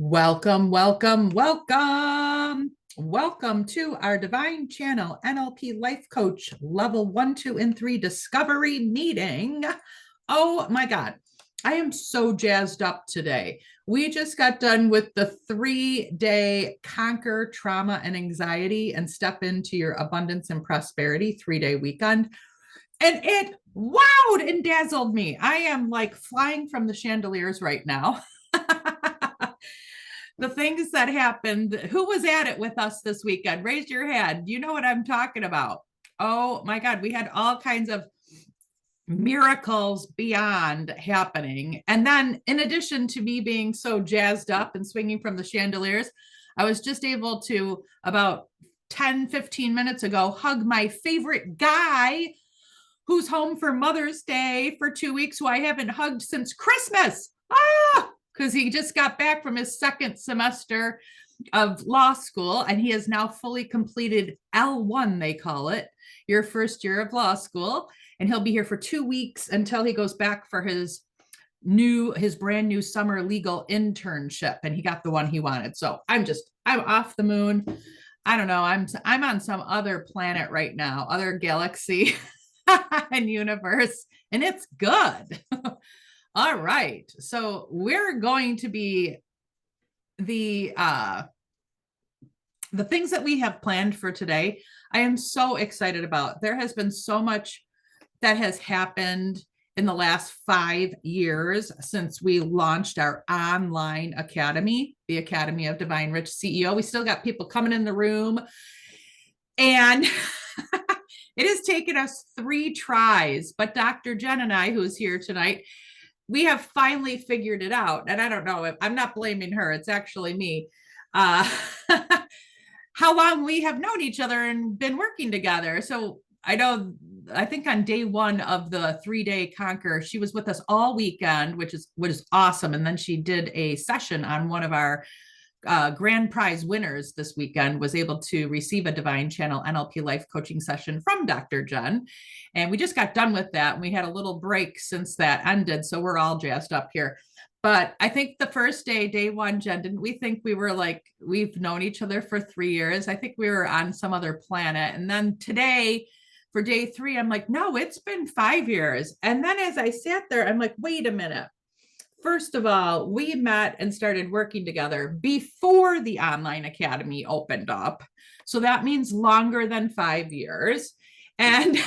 Welcome, welcome, welcome. Welcome to our Divine Channel NLP Life Coach Level 1, 2, and 3 Discovery Meeting. Oh my God, I am so jazzed up today. We just got done with the 3-day Conquer Trauma and Anxiety and Step into Your Abundance and Prosperity 3-day weekend. And it wowed and dazzled me. I am like flying from the chandeliers right now. The things that happened. Who was at it with us this weekend? Raise your hand. You know what I'm talking about. Oh my God, we had all kinds of miracles beyond happening. And then, in addition to me being so jazzed up and swinging from the chandeliers, I was just able to, about 10-15 minutes ago, hug my favorite guy who's home for Mother's Day for 2 weeks, who I haven't hugged since Christmas. Because he just got back from his second semester of law school, and he has now fully completed L1, they call it, your first year of law school. And he'll be here for 2 weeks until he goes back for his brand new summer legal internship. And he got the one he wanted. So I'm off the moon. I don't know. I'm on some other planet right now, other galaxy and universe, and it's good. All right. So we're going to be the things that we have planned for today. I am so excited about. There has been so much that has happened in the last 5 years since we launched our online academy, the Academy of Divine Rich CEO. We still got people coming in the room, and it has taken us 3 tries, but Dr. Jen and I, who's here tonight, we have finally figured it out. And I don't know, I'm not blaming her. It's actually me. How long we have known each other and been working together. So I think on day 1 of the 3-day Conquer, she was with us all weekend, which is awesome. And then she did a session on one of our grand prize winners this weekend, was able to receive a Divine Channel NLP life coaching session from Dr. Jen. And we just got done with that. And we had a little break since that ended. So we're all jazzed up here. But I think the first day 1, Jen, didn't we think we were like, we've known each other for 3 years? I think we were on some other planet. And then today, for day 3, I'm like, no, it's been 5 years. And then as I sat there, I'm like, wait a minute. First of all, we met and started working together before the online academy opened up. So that means longer than 5 years. And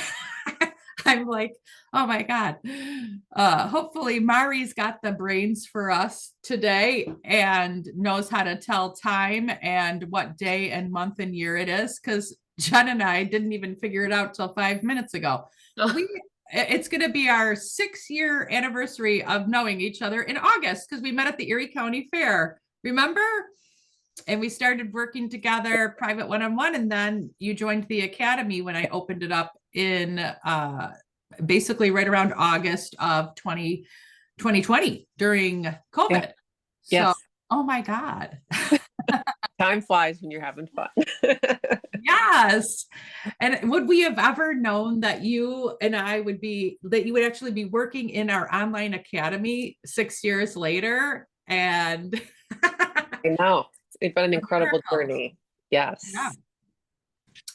I'm like, oh my God. Hopefully Mari's got the brains for us today and knows how to tell time and what day and month and year it is. Because Jen and I didn't even figure it out till 5 minutes ago. It's going to be our 6-year anniversary of knowing each other in August, because we met at the Erie County Fair. Remember? And we started working together, private one-on-one. And then you joined the academy when I opened it up in basically right around August of 2020 during COVID. Yeah. Yes. So, oh my God. Time flies when you're having fun. Yes. And would we have ever known that you and I would actually be working in our online academy 6 years later? And I know. It's been an incredible journey. Yes. Yeah.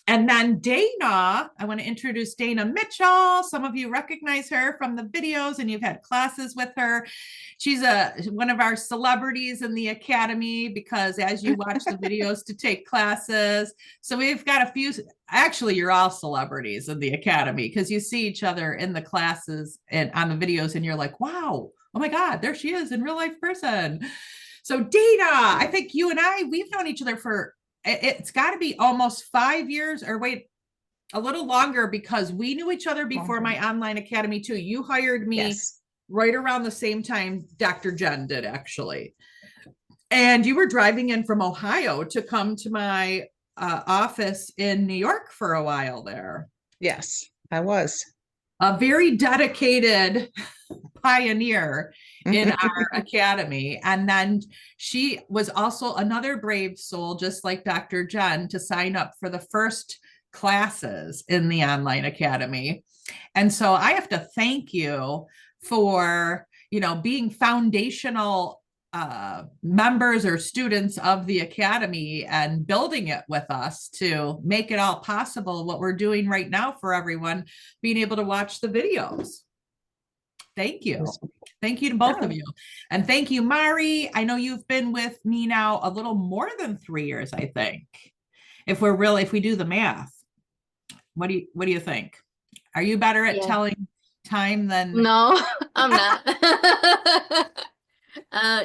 And then Dana, I want to introduce Dana Mitchell. Some of you recognize her from the videos and you've had classes with her. She's one of our celebrities in the academy, because as you watch the videos to take classes. So we've got a few, actually you're all celebrities in the academy, because you see each other in the classes and on the videos and you're like, wow, oh my God, there she is in real life person. So Dana, I think you and we've known each other for, it's got to be almost 5 years, or wait, a little longer, because we knew each other before my online academy too. You hired me right around the same time Dr. Jen did, actually. And you were driving in from Ohio to come to my office in New York for a while there. Yes, I was. A very dedicated pioneer in our academy. And then she was also another brave soul, just like Dr. Jen, to sign up for the first classes in the online academy. And so I have to thank you for, being foundational members or students of the academy and building it with us to make it all possible, what we're doing right now for everyone, being able to watch the videos. Thank you. Thank you to both of you. And thank you, Mari. I know you've been with me now a little more than 3 years, I think. If we do the math. What do you think? Are you better at telling time than No, I'm not.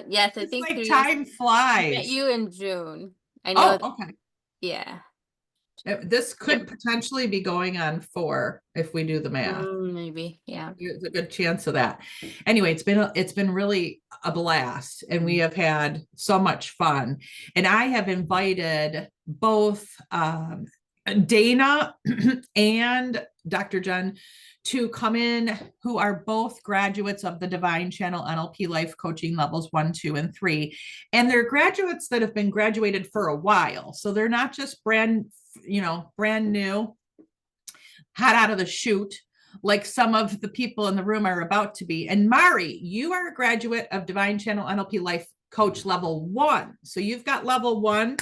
Yes, I it's think like 3 years. time I met flies. you in June. I know. Oh, okay. Yeah. This could potentially be going on 4 if we do the math. Maybe, yeah. There's a good chance of that. Anyway, it's been really a blast, and we have had so much fun. And I have invited both Dana and Dr. Jen to come in, who are both graduates of the Divine Channel NLP Life Coaching levels 1, 2, and 3. And they're graduates that have been graduated for a while. So they're not just brand new, hot out of the chute, like some of the people in the room are about to be. And Mari, you are a graduate of Divine Channel NLP Life Coach level 1. So you've got level 1.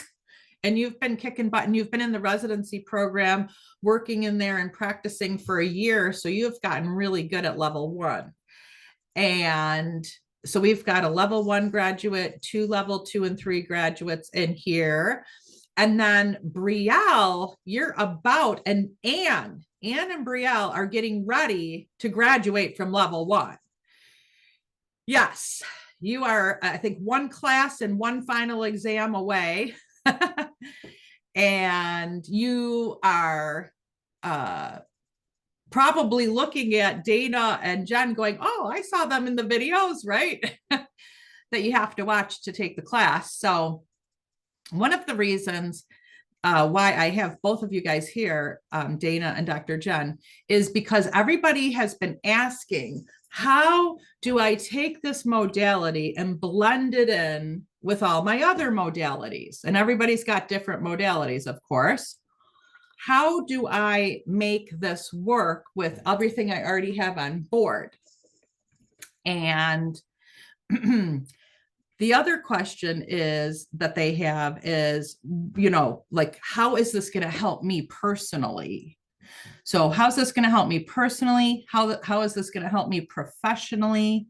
And you've been kicking butt, and you've been in the residency program, working in there and practicing for a year. So you've gotten really good at level 1. And so we've got a level 1 graduate, 2 level 2 and 3 graduates in here. And then Brielle, you're about, and Anne and Brielle are getting ready to graduate from level 1. Yes, you are, I think, 1 class and 1 final exam away. And you are probably looking at Dana and Jen going, oh, I saw them in the videos, right? That you have to watch to take the class. So one of the reasons why I have both of you guys here, Dana and Dr. Jen, is because everybody has been asking, how do I take this modality and blend it in with all my other modalities? And everybody's got different modalities, of course. How do I make this work with everything I already have on board? And the other question is that they have is, like, how is this going to help me personally? So how's this going to help me personally? How is this going to help me professionally?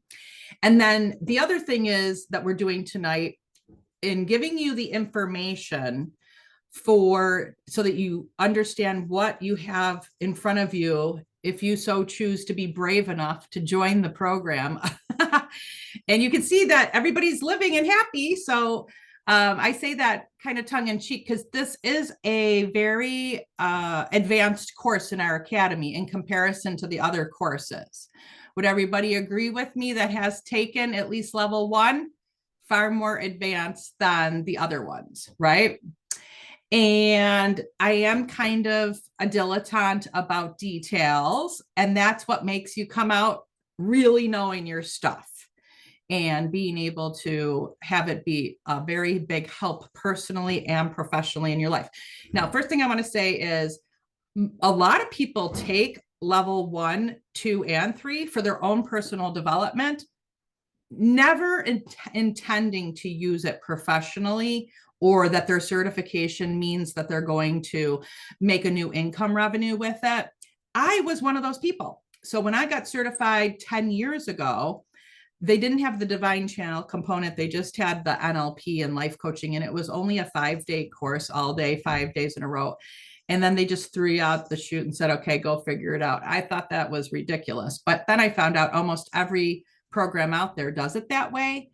And then the other thing is that we're doing tonight in giving you the information so that you understand what you have in front of you, if you so choose to be brave enough to join the program. And you can see that everybody's living and happy. So I say that kind of tongue in cheek because this is a very advanced course in our academy in comparison to the other courses. Would everybody agree with me that has taken at least level 1? Far more advanced than the other ones, right? And I am kind of a dilettante about details, and that's what makes you come out really knowing your stuff and being able to have it be a very big help personally and professionally in your life. Now, first thing I want to say is a lot of people take level 1, 2, and 3 for their own personal development, never intending to use it professionally, or that their certification means that they're going to make a new income revenue with it. I was one of those people. So when I got certified 10 years ago, they didn't have the Divine Channel component. They just had the NLP and life coaching. And it was only a 5-day course, all day, 5 days in a row. And then they just threw you out the chute and said, okay, go figure it out. I thought that was ridiculous. But then I found out almost every program out there does it that way.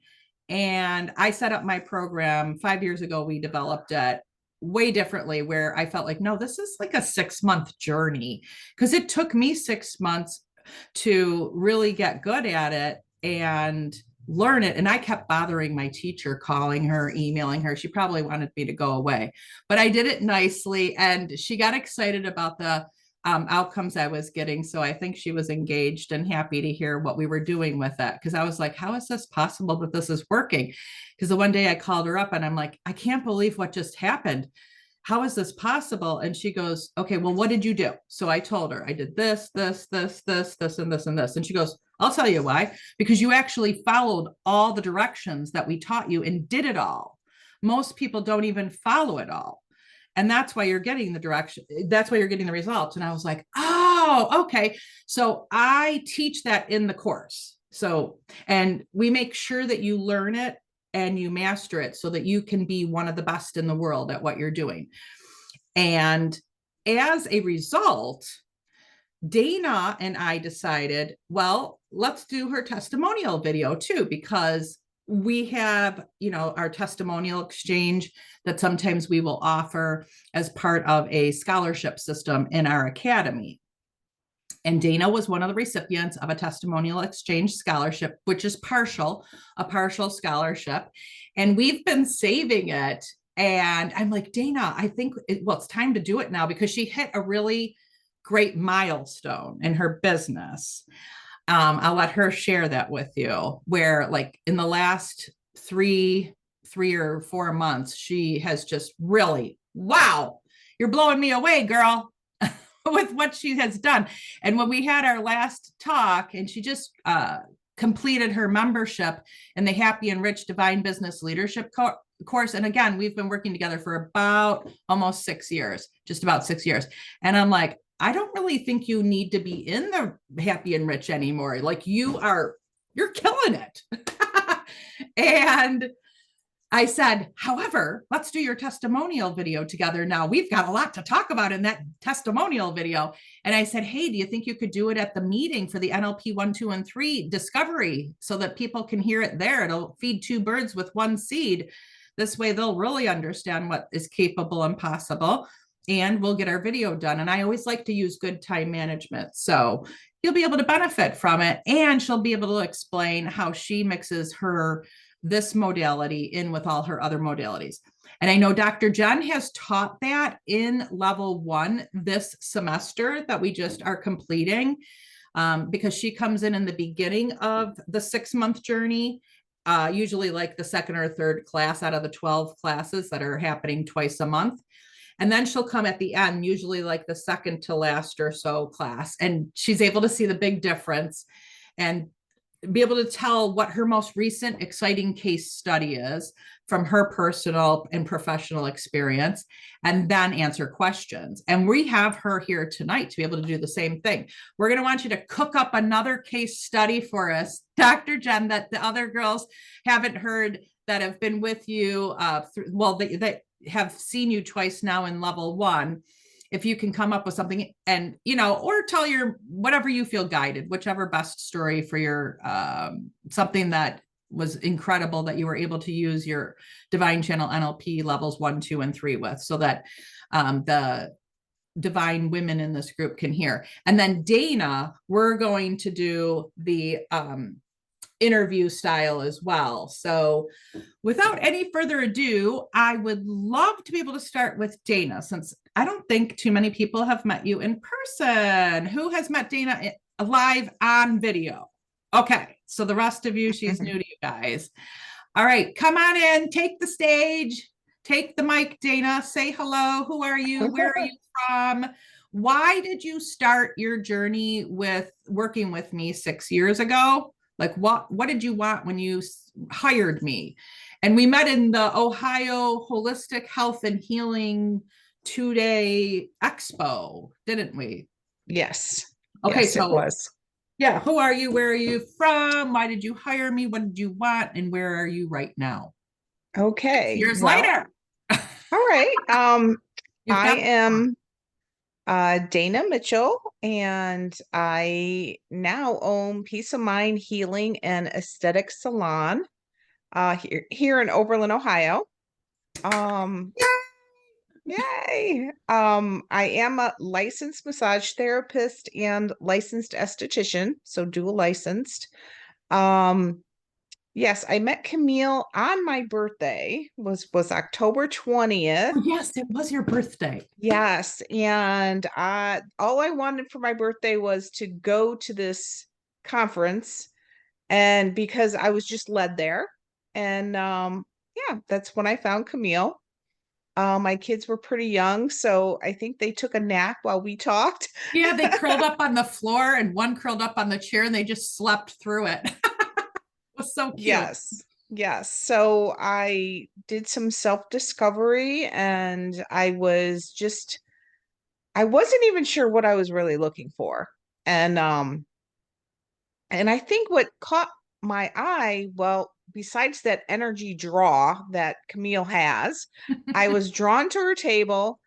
And I set up my program 5 years ago. We developed it way differently, where I felt like, no, this is like a 6-month journey, because it took me 6 months to really get good at it and learn it. And I kept bothering my teacher, calling her, emailing her. She probably wanted me to go away, but I did it nicely. And she got excited about the outcomes I was getting. So I think she was engaged and happy to hear what we were doing with it. Because I was like, how is this possible that this is working? Because the one day I called her up and I'm like, I can't believe what just happened. How is this possible? And she goes, okay, well, what did you do? So I told her I did this, and this, and this. And she goes, I'll tell you why. Because you actually followed all the directions that we taught you and did it all. Most people don't even follow it all. And that's why you're getting the direction. That's why you're getting the results. And I was like, oh, okay. So I teach that in the course. So, and we make sure that you learn it and you master it so that you can be one of the best in the world at what you're doing. And as a result, Dana and I decided, well, let's do her testimonial video too, because we have, our testimonial exchange that sometimes we will offer as part of a scholarship system in our academy. And Dana was one of the recipients of a testimonial exchange scholarship, which is a partial scholarship. And we've been saving it. And I'm like, Dana, I think, it's time to do it now, because she hit a really great milestone in her business. I'll let her share that with you, where like in the last three or 4 months, she has just really, wow, you're blowing me away, girl, with what she has done. And when we had our last talk, and she just completed her membership in the Happy and Rich Divine Business Leadership course. And again, we've been working together for about almost 6 years, just about 6 years. And I'm like, I don't really think you need to be in the Happy and Rich anymore. Like you're killing it. And I said, however, let's do your testimonial video together now. We've got a lot to talk about in that testimonial video. And I said, hey, do you think you could do it at the meeting for the NLP 1, 2, and 3 discovery so that people can hear it there? It'll feed 2 birds with 1 seed. This way they'll really understand what is capable and possible. And we'll get our video done. And I always like to use good time management. So you'll be able to benefit from it. And she'll be able to explain how she mixes this modality in with all her other modalities. And I know Dr. Jen has taught that in level 1 this semester that we just are completing, because she comes in the beginning of the 6-month journey, usually like the 2nd or 3rd class out of the 12 classes that are happening twice a month. And then she'll come at the end, usually like the 2nd to last or so class. And she's able to see the big difference and be able to tell what her most recent exciting case study is from her personal and professional experience, and then answer questions. And we have her here tonight to be able to do the same thing. We're going to want you to cook up another case study for us, Dr. Jen, that the other girls haven't heard, that have been with you. They have seen you twice now in level 1. If you can come up with something and, or tell your, whatever you feel guided, whichever best story for your, something that was incredible that you were able to use your Divine Channel NLP levels 1, 2, and 3 with, so that the divine women in this group can hear. And then Dana, we're going to do the interview style as well. So without any further ado, I would love to be able to start with Dana, since I don't think too many people have met you in person. Who has met Dana live on video? Okay, so the rest of you, she's new to you guys. All right, come on in, take the stage, take the mic, Dana, say hello. Who are you? Where are you from? Why did you start your journey with working with me 6 years ago? Like what did you want when you hired me? And we met in the Ohio Holistic Health and Healing 2-day expo, didn't we? Yes. Okay, yes, so it was. yeah, who are you? Where are you from? Why did you hire me? What did you want? And where are you right now? Okay. Years well, later. All right. You've I got- am Dana Mitchell, and I now own Peace of Mind Healing and Aesthetic Salon here in Oberlin, Ohio. Yay! I am a licensed massage therapist and licensed esthetician, so dual licensed. Yes, I met Camille on my birthday, was October 20th. Oh, yes, it was your birthday. Yes, and all I wanted for my birthday was to go to this conference, and because I was just led there, and yeah, that's when I found Camille. My kids were pretty young, so I think they took a nap while we talked. Yeah, they curled up on the floor and one curled up on the chair and they just slept through it. It was so cute. Yes. Yes. So I did some self-discovery and I wasn't even sure what I was really looking for. And I think what caught my eye, well, besides that energy draw that Camille has, I was drawn to her table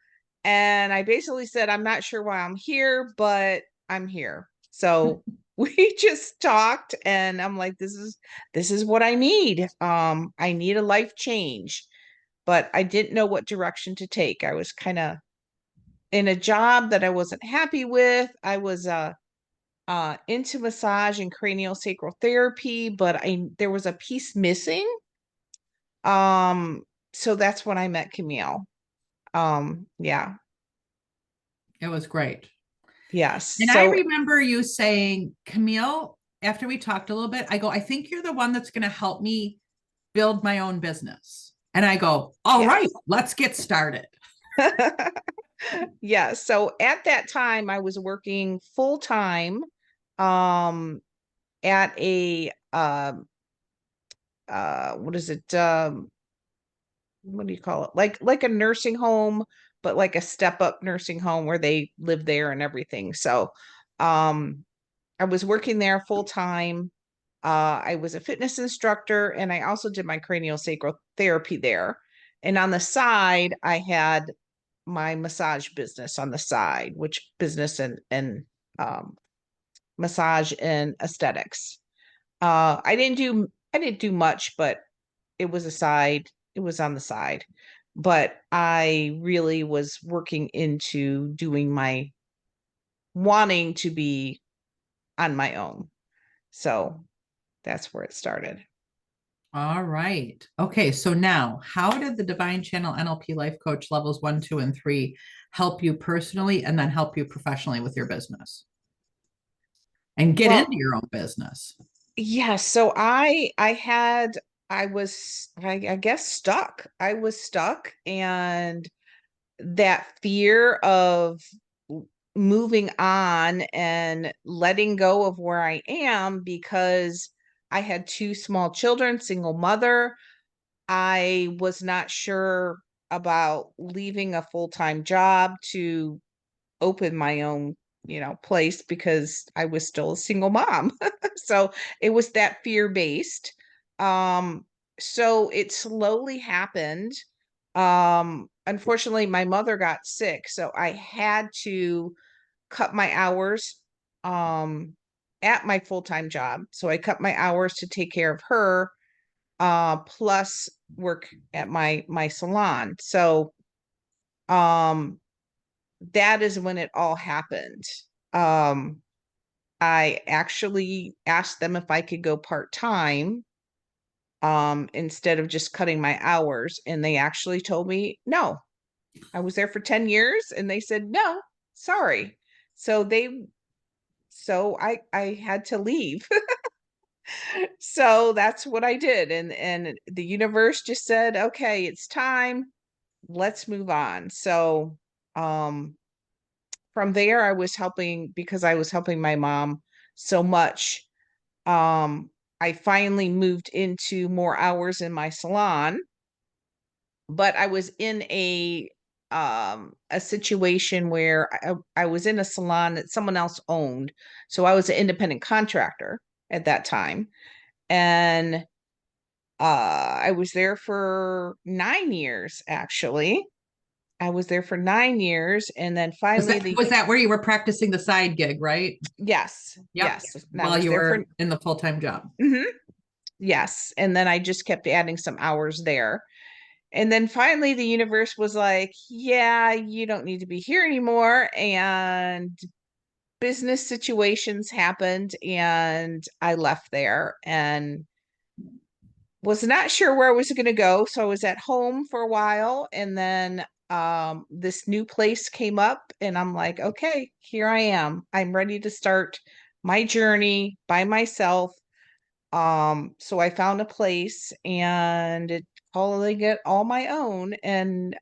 and I basically said, I'm not sure why I'm here, but I'm here. So we just talked and I'm like, this is what I need. I need a life change, but I didn't know what direction to take. I was kind of in a job that I wasn't happy with. I was into massage and cranial sacral therapy, but there was a piece missing. So that's when I met Camille. Yeah, It was great. yes. And I So remember you saying, Camille, after we talked a little bit, I go, I think you're the one that's going to help me build my own business. And I go, all right, yes. let's get started. Yeah. So at that time, I was working full time um at a what is it? What do you call it? Like a nursing home, but like a step up nursing home where they live there and everything. So um I was working there full time. I was a fitness instructor and I also did my cranial sacral therapy there. And on the side, I had my massage business on the side, which business and um, massage and aesthetics. I didn't do much, but it was a side. It was on the side. But I really was working into doing my wanting to be on my own. So that's where it started. All right. Okay. So now, how did the Divine Channel NLP Life Coach levels 1, 2, and 3 help you personally and then help you professionally with your business and get Well, into your own business? yes. So I guess stuck. I was stuck and that fear of moving on and letting go of where I am because I had two small children, single mother. I was not sure about leaving a full-time job to open my own, place because I was still a single mom. So it was that fear-based. Um, so it slowly happened. Unfortunately, my mother got sick, so I had to cut my hours at my full-time job. So I cut my hours to take care of her, plus work at my salon. So um that is when it all happened. Um, I actually asked them if I could go part-time, instead of just cutting my hours, and they actually told me no. I was there for 10 years and they said no, sorry. So I had to leave. So that's what I did, and the universe just said, okay, it's time, let's move on. So um from there I was helping because I was helping my mom so much. I finally moved into more hours in my salon, but I was in a situation where I was in a salon that someone else owned. So I was an independent contractor at that time. And I was there for 9 years actually. I was there for 9 years and then Was finally that was that where you were practicing the side gig, right? yes, Yep. yes. And I While was you there for were in the full-time job. Mhm. Yes. And then I just kept adding some hours there. And then finally the universe was like, yeah, you don't need to be here anymore. And business situations happened and I left there and was not sure where I was going to go. So I was at home for a while and then this new place came up and I'm like, okay, here I am. I'm ready to start my journey by myself. So I found a place and it calling it all my own, and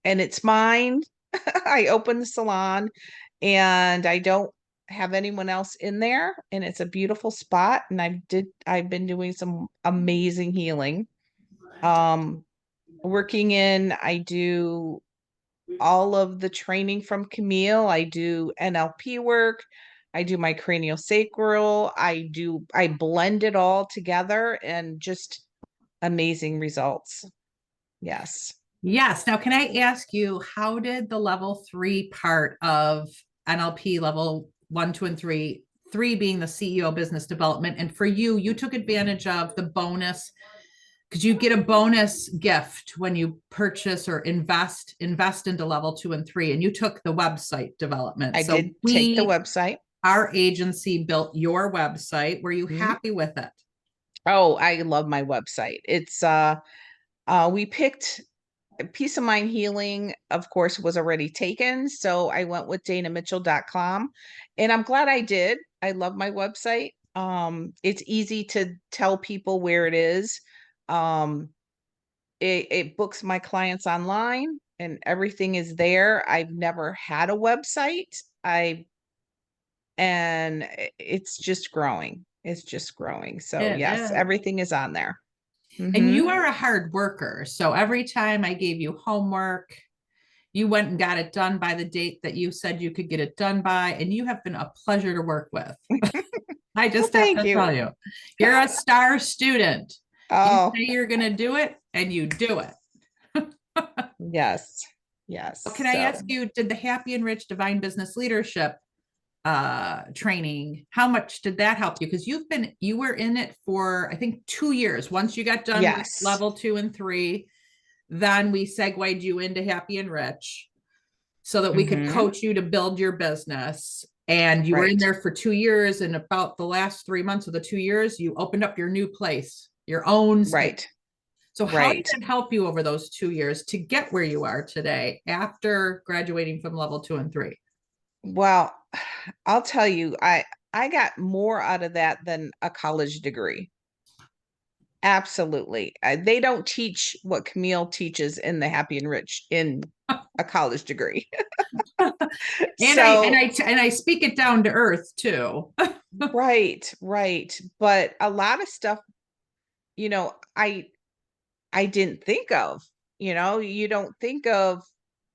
it's mine. I opened the salon and I don't have anyone else in there, and it's a beautiful spot, and I've been doing some amazing healing. Working in, I do all of the training from Camille. I do NLP work. I do my craniosacral. I blend it all together and just amazing results. Yes. Yes. Now, can I ask you, how did the level 3 part of NLP level 1, 2, and 3, 3 being the CEO business development, and for you, you took advantage of the bonus because you get a bonus gift when you purchase or invest into level 2 and 3, and you took the website development. I So did take the website. Our agency built your website. Were you Mhm. happy with it? Oh, I love my website. It's we picked Peace of Mind Healing, of course, was already taken. So I went with danamitchell.com, and I'm glad I did. I love my website. It's easy to tell people where it is. Um, it books my clients online and everything is there. I've never had a website. It's just growing. It's just growing. So It yes, is. everything is on there. And you Mhm. are a hard worker. So every time I gave you homework, you went and got it done by the date that you said you could get it done by. And you have been a pleasure to work with. I Well, just have thank to you. tell you, you're a star student. You Oh, say you're going to do it and you do it. yes. Yes. Can I So ask you, did the Happy and Rich Divine Business Leadership training, how much did that help you? Because you were in it for, I think, 2 years. Once you got done with yes. level 2 and 3, then we segued you into Happy and Rich so that we could Mhm. coach you to build your business. And you were in Right. there for 2 years. And about the last 3 months of the 2 years, you opened up your new place, your own space. Right. So how did Right. it help you over those 2 years to get where you are today after graduating from level 2 and 3? Well, I'll tell you, I got more out of that than a college degree. Absolutely. They don't teach what Camille teaches in the Happy and Rich in a college degree. And I So, and I speak it down to earth too. right, right. But a lot of stuff, you know, I didn't think of, you don't think of,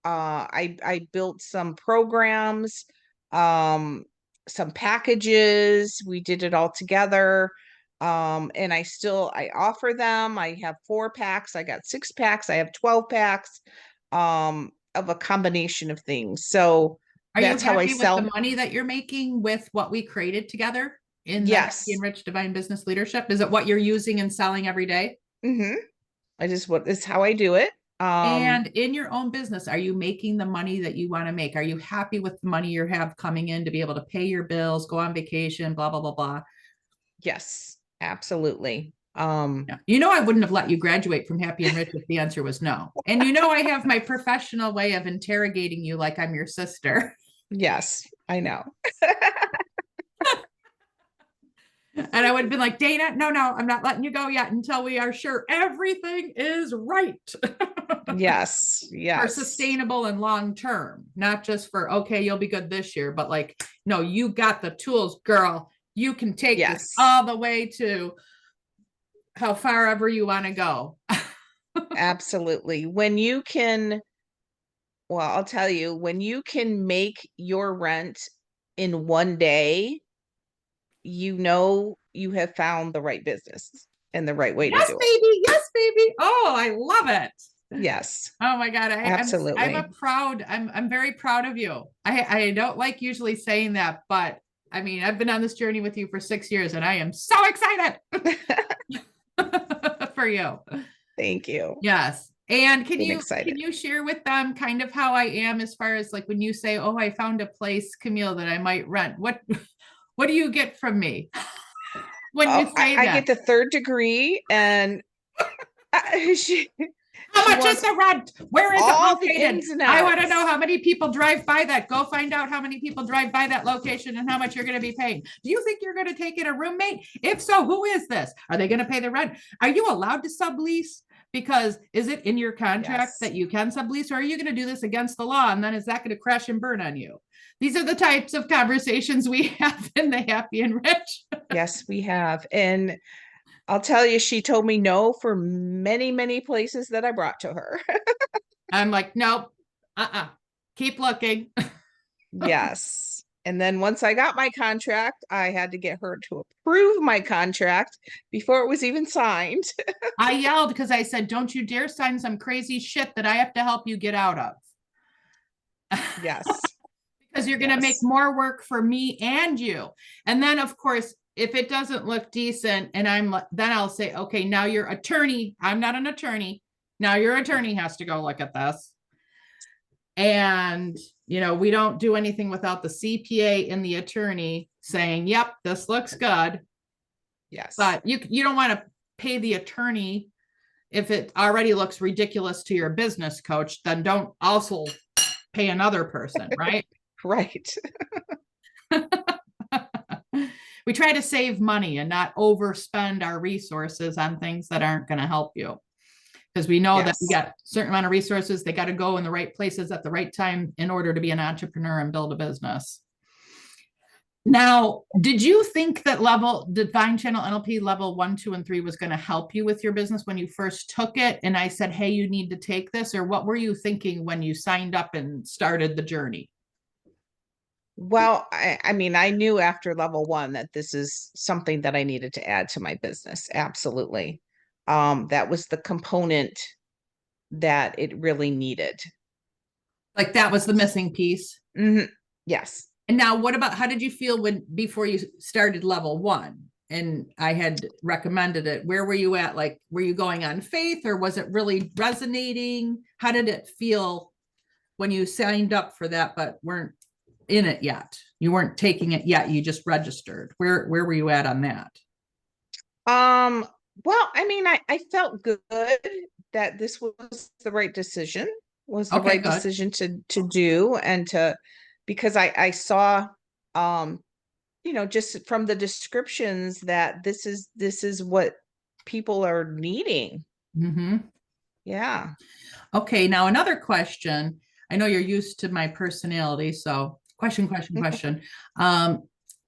I built some programs, um, some packages, we did it all together. And I offer them. I have 4 packs, I got 6 packs, I have 12 packs, of a combination of things. So Are you that's how I happy with the sell. money that you're making with what we created together in the Happy Yes. and Rich Divine Business Leadership? Is it what you're using and selling every day? Mm-hmm. This is how I do it. And in your own business, are you making the money that you want to make? Are you happy with the money you have coming in to be able to pay your bills, go on vacation, blah, blah, blah, blah? Yes, absolutely. Yeah. You know, I wouldn't have let you graduate from Happy and Rich if the answer was no. And you know, I have my professional way of interrogating you like I'm your sister. Yes, I know. And I would have been like, Dana, no, I'm not letting you go yet until we are sure everything is right. Yes, For yes. sustainable and long term, not just for, okay, you'll be good this year, but like, no, you got the tools, girl. You can take this Yes. all the way to how far ever you want to go. Absolutely. Well, I'll tell you, when you can make your rent in one day, you have found the right business and the right way to Yes, do it. baby. Yes, baby. Oh, I love it. Yes, Oh my God. absolutely. I'm very proud of you. I don't like usually saying that, but I mean, I've been on this journey with you for 6 years and I am so excited for you. Thank you. Yes. And I'm excited. can you share with them kind of how I am as far as like when you say, oh, I found a place, Camille, that I might rent? What do you get from me when you Oh, say I that? get the third degree, and she How She much is wants the rent? Where is it all the located? ins and I want to know outs. how many people drive by that. Go find out how many people drive by that location and how much you're going to be paying. Do you think you're going to take in a roommate? If so, who is this? Are they going to pay the rent? Are you allowed to sublease? Because is it in your contract Yes. that you can sublease, or are you going to do this against the law? And then is that going to crash and burn on you? These are the types of conversations we have in the Happy and Rich. Yes, we have. And I'll tell you, she told me no for many, many places that I brought to her. I'm like, nope, keep looking. Yes. And then once I got my contract, I had to get her to approve my contract before it was even signed. I yelled because I said, don't you dare sign some crazy shit that I have to help you get out of. Yes. Because you're going to make Yes. more work for me and you. And then, of course, if it doesn't look decent, and then I'll say, okay, now your attorney, I'm not an attorney. Now your attorney has to go look at this. And, we don't do anything without the CPA and the attorney saying, yep, this looks good. Yes. But you don't want to pay the attorney if it already looks ridiculous to your business coach, then don't also pay another person, right? Right. We try to save money and not overspend our resources on things that aren't going to help you. Because we know that we Yes. got a certain amount of resources, they got to go in the right places at the right time in order to be an entrepreneur and build a business. Now, did you think that Divine Channel NLP level 1, 2, and 3 was going to help you with your business when you first took it? And I said, hey, you need to take this, or what were you thinking when you signed up and started the journey? Well, I mean, I knew after level 1 that this is something that I needed to add to my business. Absolutely. That was the component that it really needed. Like that was the missing piece. Mhm. Yes. And now how did you feel before you started level 1 and I had recommended it? Where were you at? Like, were you going on faith, or was it really resonating? How did it feel when you signed up for that, but weren't in it yet? You weren't taking it yet. You just registered. Where were you at on that? Well, I mean, I felt good that this was the right decision, Okay, good. decision to do, and because I saw, just from the descriptions that this is what people are needing. Mm-hmm. Yeah. Okay, now another question. I know you're used to my personality, so question.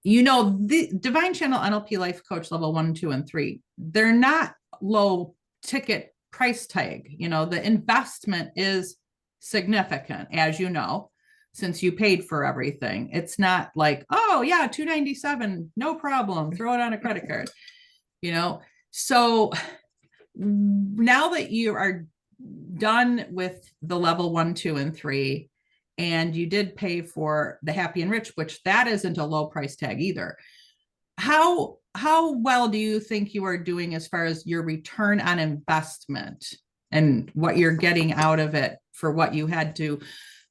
The Divine Channel NLP Life Coach level 1, 2, and 3, they're not low ticket price tag. The investment is significant, as you know, since you paid for everything. It's not like, oh yeah, $297, no problem, throw it on a credit card. So now that you are done with the level 1, 2, and 3, and you did pay for the Happy and Rich, which that isn't a low price tag either. How well do you think you are doing as far as your return on investment and what you're getting out of it for what you had to,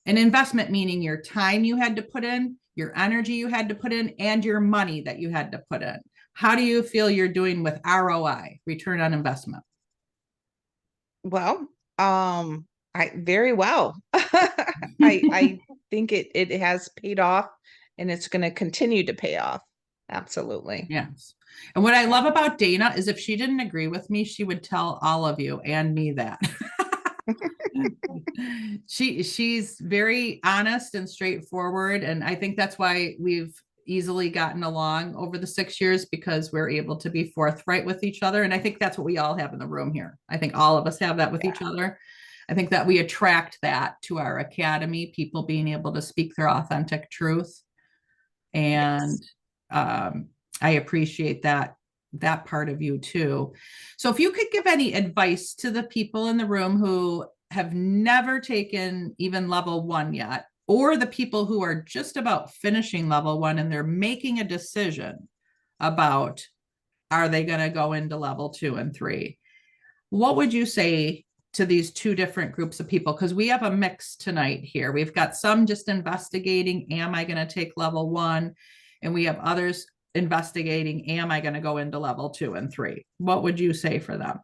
an investment meaning your time you had to put in, your energy you had to put in, and your money that you had to put in? How do you feel you're doing with ROI, return on investment? Well, I very well. I think it has paid off, and it's going to continue to pay off. Absolutely. Yes. And what I love about Dana is if she didn't agree with me, she would tell all of you and me that. She's very honest and straightforward. And I think that's why we've easily gotten along over the 6 years, because we're able to be forthright with each other. And I think that's what we all have in the room here. I think all of us have that with each other. I think that we attract that to our academy, people being able to speak their authentic truth. And I appreciate that part of you too. So if you could give any advice to the people in the room who have never taken even level 1 yet, or the people who are just about finishing level 1 and they're making a decision about, are they going to go into level 2 and 3? What would you say to these two different groups of people? Because we have a mix tonight here. We've got some just investigating, am I going to take level 1? And we have others investigating, am I going to go into level 2 and 3? What would you say for them?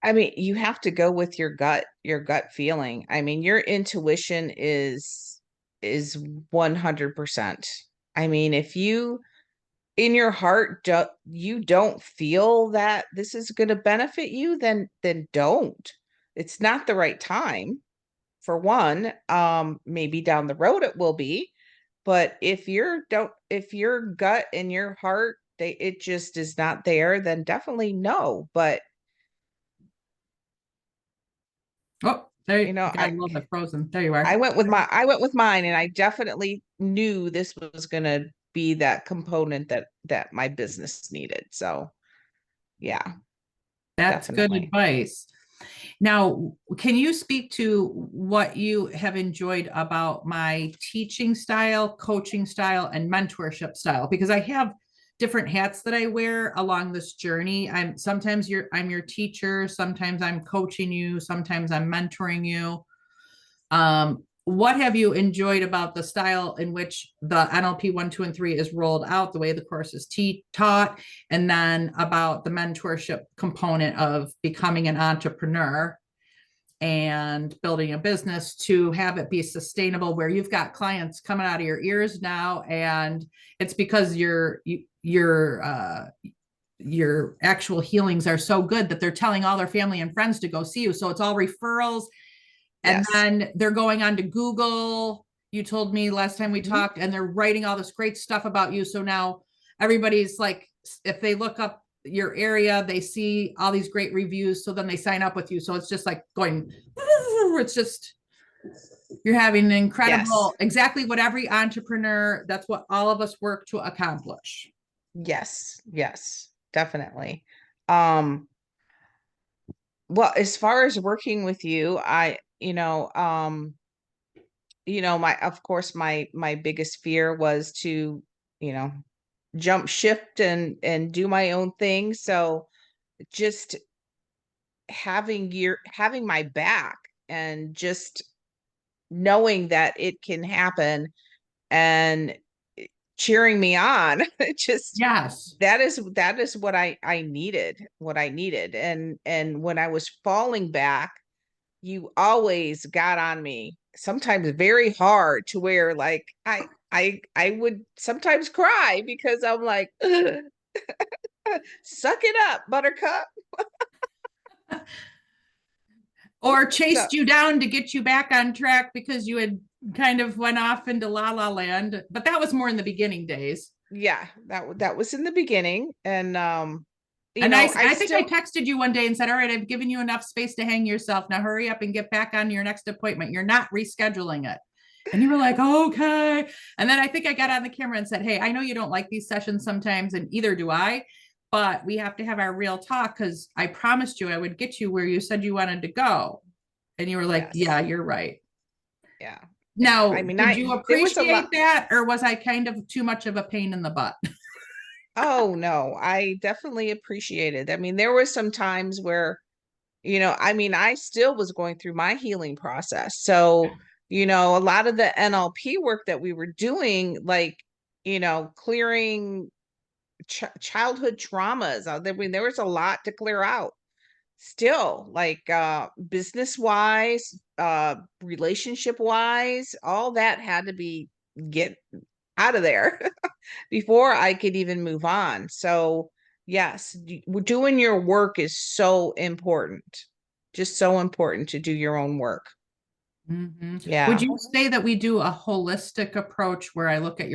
I mean, you have to go with your gut feeling. I mean, your intuition is 100%. I mean, if you in your heart you don't feel that this is going to benefit you, then don't. It's not the right time for one. Maybe down the road it will be, but if your gut and your heart it just is not there, then definitely no. But Oh, there you you know, got a little bit frozen. There you are. I went with mine, and I definitely knew this was going to be that component that my business needed. So, yeah, That's good definitely. advice. Now, can you speak to what you have enjoyed about my teaching style, coaching style, and mentorship style? Because I have different hats that I wear along this journey. I'm your teacher, sometimes I'm coaching you, sometimes I'm mentoring you. What have you enjoyed about the style in which the NLP 1, 2, and 3 is rolled out, the way the course is taught, and then about the mentorship component of becoming an entrepreneur and building a business to have it be sustainable, where you've got clients coming out of your ears now, and it's because your actual healings are so good that they're telling all their family and friends to go see you. So it's all referrals. And Yes. then they're going on to Google. You told me last time we talked, and they're writing all this great stuff about you. So now everybody's like, if they look up your area, they see all these great reviews. So then they sign up with you. So it's just like going, it's just, you're having an incredible, exactly what every entrepreneur, that's what all of us work to accomplish. Yes. Yes. Definitely. Well, as far as working with you, my of course my biggest fear was to, you know, jump shift and do my own thing. So just having my back and just knowing that it can happen and cheering me on. It just Yes. that is what I needed. And when I was falling back, you always got on me, sometimes very hard, to where like I would sometimes cry because I'm like, suck it up, buttercup. Or So chased you down to get you back on track because you had kind of went off into la la land. But that was more in the beginning days. yeah, that was in the beginning. And And I I think I still, texted you one day and said, all right, I've given you enough space to hang yourself. Now hurry up and get back on your next appointment. You're not rescheduling it. And you were like, okay. And then I think I got on the camera and said, hey, I know you don't like these sessions sometimes, and either do I, but we have to have our real talk because I promised you I would get you where you said you wanted to go. And you were like, yes, yeah, you're right. yeah, yeah. I Now, mean, did you there was a lot. appreciate that, or was I kind of too much of a pain in the butt? Oh no, I definitely appreciate it. I mean, there were some times where, I mean, I still was going through my healing process. So, a lot of the NLP work that we were doing, like, clearing childhood traumas. I mean, there was a lot to clear out still, like business wise, relationship wise, all that had to be get out of there before I could even move on. So, yes, doing your work is so important. Just so important to do your own work. Mhm. Would Yeah. you say that we do a holistic approach where I look at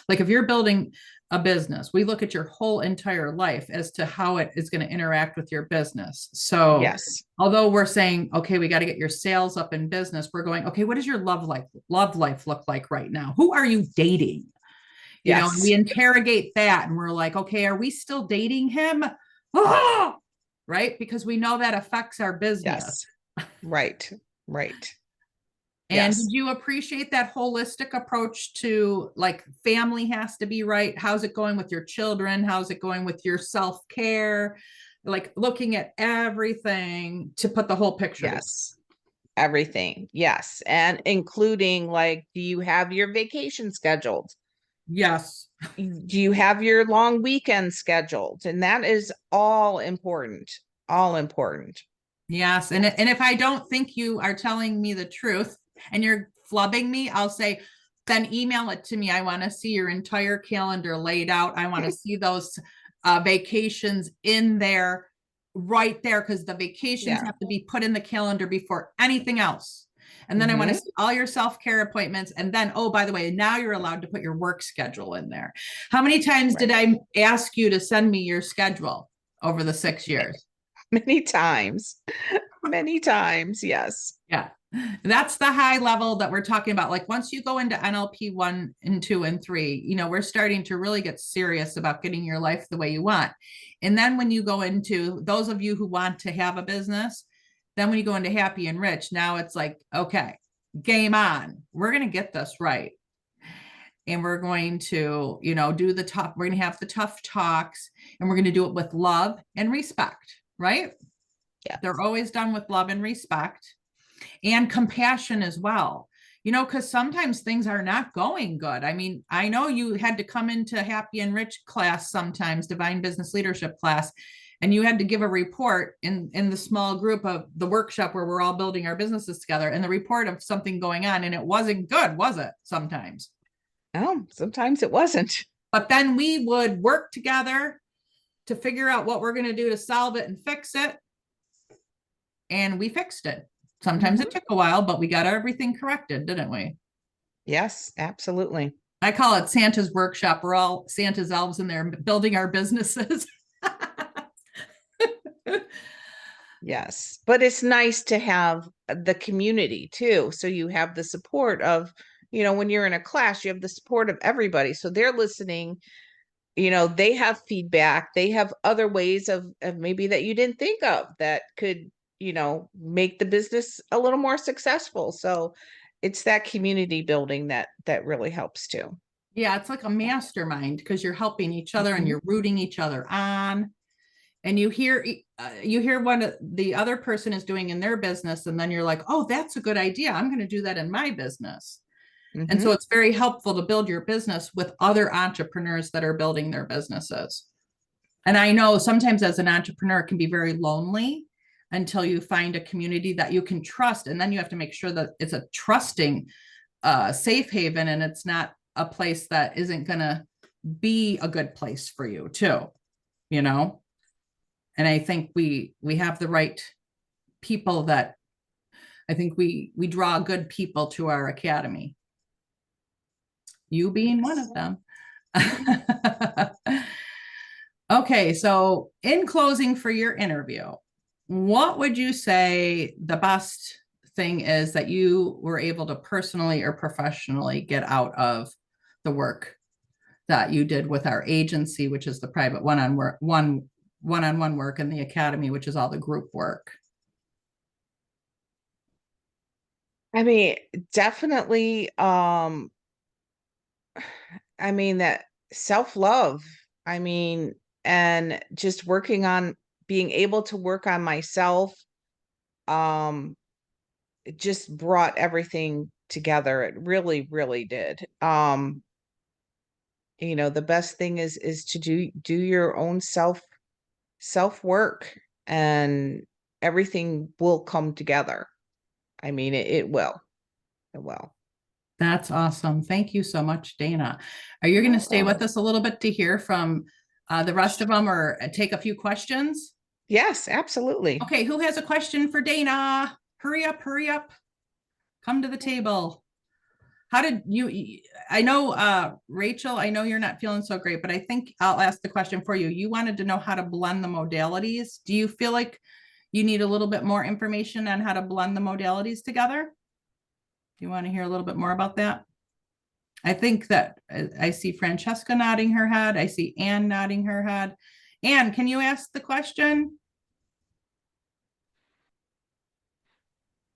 like if you're building a business, we look at your whole entire life as to how it is going to interact with your business. So Yes. although we're saying, okay, we got to get your sales up in business, we're going, okay, what does your love life look like right now? Who are you dating? And Yes. we interrogate that and we're like, okay, are we still dating him? Ah! Right? Because we know that affects our business. Yes. Right. Right. And Yes. did you appreciate that holistic approach to, like, family has to be right? How's it going with your children? How's it going with your self-care? Like looking at everything to put the whole picture together. Yes. Everything. Yes. And including, like, do you have your vacation scheduled? Yes. Do you have your long weekend scheduled? And that is all important. All important. Yes. And if I don't think you are telling me the truth and you're flubbing me, I'll say, then email it to me. I want to see your entire calendar laid out. I want to see those vacations in there, right there, because the vacations Yeah. have to be put in the calendar before anything else. And then I want to see all your self-care appointments. And then, oh, by the way, now you're allowed to put your work schedule in there. How many times did I ask you to send me your schedule over the 6 years? Many times. Many times. Yes. Yeah. That's the high level that we're talking about. Like once you go into NLP 1 and 2 and 3, we're starting to really get serious about getting your life the way you want. And then when you go into those of you who want to have a business, then when you go into happy and rich, now it's like, okay, game on. We're going to get this right. And we're going to, we're going to have the tough talks, and we're going to do it with love and respect, right? Yeah. They're always done with love and respect and compassion as well, because sometimes things are not going good. I mean, I know you had to come into Happy and Rich class sometimes, Divine Business Leadership class, and you had to give a report in the small group of the workshop where we're all building our businesses together, and the report of something going on, and it wasn't good, was it? Sometimes. No, sometimes it wasn't. But then we would work together to figure out what we're going to do to solve it and fix it. And we fixed it. Sometimes it took a while, but we got everything corrected, didn't we? Yes, absolutely. I call it Santa's workshop. We're all Santa's elves in there building our businesses. Yes. But it's nice to have the community too. So you have the support of, when you're in a class, you have the support of everybody. So they're listening, they have feedback, they have other ways of maybe that you didn't think of that could, make the business a little more successful. So it's that community building that really helps too. Yeah, it's like a mastermind because you're helping each other and you're rooting each other on. And you hear what the other person is doing in their business, and then you're like, oh, that's a good idea. I'm going to do that in my business. And so it's very helpful to build your business with other entrepreneurs that are building their businesses. And I know sometimes as an entrepreneur, it can be very lonely until you find a community that you can trust. And then you have to make sure that it's a trusting safe haven, and it's not a place that isn't going to be a good place for you too, And I think we have the right people that I think we draw good people to our academy. You being one of them. Okay, so in closing for your interview, what would you say the best thing is that you were able to personally or professionally get out of the work that you did with our agency, which is the private one-on-one work, and the academy, which is all the group work? I mean, definitely, that self-love, and just working on being able to work on myself, it just brought everything together. It really, really did. The best thing is to do your own self work, and everything will come together. It will. It will. That's awesome. Thank you so much, Dana. Are you going to stay with us a little bit to hear from the rest of them, or take a few questions? Yes, absolutely. Okay, who has a question for Dana? Hurry up, come to the table. How did I know, Rachel, I know you're not feeling so great, but I think I'll ask the question for you. You wanted to know how to blend the modalities. Do you feel like you need a little bit more information on how to blend the modalities together? Do you want to hear a little bit more about that? I think that I see Francesca nodding her head. I see Anne nodding her head. Anne, can you ask the question?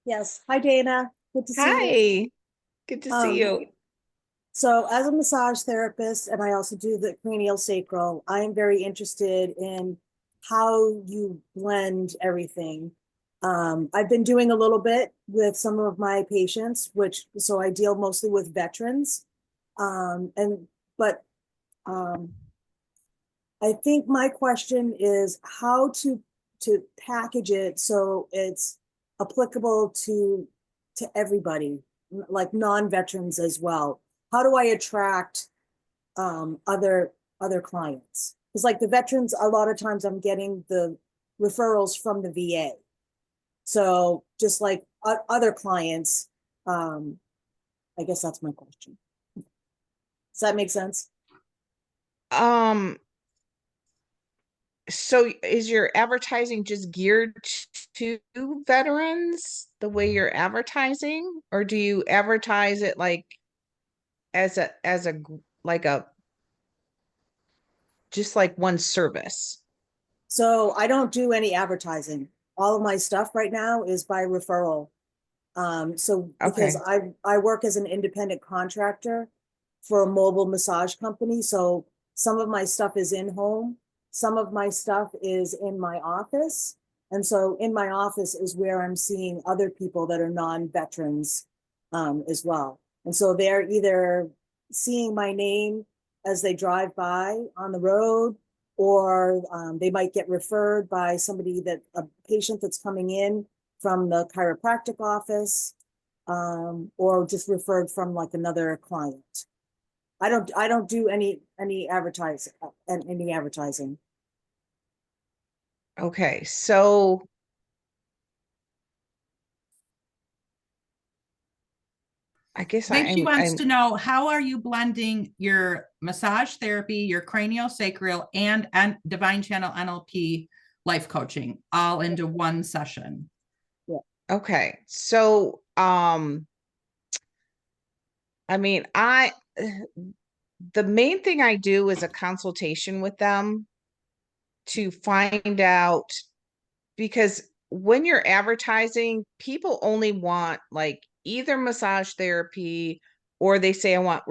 Yes. Hi, Dana. Good to see you. Hi. Good to see you. So as a massage therapist, and I also do the cranial sacral, I am very interested in how you blend everything. I've been doing a little bit with some of my patients, so I deal mostly with veterans. I think my question is how to to package it so it's applicable to everybody, like non-veterans as well? How do I attract other clients? Because like the veterans, a lot of times I'm getting the referrals from the VA. So just like other clients, I guess that's my question. Does that make sense? Um, so is your advertising just geared to veterans the way you're advertising, or do you advertise it like as like a just like one service? So I don't do any advertising. All of my stuff right now is by referral. So because Okay. I work as an independent contractor for a mobile massage company, so some of my stuff is in home, some of my stuff is in my office. And so in my office is where I'm seeing other people that are non-veterans as well. And so they're either seeing my name as they drive by on the road, or they might get referred by somebody a patient that's coming in from the chiropractic office, or just referred from like another client. I don't do any advertising. Okay. So I guess I think she wants I'm to know, how are you blending your massage therapy, your craniosacral, and divine channel NLP life coaching all into one session? okay. So I mean, the main thing I do is a consultation with them to find out, because when you're advertising, people only want like either massage therapy, or they say, I want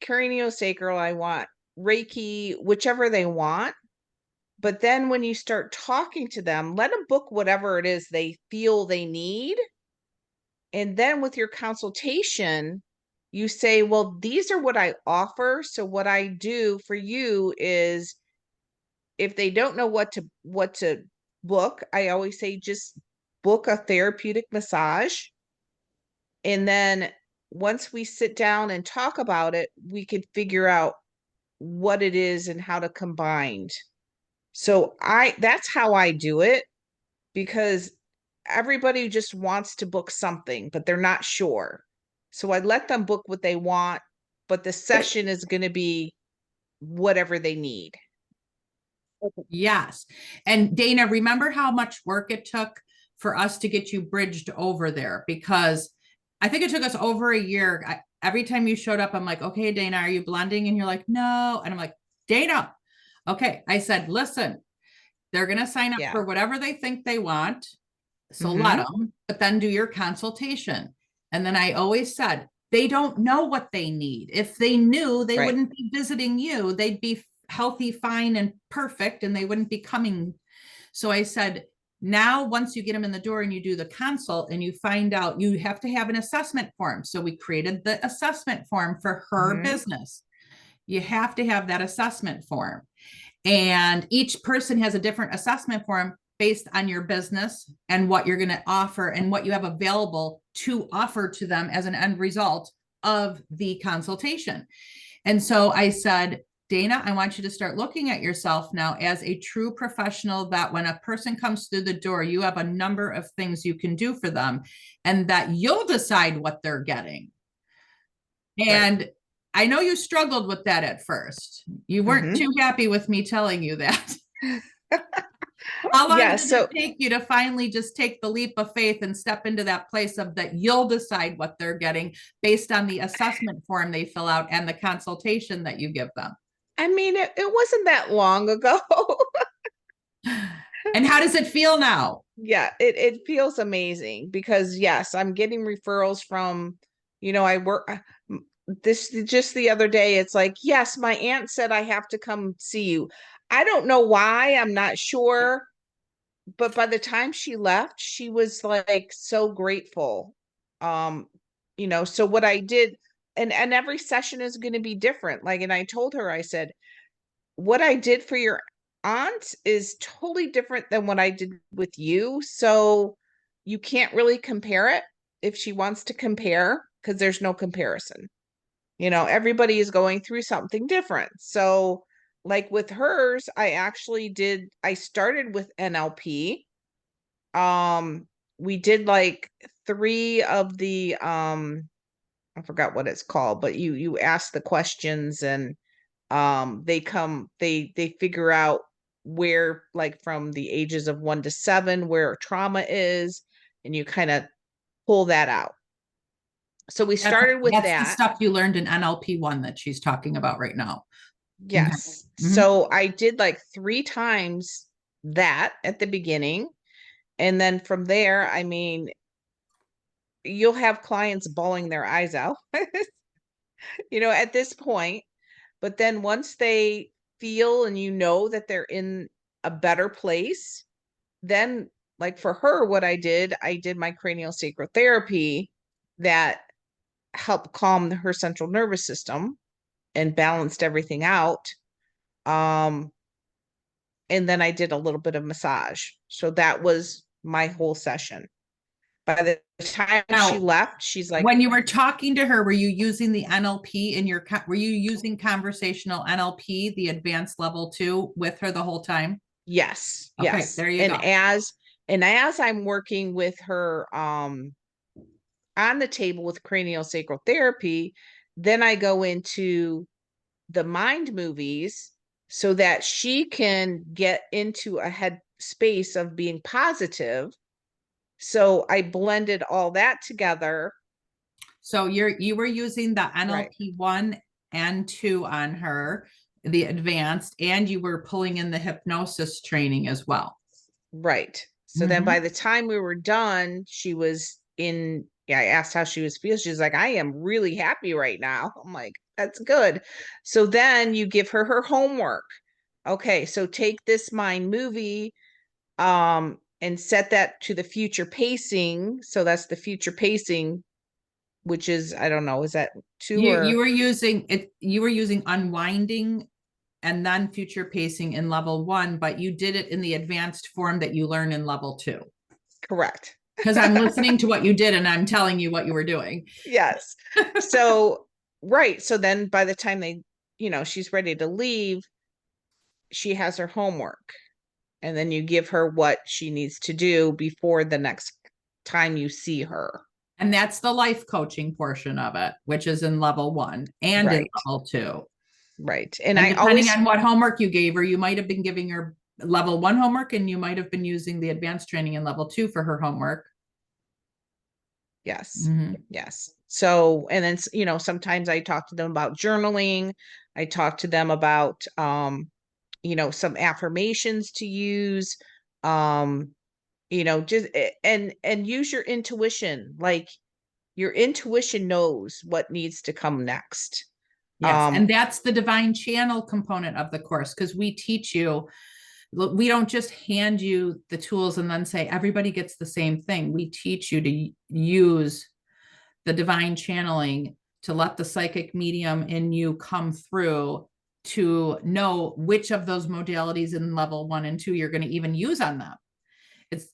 craniosacral, I want Reiki, whichever they want. But then when you start talking to them, let them book whatever it is they feel they need. And then with your consultation, you say, well, these are what I offer. So what I do for you is, if they don't know what to book, I always say just book a therapeutic massage. And then once we sit down and talk about it, we could figure out what it is and how to combine. So that's how I do it, because everybody just wants to book something, but they're not sure. So I let them book what they want, but the session is going to be whatever they need. Yes. And Dana, remember how much work it took for us to get you bridged over there? Because I think it took us over a year. Every time you showed up, I'm like, okay, Dana, are you blending? And you're like, no. And I'm like, Dana, okay. I said, listen, they're going to sign up Yeah. for whatever they think they want. So Mhm. let them, but then do your consultation. And then I always said, they don't know what they need. If they knew, they Right. wouldn't be visiting you. They'd be healthy, fine, and perfect, and they wouldn't be coming. So I said, now, once you get them in the door and you do the consult and you find out, you have to have an assessment form. So we created the assessment form for her Mhm. business. You have to have that assessment form. And each person has a different assessment form based on your business and what you're going to offer and what you have available to offer to them as an end result of the consultation. And so I said, Dana, I want you to start looking at yourself now as a true professional, that when a person comes through the door, you have a number of things you can do for them and that you'll decide what they're getting. And right. I know you struggled with that at first. You weren't too happy with me telling you that. How long did it take you to finally just take the leap of faith and step into that place of that you'll decide what they're getting based on the assessment form they fill out and the consultation that you give them? I mean, it wasn't that long ago. And how does it feel now? Yeah, it feels amazing, because yes, I'm getting referrals from, I work this just the other day. It's like, yes, my aunt said I have to come see you. I don't know why, I'm not sure, but by the time she left, she was like so grateful. So what I did, and every session is going to be different. Like, and I told her, I said, what I did for your aunt is totally different than what I did with you. So you can't really compare it if she wants to compare, because there's no comparison. Everybody is going through something different. So, like with hers, I started with NLP. We did like 3 of the I forgot what it's called, but you ask the questions, and they figure out where, like, from the ages of 1 to 7, where trauma is, and you kind of pull that out. So we started with That's the that. stuff you learned in NLP 1 that she's talking about right now. Yes. Mhm. So I did like 3 times that at the beginning. And then from there, I mean, you'll have clients bawling their eyes out, at this point. But then once they feel and that they're in a better place, then, like for her, what I did my cranial sacral therapy that helped calm her central nervous system and balanced everything out. And then I did a little bit of massage. So that was my whole session. By the time she Now, left, she's like, when you were talking to her, were you using the NLP were you using conversational NLP, the advanced level 2, with her the whole time? yes, Okay, yes. there you And go. as I'm working with her on the table with cranial sacral therapy, then I go into the mind movies so that she can get into a head space of being positive. So I blended all that together. So you were using the NLP 1 and 2 on her, the advanced, and you were pulling in the hypnosis training as well. Right. So then by the time we were done, she was in. Yeah, I asked how she was feeling. She's like, I am really happy right now. I'm like, that's good. So then you give her homework. Okay, so take this mind movie and set that to the future pacing. So that's the future pacing, which is, I don't know, is that 2 You were using it, you were using unwinding and then future pacing in level 1, but you did it in the advanced form that you learn in level 2. Correct. Because I'm listening to what you did and I'm telling you what you were doing. Yes. So, right. So then by the time she's ready to leave, she has her homework. And then you give her what she needs to do before the next time you see her. And that's the life coaching portion of it, which is in level 1 and in level 2. Right. And depending on what homework you gave her, you might have been giving her level 1 homework, and you might have been using the advanced training in level 2 for her homework. Yes. Yes. So, and then, sometimes I talk to them about journaling. I talk to them about, some affirmations to use, just, and use your intuition. Like, your intuition knows what needs to come next. Yes. And that's the divine channel component of the course, because we teach you, we don't just hand you the tools and then say everybody gets the same thing. We teach you to use the divine channeling to let the psychic medium in you come through, to know which of those modalities in level 1 and 2 you're going to even use on them.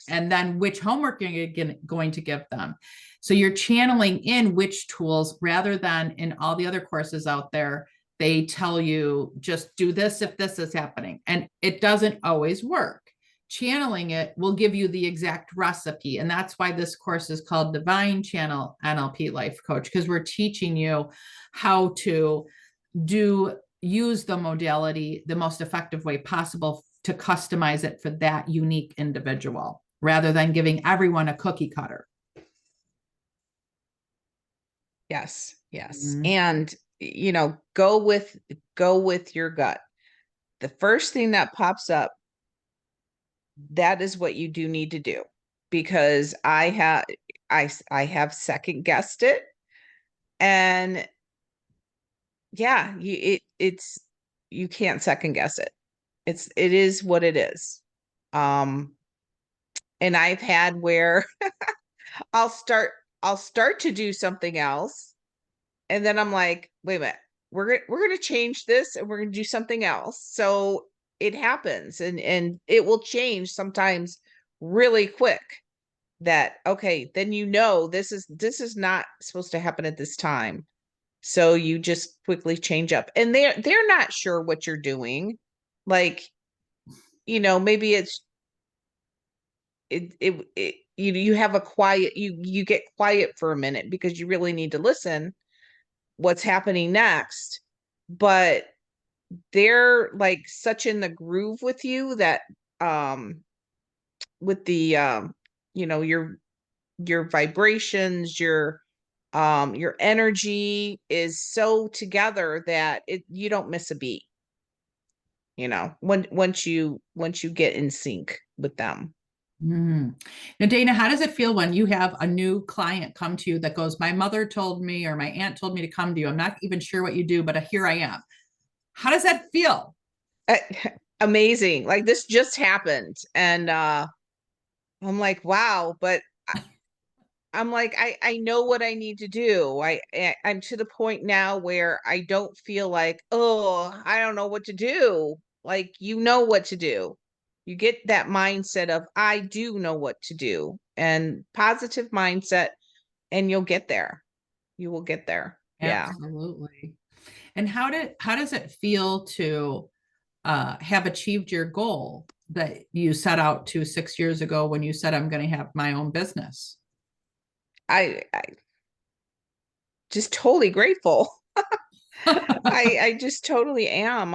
And then which homework you're going to give them. So you're channeling in which tools, rather than in all the other courses out there, they tell you just do this if this is happening. And it doesn't always work. Channeling it will give you the exact recipe. And that's why this course is called Divine Channel NLP Life Coach, because we're teaching you how to use the modality the most effective way possible to customize it for that unique individual, rather than giving everyone a cookie cutter. Yes. Yes. And, go with your gut. The first thing that pops up, that is what you do need to do, because I have second guessed it, and yeah, you can't second guess it. It is what it is. And I've had where I'll start to do something else, and then I'm like, wait a minute, we're going to change this and we're going to do something else. So it happens, and it will change sometimes really quick. That, okay, then this is not supposed to happen at this time. So you just quickly change up, and they're not sure what you're doing. Like, maybe it's you have a quiet, you get quiet for a minute because you really need to listen what's happening next. But they're like such in the groove with you that with the your vibrations, your energy is so together that you don't miss a beat, once you get in sync with them. Mm. Now, Dana, how does it feel when you have a new client come to you that goes, my mother told me, or my aunt told me to come to you. I'm not even sure what you do, but here I am. How does that feel? Amazing. Like, this just happened. And I'm like, wow, but I'm like, I know what I need to do. I'm to the point now where I don't feel like, oh, I don't know what to do. Like, you know what to do. You get that mindset of, I do know what to do, and positive mindset, and you'll get there. You will get there. Yeah. Absolutely. And how does it feel to have achieved your goal that you set out to 6 years ago when you said, I'm going to have my own business? I just totally grateful. I just totally am.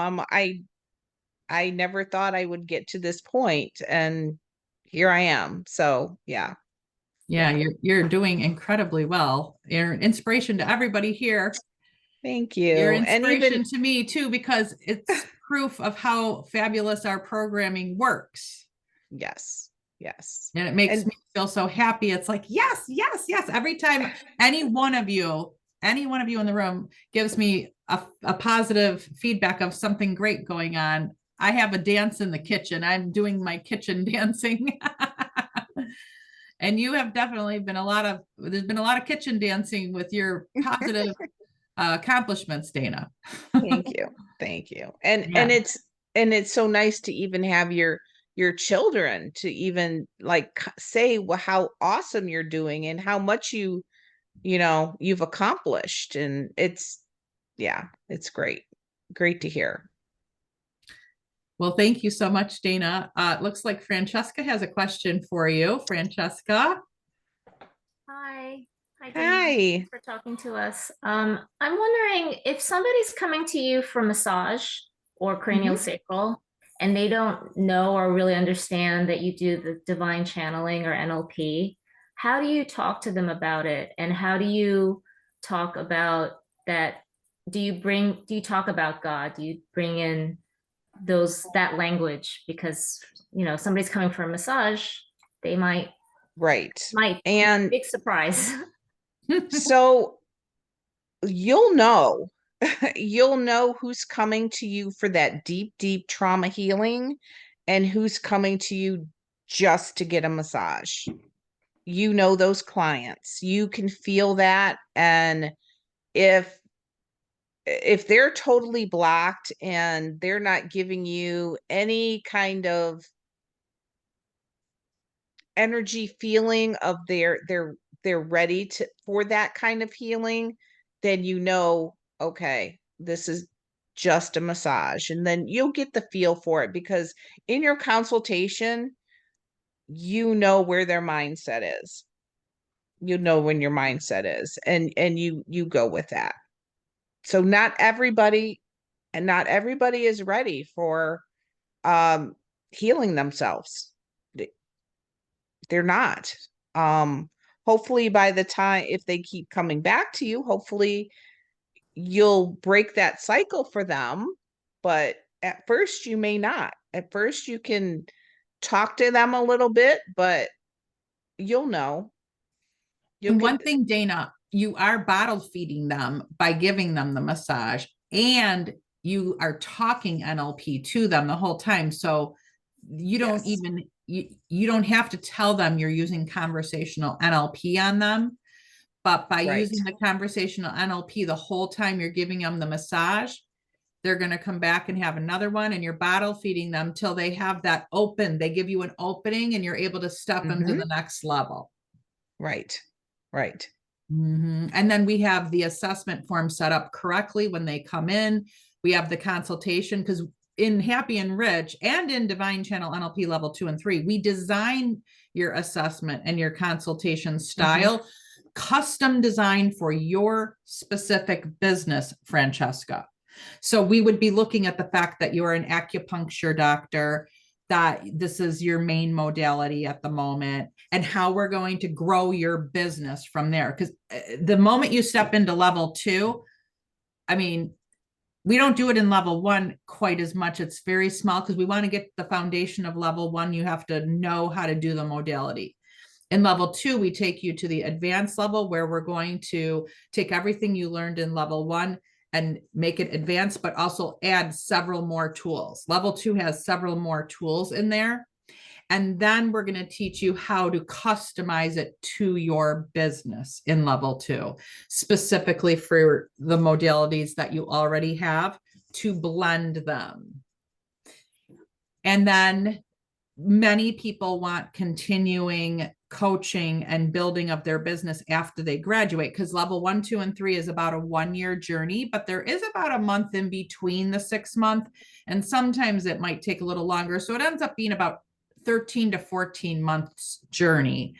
I never thought I would get to this point, and here I am. So yeah. Yeah, you're doing incredibly well. You're an inspiration to everybody here. Thank You're you. And even, inspiration to me too, because it's proof of how fabulous our programming works. yes, yes. And it makes And me feel so happy. It's like, yes, yes, yes. Every time any one of you in the room gives me a positive feedback of something great going on, I have a dance in the kitchen. I'm doing my kitchen dancing. And you have definitely been there's been a lot of kitchen dancing with your positive accomplishments, Dana. thank you. Thank you. And Yeah. it's so nice to even have your children to even like say, well, how awesome you're doing and how much you've accomplished. And yeah, it's great. Great to hear. Well, thank you so much, Dana. It looks like Francesca has a question for you. Francesca. Hi. Hi, Dana. Hi. Thanks for talking to us. I'm wondering if somebody's coming to you for massage or cranial sacral and they don't know or really understand that you do the divine channeling or NLP, how do you talk to them about it? And how do you talk about that? Do you talk about God? Do you bring in that language? Because, somebody's coming for a massage, they might Right. and big surprise. So you'll know you'll know who's coming to you for that deep trauma healing and who's coming to you just to get a massage. Those clients, you can feel that. And if they're totally blocked and they're not giving you any kind of energy feeling of they're ready for that kind of healing, then okay, this is just a massage. And then you'll get the feel for it, because in your consultation, where their mindset is. When your mindset is, and you go with that. So not everybody is ready for healing themselves. They're not. Hopefully by the time, if they keep coming back to you, hopefully you'll break that cycle for them. But at first you may not. At first you can talk to them a little bit, but you'll know. And one thing, Dana, you are bottle feeding them by giving them the massage, and you are talking NLP to them the whole time. So you don't even, you don't have to tell them you're using conversational NLP on them, but by using the conversational NLP the whole time you're giving them the massage, They're going to come back and have another one, and you're bottle feeding them till they have that open. They give you an opening and you're able to step them to the next level. Right. Right. And then we have the assessment form set up correctly when they come in. We have the consultation, because in Happy and Rich and in Divine Channel NLP level 2 and 3, we design your assessment and your consultation style, custom designed for your specific business, Francesca. So we would be looking at the fact that you're an acupuncture doctor, that this is your main modality at the moment, and how we're going to grow your business from there. Because the moment you step into level 2, I mean, we don't do it in level 1 quite as much. It's very small because we want to get the foundation of level 1. You have to know how to do the modality. In level 2, we take you to the advanced level, where we're going to take everything you learned in level 1 and make it advanced, but also add several more tools. Level 2 has several more tools in there. And then we're going to teach you how to customize it to your business in level 2, specifically for the modalities that you already have, to blend them. And then many people want continuing coaching and building of their business after they graduate, because level 1, 2, and 3 is about a 1-year journey, but there is about a month in between the 6-month, and sometimes it might take a little longer. So it ends up being about 13 to 14 months journey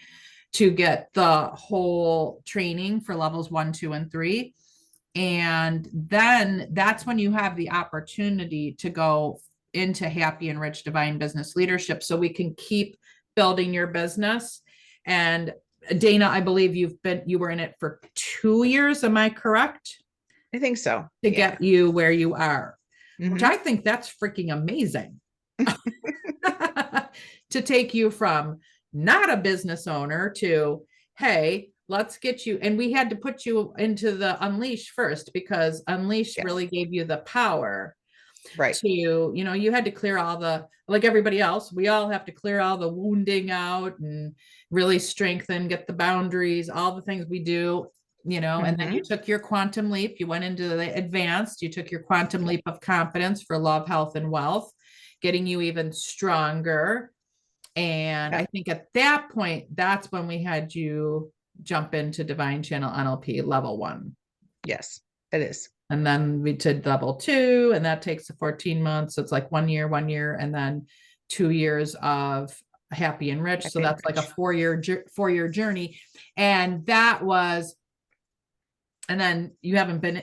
to get the whole training for levels 1, 2, and 3. And then that's when you have the opportunity to go into Happy and Rich Divine Business Leadership, so we can keep building your business. And Dana, I believe you were in it for 2 years. Am I correct? I think so. To get you where you are, which Mhm. I think that's freaking amazing. To take you from not a business owner to, hey, let's get you. And we had to put you into the Unleash first, because Unleash Yes. really gave you the power Right. to, you had to clear all the, like everybody else, we all have to clear all the wounding out and really strengthen, get the boundaries, all the things we do, and then you took your quantum leap, you went into the advanced, you took your quantum leap of confidence for love, health, and wealth, getting you even stronger. And I think at that point, that's when we had you jump into Divine Channel NLP level 1. Yes, it is. And then we did level 2, and that takes 14 months. So it's like 1 year, and then 2 years of Happy and Rich. So that's like a 4-year journey. And that was, and then you haven't been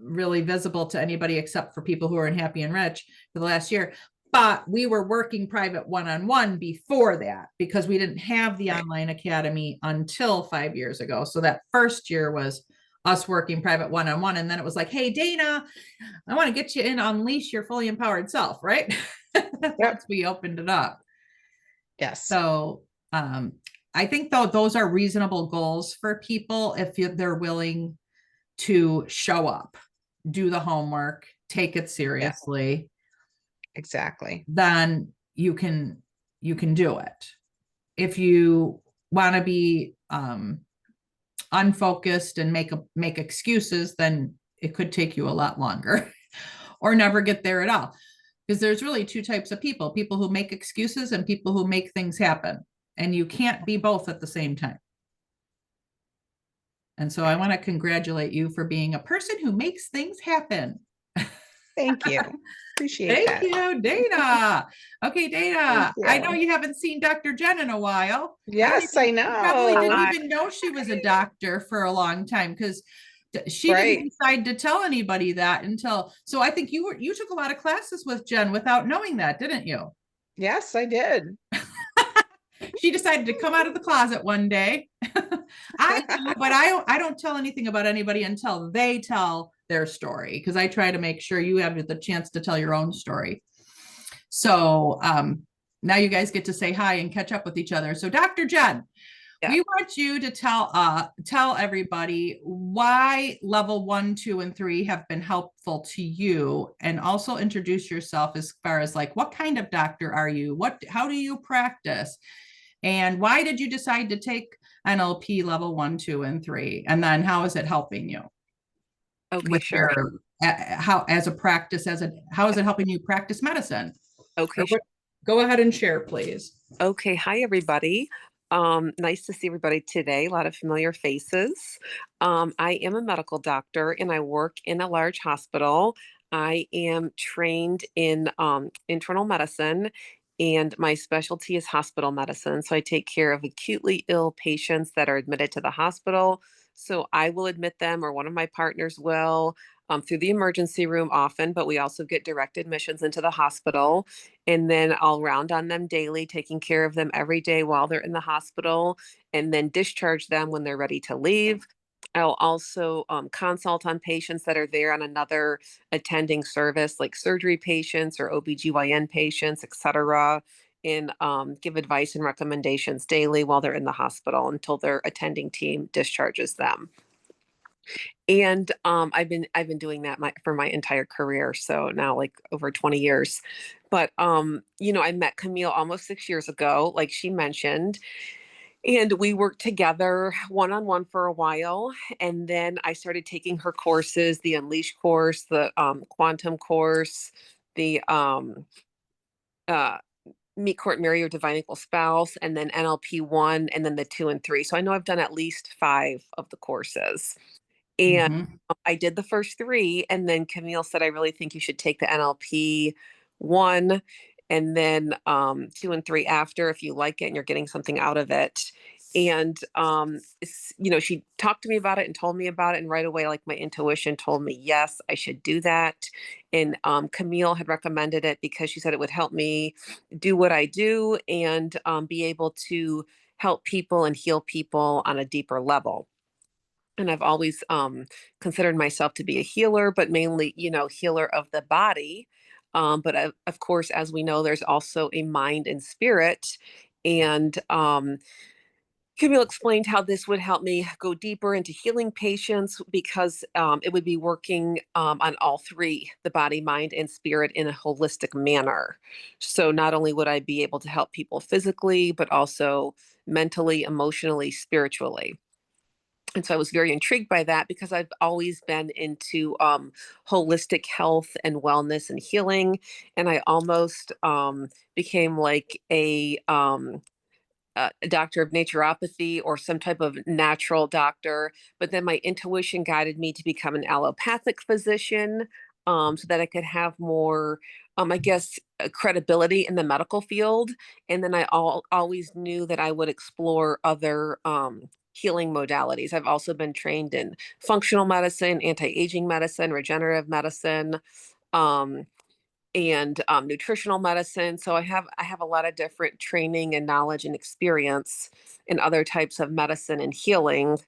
really visible to anybody except for people who are in Happy and Rich for the last year. But we were working private one-on-one before that, because we didn't have the online academy until 5 years ago. So that first year was us working private one-on-one. And then it was like, hey, Dana, I want to get you in Unleash Your Fully Empowered Self, right? Once we opened it up. Yes. So I think though those are reasonable goals for people if they're willing to show up, do the homework, take it seriously. Exactly. Then you can do it. If you want to be unfocused and make excuses, then it could take you a lot longer or never get there at all. Because there's really 2 types of people who make excuses and people who make things happen. And you can't be both at the same time. And so I want to congratulate you for being a person who makes things happen. Thank you. Appreciate that. Thank you, Dana. Okay, Dana, Thank I know you. you haven't seen Dr. Jen in a while. Yes, I You probably know. didn't even know she was a doctor for a long time, because she Right. didn't decide to tell anybody that until, so I think you took a lot of classes with Jen without knowing that, didn't you? Yes, I did. She decided to come out of the closet one day. I do, but I don't tell anything about anybody until they tell their story, because I try to make sure you have the chance to tell your own story. So now you guys get to say hi and catch up with each other. So Dr. Jen, we want you to tell everybody why level 1, 2, and 3 have been helpful to you, and also introduce yourself as far as like, what kind of doctor are you? How do you practice? And why did you decide to take NLP level 1, 2, and 3? And then how is it helping you? Okay, With sure. your how as a practice, how is it helping you practice medicine? Okay. Or go ahead and share, please. Okay. Hi, everybody. Nice to see everybody today. A lot of familiar faces. I am a medical doctor and I work in a large hospital. I am trained in internal medicine, and my specialty is hospital medicine. So I take care of acutely ill patients that are admitted to the hospital. So I will admit them, or one of my partners will, through the emergency room often, but we also get direct admissions into the hospital. And then I'll round on them daily, taking care of them every day while they're in the hospital, and then discharge them when they're ready to leave. I'll also consult on patients that are there on another attending service, like surgery patients or OBGYN patients, et cetera, and give advice and recommendations daily while they're in the hospital until their attending team discharges them. And I've been doing that for my entire career, so now like over 20 years. But I met Camille almost 6 years ago, like she mentioned, and we worked together one-on-one for a while. And then I started taking her courses, the Unleash course, the Quantum course, the uh, Meet, Court, Marry Your Divine Equal Spouse, and then NLP 1, and then the 2 and 3. So I know I've done at least 5 of the courses. And Mhm. I did the first 3, and then Camille said, I really think you should take the NLP 1 and then 2 and 3 after if you like it and you're getting something out of it. And she talked to me about it and told me about it, and right away, like my intuition told me, yes, I should do that. And Camille had recommended it because she said it would help me do what I do and be able to help people and heal people on a deeper level. And I've always considered myself to be a healer, but mainly, healer of the body. But of course, as we know, there's also a mind and spirit. And Camille explained how this would help me go deeper into healing patients because it would be working on all 3, the body, mind, and spirit, in a holistic manner. So not only would I be able to help people physically, but also mentally, emotionally, spiritually. And so I was very intrigued by that because I've always been into holistic health and wellness and healing. And I almost became like a doctor of naturopathy or some type of natural doctor. But then my intuition guided me to become an allopathic physician, so that I could have more, I guess, credibility in the medical field. And then I always knew that I would explore other healing modalities. I've also been trained in functional medicine, anti-aging medicine, regenerative medicine. Um, and nutritional medicine. So I have a lot of different training and knowledge and experience in other types of medicine and healing.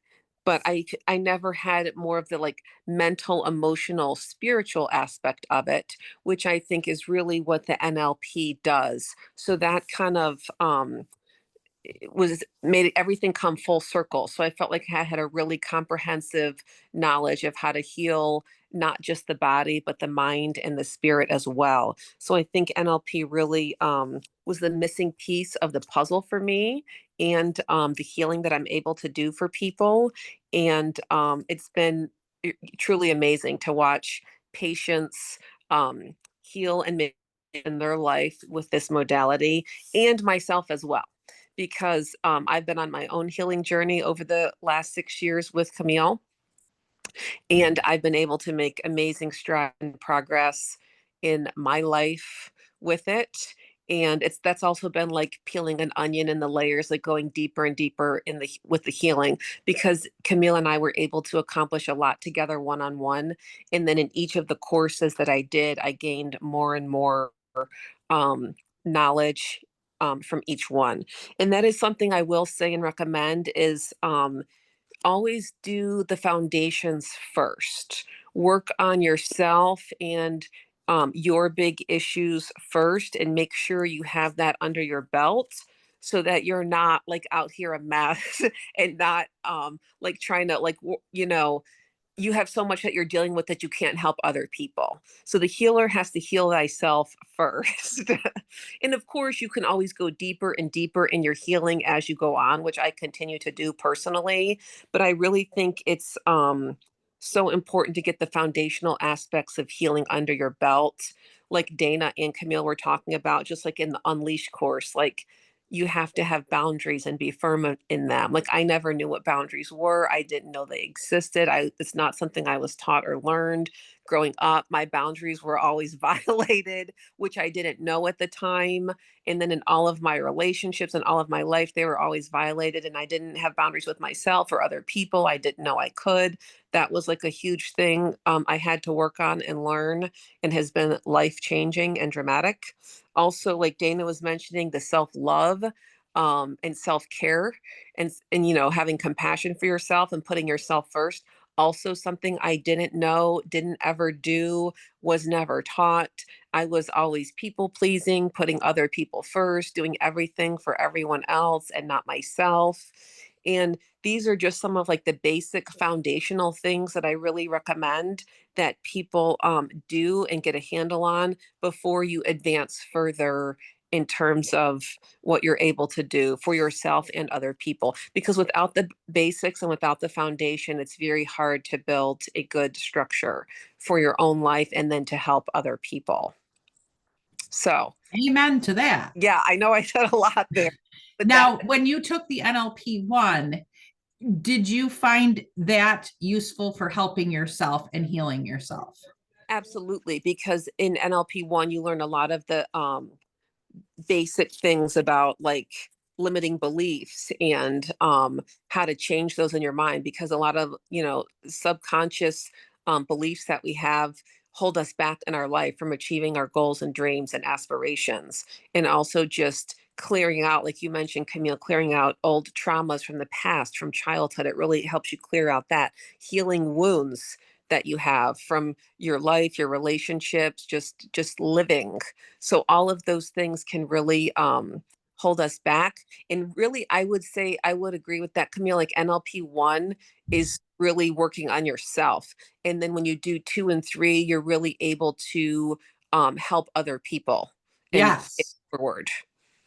But I never had more of the like mental, emotional, spiritual aspect of it, which I think is really what the NLP does. So that kind of it was made everything come full circle. So I felt like I had a really comprehensive knowledge of how to heal not just the body, but the mind and the spirit as well. So I think NLP really was the missing piece of the puzzle for me, and the healing that I'm able to do for people. And it's been truly amazing to watch patients heal and make in their life with this modality, and myself as well, because I've been on my own healing journey over the last 6 years with Camille, and I've been able to make amazing strides and progress in my life with it. And that's also been like peeling an onion in the layers, like going deeper and deeper in the with the healing, because Camille and I were able to accomplish a lot together one on one. And then in each of the courses that I did, I gained more and more um, knowledge from each one. And that is something I will say and recommend is always do the foundations first. Work on yourself and your big issues first, and make sure you have that under your belt so that you're not like out here a mess and not like trying to like you have so much that you're dealing with that you can't help other people. So the healer has to heal thyself first. And of course, you can always go deeper and deeper in your healing as you go on, which I continue to do personally. But I really think it's so important to get the foundational aspects of healing under your belt. Like Dana and Camille were talking about, just like in the Unleash course, like you have to have boundaries and be firm in them. Like I never knew what boundaries were. I didn't know they existed. It's not something I was taught or learned growing up. My boundaries were always violated, which I didn't know at the time. And then in all of my relationships and all of my life, they were always violated. And I didn't have boundaries with myself or other people. I didn't know I could. That was like a huge thing I had to work on and learn, and has been life changing and dramatic. Also, like Dana was mentioning, the self love and self care, and having compassion for yourself and putting yourself first. Also, something I didn't know, didn't ever do, was never taught. I was always people pleasing, putting other people first, doing everything for everyone else and not myself. And these are just some of like the basic foundational things that I really recommend that people do and get a handle on before you advance further in terms of what you're able to do for yourself and other people. Because without the basics and without the foundation, it's very hard to build a good structure for your own life and then to help other people. So, Amen to that. yeah, I know I said a lot there. But Now, when you took the NLP 1, did you find that useful for helping yourself and healing yourself? absolutely, because in NLP 1, you learn a lot of the basic things about like limiting beliefs and how to change those in your mind, because a lot of subconscious beliefs that we have hold us back in our life from achieving our goals and dreams and aspirations. And also just clearing out, like you mentioned, Camille, clearing out old traumas from the past, from childhood. It really helps you clear out that, healing wounds that you have from your life, your relationships, just living. So all of those things can really hold us back. And really, I would say I would agree with that, Camille. Like NLP 1 is really working on yourself. And then when you do 2 and 3, you're really able to help other people and pay it Yes. forward.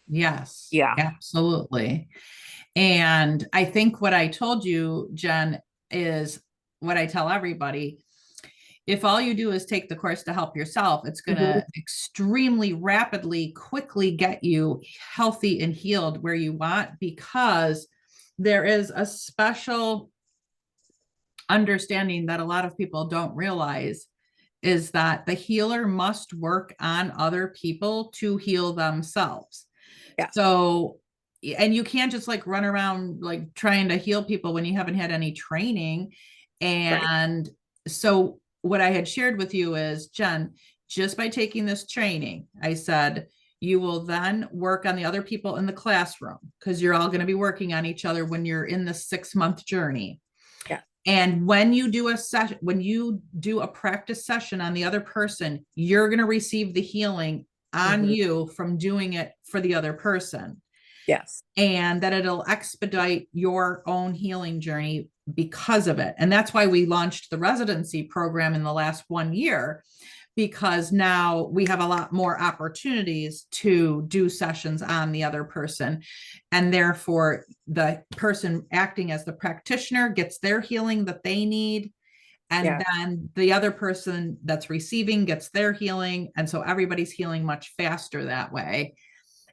Yes, Yeah. absolutely. And I think what I told you, Jen, is what I tell everybody. If all you do is take the course to help yourself, it's going Mhm. to extremely rapidly, quickly get you healthy and healed where you want, because there is a special understanding that a lot of people don't realize, is that the healer must work on other people to heal themselves. Yeah. So, and you can't just like run around like trying to heal people when you haven't had any training. Right. And so, what I had shared with you is, Jen, just by taking this training, I said, you will then work on the other people in the classroom, because you're all going to be working on each other when you're in the 6-month journey. Yeah. And when you do a session, when you do a practice session on the other person, you're going to receive the healing on Mhm. you from doing it for the other person. Yes. And that it'll expedite your own healing journey because of it. And that's why we launched the residency program in the last 1 year, because now we have a lot more opportunities to do sessions on the other person. And therefore, the person acting as the practitioner gets their healing that they need. And Yeah. then the other person that's receiving gets their healing. And so everybody's healing much faster that way.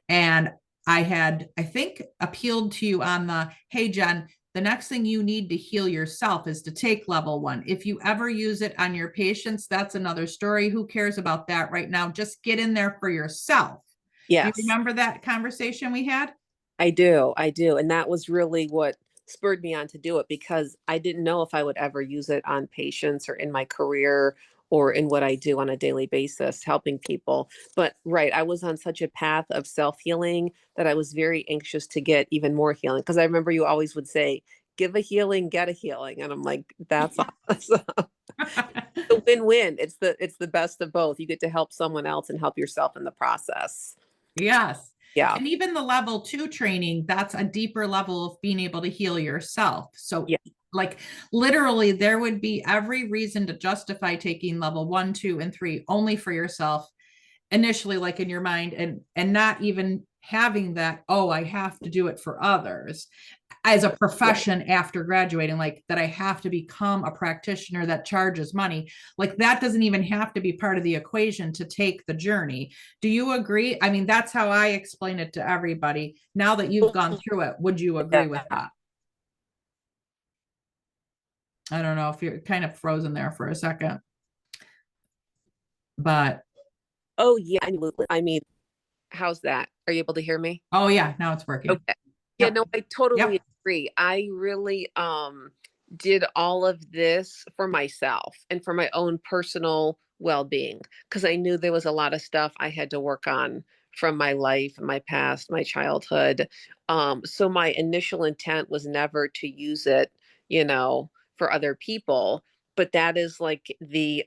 And I had, I think, appealed to you on the, hey, Jen, the next thing you need to heal yourself is to take level 1. If you ever use it on your patients, that's another story. Who cares about that right now? Just get in there for yourself. Do you Yes. remember that conversation we had? I do. I do. And that was really what spurred me on to do it, because I didn't know if I would ever use it on patients or in my career or in what I do on a daily basis, helping people. But right, I was on such a path of self-healing that I was very anxious to get even more healing. Because I remember you always would say, give a healing, get a healing. And I'm like, that's awesome. The win-win. It's the best of both. You get to help someone else and help yourself in the process. Yes. Yeah. And even the level 2 training, that's a deeper level of being able to heal yourself. So Yeah. like literally there would be every reason to justify taking level 1, 2, and 3 only for yourself initially, like in your mind, and not even having that, oh, I have to do it for others. as a profession after graduating, like that I have to become a practitioner that charges money. Like that doesn't even have to be part of the equation to take the journey. Do you agree? I mean, that's how I explain it to everybody. Now that you've gone through it, would you agree with that? I don't know if you're kind of frozen there for a second, but Oh yeah, I mean, how's that? Are you able to hear me? oh yeah, now it's working. Okay. Yeah, Yep. no, I totally Yep. agree. I really did all of this for myself and for my own personal well-being because I knew there was a lot of stuff I had to work on from my life, my past, my childhood. So my initial intent was never to use it, you know, for other people, but that is like the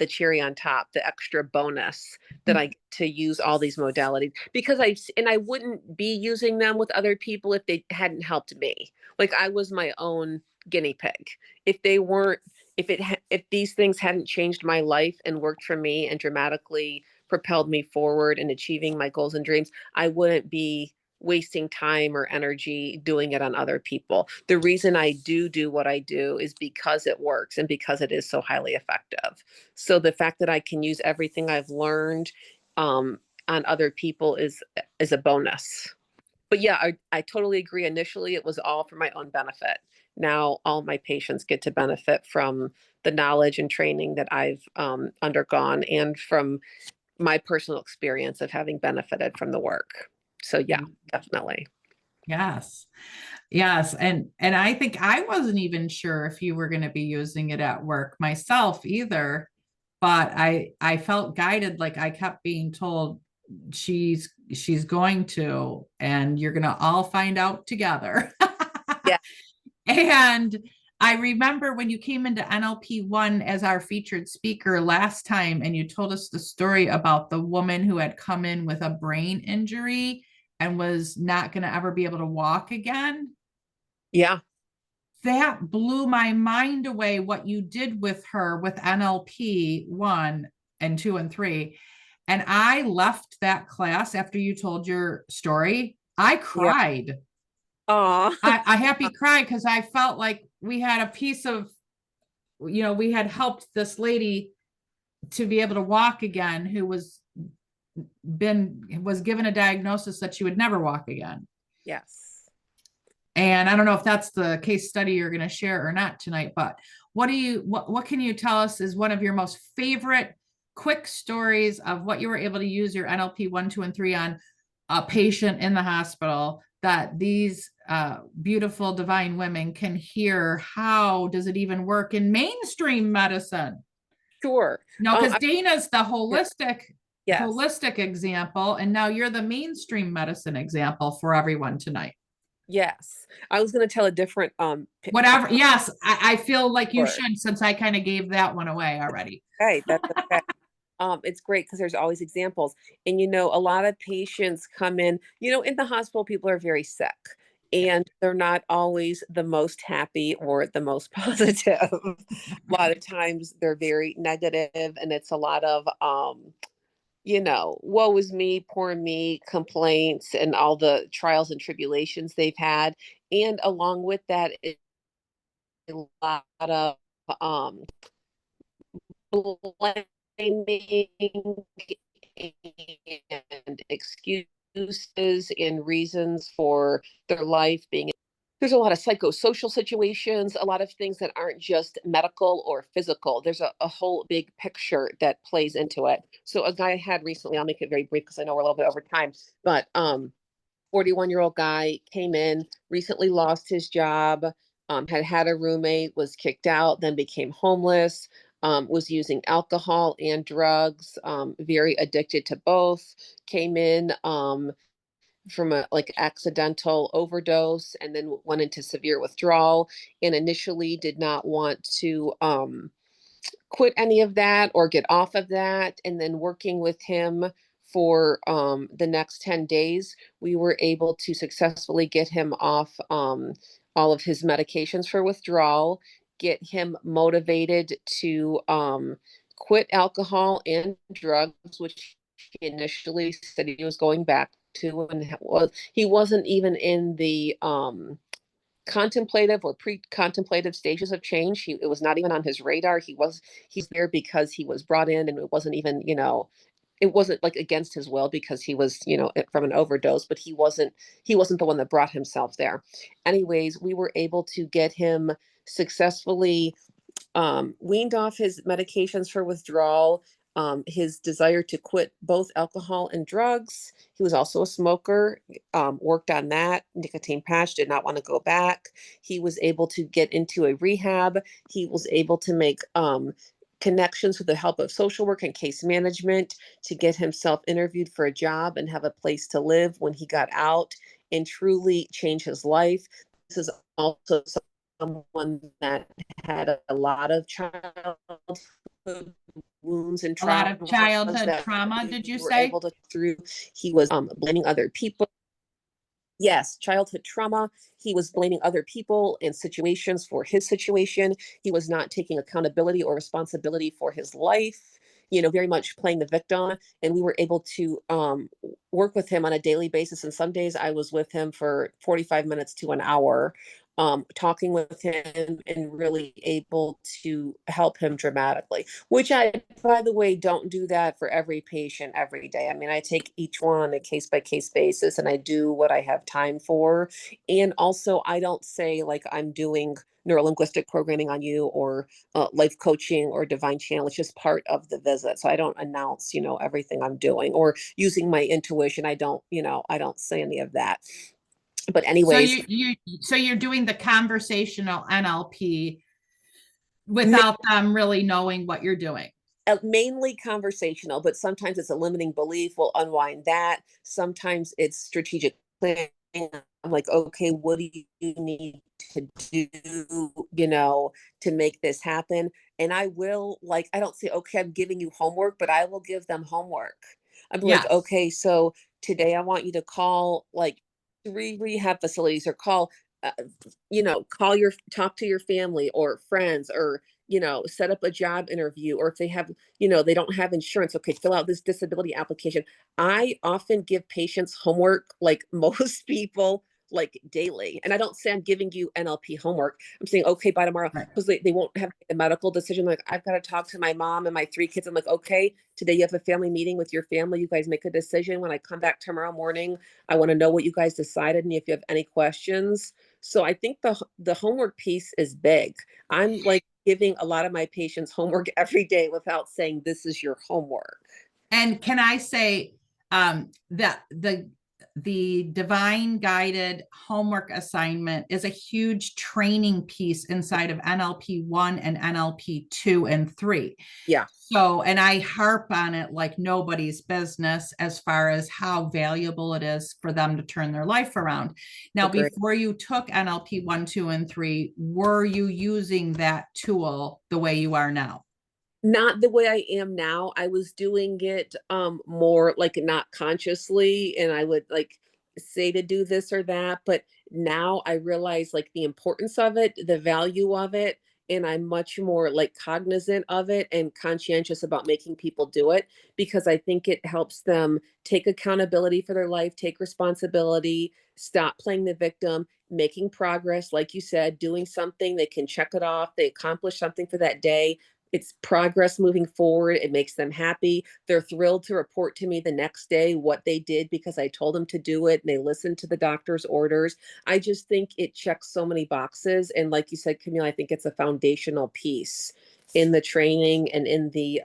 cherry on top, the extra bonus that I get to use all these modalities because I wouldn't be using them with other people if they hadn't helped me. Like I was my own guinea pig. If they weren't, if these things hadn't changed my life and worked for me and dramatically propelled me forward in achieving my goals and dreams, I wouldn't be wasting time or energy doing it on other people. The reason I do what I do is because it works and because it is so highly effective. So the fact that I can use everything I've learned um, on other people is a bonus. But yeah, I totally agree. Initially, it was all for my own benefit. Now, all my patients get to benefit from the knowledge and training that I've undergone and from my personal experience of having benefited from the work. So yeah, definitely. Yes. Yes. And I think I wasn't even sure if you were going to be using it at work myself either, but I felt guided, like I kept being told she's going to, and you're going to all find out together. Yeah. And I remember when you came into NLP 1 as our featured speaker last time, and you told us the story about the woman who had come in with a brain injury and was not going to ever be able to walk again. Yeah. That blew my mind away what you did with her with NLP 1 and 2 and 3. And I left that class after you told your story. I Yeah. cried. Aw. I happy cried because I felt like we had a piece of, we had helped this lady to be able to walk again who was given a diagnosis that she would never walk again. Yes. And I don't know if that's the case study you're going to share or not tonight, but what can you tell us is one of your most favorite quick stories of what you were able to use your NLP 1, 2, and 3 on a patient in the hospital that these beautiful divine women can hear? How does it even work in mainstream medicine? Sure. No, because Dana's the holistic Yes. example, and now you're the mainstream medicine example for everyone tonight. Yes. I was going to tell a different Whatever. Yes, I feel like you story. should, since I kind of gave that one away already. Okay, that's okay. It's great because there's always examples. And a lot of patients come in, in the hospital, people are very sick and they're not always the most happy or the most positive. A lot of times they're very negative and it's a lot of woe is me, poor me, complaints and all the trials and tribulations they've had. And along with that, a lot of blaming and excuses and reasons for their life being. There's a lot of psychosocial situations, a lot of things that aren't just medical or physical. There's a whole big picture that plays into it. So a guy I had recently, I'll make it very brief because I know we're a little bit over time, but 41-year-old guy came in, recently lost his job, had a roommate, was kicked out, then became homeless, was using alcohol and drugs, very addicted to both, came in from a like accidental overdose and then went into severe withdrawal and initially did not want to quit any of that or get off of that. And then working with him for the next 10 days, we were able to successfully get him off all of his medications for withdrawal, get him motivated to quit alcohol and drugs, which he initially said he was going back to, and he wasn't even in the contemplative or pre-contemplative stages of change. It was not even on his radar. He's there because he was brought in, and it wasn't even, it wasn't like against his will because he was, from an overdose, but he wasn't the one that brought himself there. Anyways, we were able to get him successfully weaned off his medications for withdrawal, his desire to quit both alcohol and drugs. He was also a smoker, worked on that, nicotine patch, did not want to go back. He was able to get into a rehab. He was able to make connections with the help of social work and case management to get himself interviewed for a job and have a place to live when he got out and truly change his life. This is also someone that had a lot of childhood wounds and A lot of traumas childhood that trauma, we did you were say? able to through. He was blaming other people. Yes, childhood trauma. He was blaming other people and situations for his situation. He was not taking accountability or responsibility for his life, very much playing the victim. And we were able to work with him on a daily basis. And some days I was with him for 45 minutes to an hour, talking with him and really able to help him dramatically, which I, by the way, don't do that for every patient every day. I mean, I take each one on a case by case basis and I do what I have time for. And also, I don't say like I'm doing neurolinguistic programming on you or life coaching or divine channel. It's just part of the visit. So I don't announce, everything I'm doing or using my intuition. I don't say any of that. But So anyways, you're doing the conversational NLP without them really knowing what you're doing. mainly conversational, but sometimes it's a limiting belief. We'll unwind that. Sometimes it's strategic planning. I'm like, okay, what do you need to do, to make this happen? And I will, like, I don't say, okay, I'm giving you homework, but I will give them homework. I'm like, Yes. okay, so today I want you to call like 3 rehab facilities or uh, talk to your family or friends or, set up a job interview, or if they have, they don't have insurance, okay, fill out this disability application. I often give patients homework like most people, like daily. And I don't say I'm giving you NLP homework. I'm saying, okay, by tomorrow, Right. because they won't have a medical decision. Like, I've got to talk to my mom and my 3 kids. I'm like, okay, today you have a family meeting with your family. You guys make a decision. When I come back tomorrow morning, I want to know what you guys decided and if you have any questions. So I think the homework piece is big. I'm like giving a lot of my patients homework every day without saying this is your homework. And can I say that the divine guided homework assignment is a huge training piece inside of NLP 1 and NLP 2 and 3. Yeah. So, and I harp on it like nobody's business as far as how valuable it is for them to turn their life around. Now, Agreed. before you took NLP 1, 2, and 3, were you using that tool the way you are now? Not the way I am now. I was doing it more like not consciously, and I would like say to do this or that, but now I realize like the importance of it, the value of it, and I'm much more like cognizant of it and conscientious about making people do it because I think it helps them take accountability for their life, take responsibility, stop playing the victim, making progress, like you said, doing something, they can check it off, they accomplished something for that day. It's progress moving forward. It makes them happy. They're thrilled to report to me the next day what they did because I told them to do it and they listened to the doctor's orders. I just think it checks so many boxes. And like you said, Camille, I think it's a foundational piece in the training and in the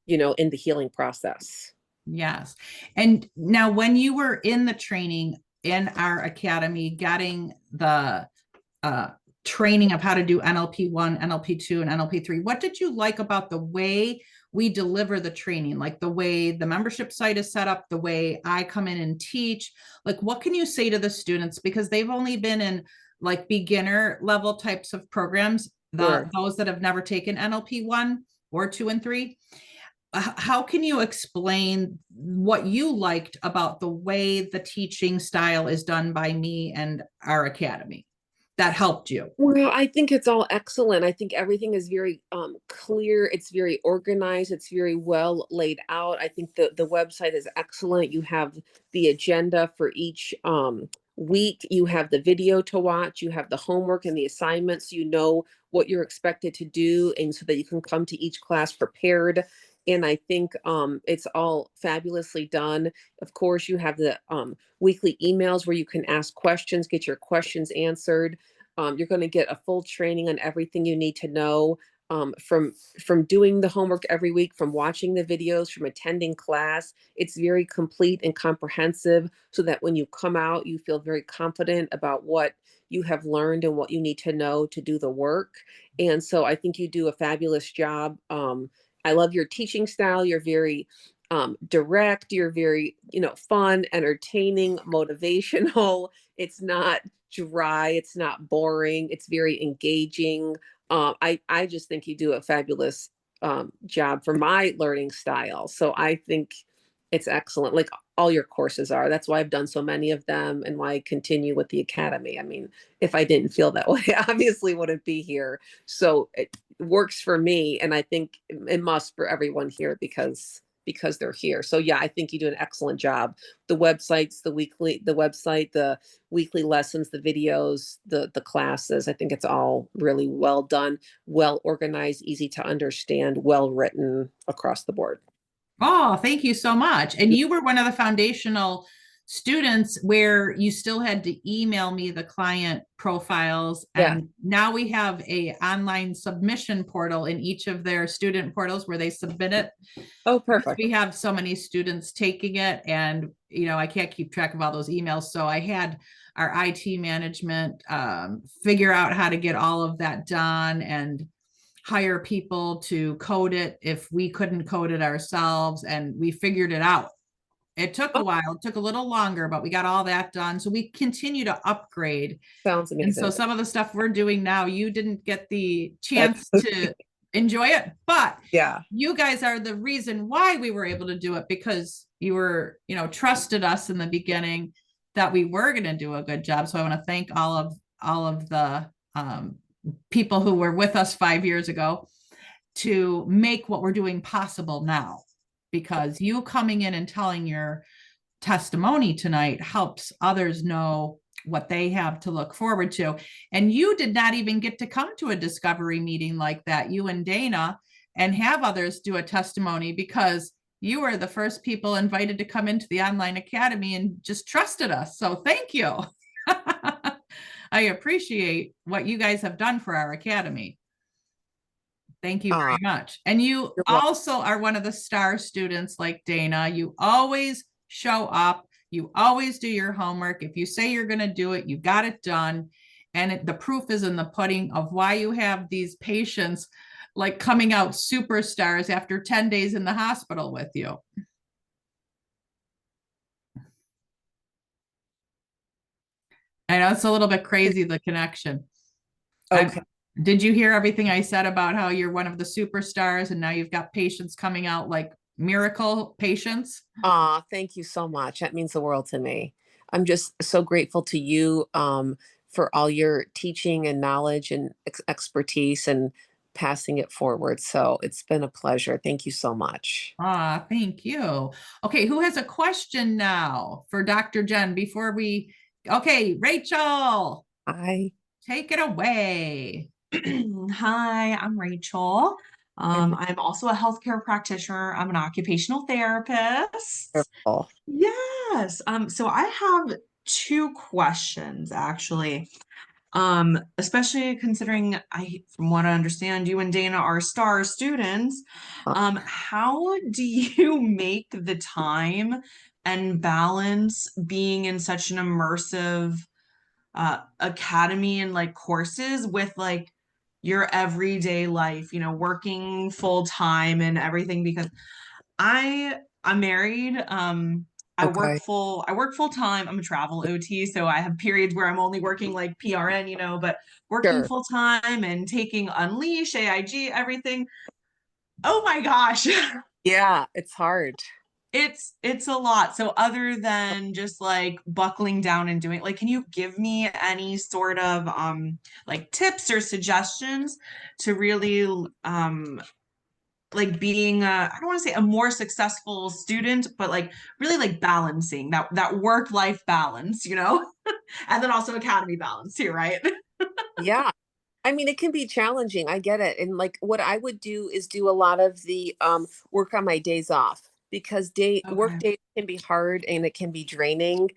in the healing process. Yes. And now when you were in the training in our academy, getting the training of how to do NLP 1, NLP 2, and NLP 3, what did you like about the way we deliver the training? Like the way the membership site is set up, the way I come in and teach? Like, what can you say to the students? Because they've only been in like beginner level types of programs, Sure. those that have never taken NLP 1 or 2 and 3. How can you explain what you liked about the way the teaching style is done by me and our academy that helped you? Well, I think it's all excellent. I think everything is very clear. It's very organized. It's very well laid out. I think the website is excellent. You have the agenda for each week. You have the video to watch, you have the homework and the assignments, you know what you're expected to do, and so that you can come to each class prepared. And I think it's all fabulously done. Of course, you have the weekly emails where you can ask questions, get your questions answered. You're going to get a full training on everything you need to know, from doing the homework every week, from watching the videos, from attending class. It's very complete and comprehensive, so that when you come out, you feel very confident about what you have learned and what you need to know to do the work. And so I think you do a fabulous job. I love your teaching style. You're very direct. You're very, fun, entertaining, motivational. It's not dry. It's not boring. It's very engaging. I just think you do a fabulous job for my learning style. So I think it's excellent. Like all your courses are. That's why I've done so many of them and why I continue with the academy. I mean, if I didn't feel that way, I obviously wouldn't be here. So it works for me, and I think it must for everyone here because they're here. So yeah, I think you do an excellent job. The websites, the website, the weekly lessons, the videos, the classes, I think it's all really well done, well organized, easy to understand, well written across the board. Oh, thank you so much. And you were one of the foundational students where you still had to email me the client profiles. Yeah. And now we have a online submission portal in each of their student portals where they submit it. Oh, perfect. We have so many students taking it, and I can't keep track of all those emails. So I had our IT management figure out how to get all of that done and hire people to code it if we couldn't code it ourselves, and we figured it out. It took a while, it took a little longer, but we got all that done. So we continue to upgrade. Sounds And amazing. so some of the stuff we're doing now, you didn't get the chance to enjoy it, but Yeah. you guys are the reason why we were able to do it, because you were, trusted us in the beginning that we were going to do a good job. So I want to thank all of the people who were with us 5 years ago to make what we're doing possible now, because you coming in and telling your testimony tonight helps others know what they have to look forward to. And you did not even get to come to a discovery meeting like that, you and Dana, and have others do a testimony, because you were the first people invited to come into the online academy and just trusted us. So thank you. I appreciate what you guys have done for our academy. Thank you very much. And you also are one of the star students like Dana. You always show up. You always do your homework. If you say you're going to do it, you got it done. And the proof is in the pudding of why you have these patients like coming out superstars after 10 days in the hospital with you. I know it's a little bit crazy, the connection. Okay. Did you hear everything I said about how you're one of the superstars and now you've got patients coming out like miracle patients? Thank you so much. That means the world to me. I'm just so grateful to you for all your teaching and knowledge and expertise and passing it forward. So it's been a pleasure. Thank you so much. Thank you. Okay, who has a question now for Dr. Jen before we... Okay, Rachel. Hi. Take it away. Hi, I'm Rachel. I'm also a healthcare practitioner. I'm an occupational therapist. Wonderful. Yes. So I have two questions actually. Especially considering from what I understand, you and Dana are star students. How do you make the time and balance being in such an immersive academy and like courses with like your everyday life, working full time and everything? Because I'm married. I work Okay. full time. I'm a travel OT, so I have periods where I'm only working like PRN, but working Sure. full time and taking Unleash, AIG, everything. Oh my gosh. Yeah, it's hard. It's a lot. So other than just like buckling down and doing, like, can you give me any sort of like tips or suggestions to really like being I don't want to say a more successful student, but like really like balancing that work-life balance, you know? And then also academy balance too, right? Yeah. I mean, it can be challenging. I get it. And like what I would do is do a lot of the work on my days off because work Okay. days can be hard and it can be draining.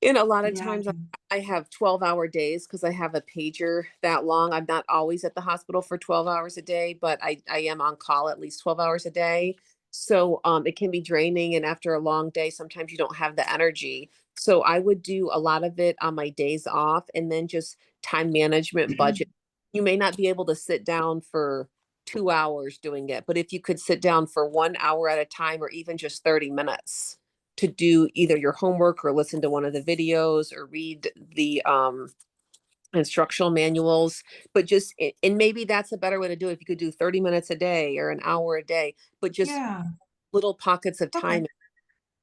And a lot of Yeah. times I have 12-hour days because I have a pager that long. I'm not always at the hospital for 12 hours a day, but I am on call at least 12 hours a day. So it can be draining. And after a long day, sometimes you don't have the energy. So I would do a lot of it on my days off and then just time management budget. You may not be able to sit down for 2 hours doing it, but if you could sit down for 1 hour at a time or even just 30 minutes to do either your homework or listen to one of the videos or read the instructional manuals, but just and maybe that's a better way to do it if you could do 30 minutes a day or an hour a day, but just Yeah. little pockets of Okay. time.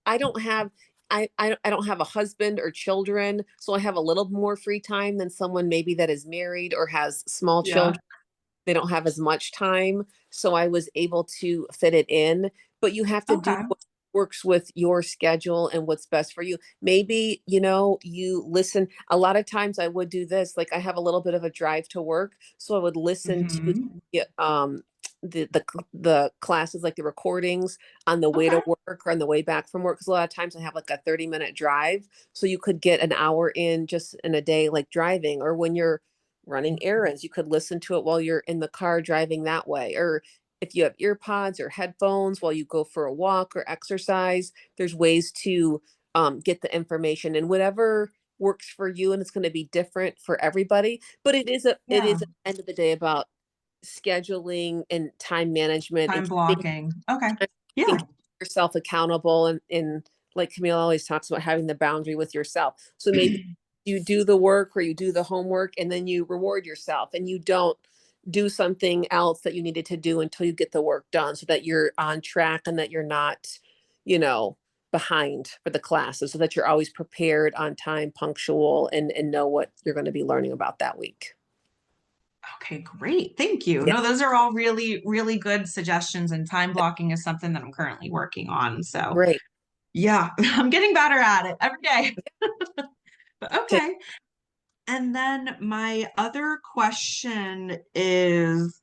I don't have I don't have a husband or children, so I have a little more free time than someone maybe that is married or has small Yeah. children. They don't have as much time, so I was able to fit it in, but you have to do Okay. what works with your schedule and what's best for you. Maybe, you listen. A lot of times I would do this, like I have a little bit of a drive to work, so I would listen to Hmm. the classes, like the recordings on the way Okay. to work or on the way back from work, because a lot of times I have like a 30-minute drive, so you could get an hour in just in a day, like driving, or when you're running errands. You could listen to it while you're in the car driving that way. Or if you have ear pods or headphones while you go for a walk or exercise, there's ways to get the information and whatever works for you. And it's going to be different for everybody. But it Yeah. is at the end of the day about scheduling and time management and Time blocking. Okay. keeping Yeah. yourself accountable and like Camille always talks about having the boundary with yourself. So maybe you do the work or you do the homework and then you reward yourself and you don't do something else that you needed to do until you get the work done so that you're on track and that you're not, you know, behind for the classes so that you're always prepared on time, punctual and know what you're going to be learning about that week. Okay, great. Thank you. Yeah. No, those are all really, really good suggestions, and time blocking is something that I'm currently working on. So, Great. yeah, I'm getting better at it every day. But Take, okay. And then my other question is,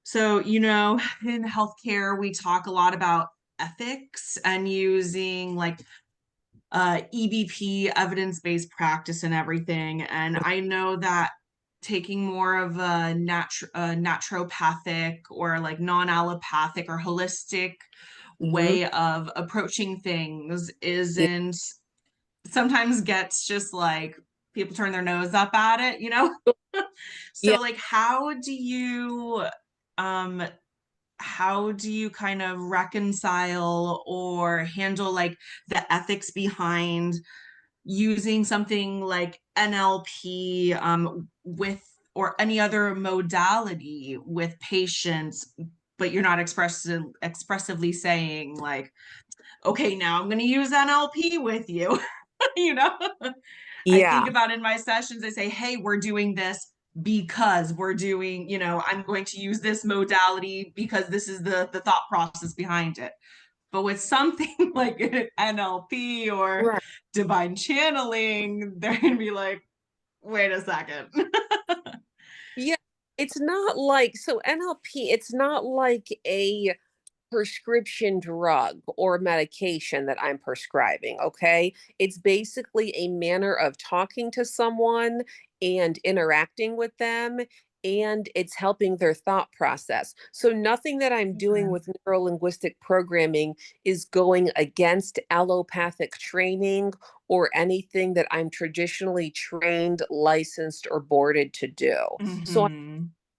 so, in healthcare, we talk a lot about ethics and using like EBP, evidence-based practice and everything. And I know that taking more of a naturopathic or like non-allopathic or holistic mhm. way of approaching things Yeah. isn't sometimes gets just like people turn their nose up at it, you know? Yeah. So like um how do you kind of reconcile or handle like the ethics behind using something like NLP with or any other modality with patients, but you're not expressively saying like, okay, now I'm going to use NLP with you. you know, I Yeah. think about in my sessions, I say, hey, we're doing this because we're doing, I'm going to use this modality because this is the thought process behind it. But with something like NLP or Right. divine channeling, they're going to be like, wait a second. Yeah. It's not like so NLP, it's not like a prescription drug or medication that I'm prescribing, okay? It's basically a manner of talking to someone and interacting with them, and it's helping their thought process. So nothing that I'm doing with neuro-linguistic programming is going against allopathic training or anything that I'm traditionally trained, licensed, or boarded to do. So Hmm.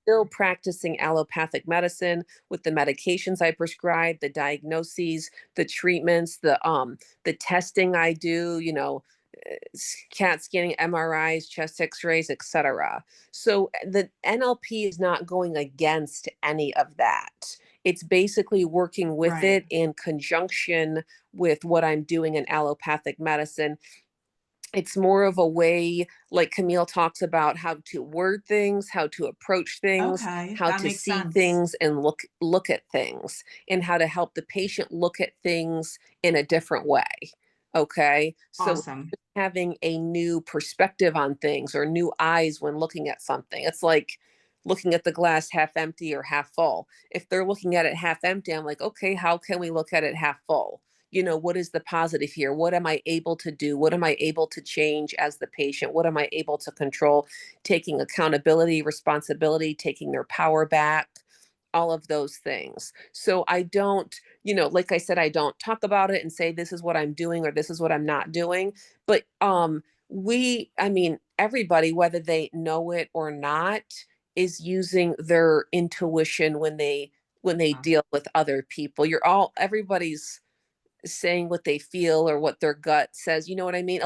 still practicing allopathic medicine with the medications I prescribe, the diagnoses, the treatments, the testing I do, CAT scanning, MRIs, chest x-rays, etc. So the NLP is not going against any of that. It's basically working with Right. it in conjunction with what I'm doing in allopathic medicine. it's more of a way, like Camille talks about, how to word things, how to approach things, Okay, how that to makes see sense. things and look at things, and how to help the patient look at things in a different way. Okay. So Awesome. having a new perspective on things or new eyes when looking at something. It's like looking at the glass half empty or half full. If they're looking at it half empty, I'm like, okay, how can we look at it half full? You know, what is the positive here? What am I able to do? What am I able to change as the patient? What am I able to control? Taking accountability, responsibility, taking their power back, all of those things. So I don't, like I said, I don't talk about it and say this is what I'm doing or this is what I'm not doing. But I mean, everybody, whether they know it or not, is using their intuition when they deal with other people. Everybody's saying what they feel or what their gut says. You know what I mean?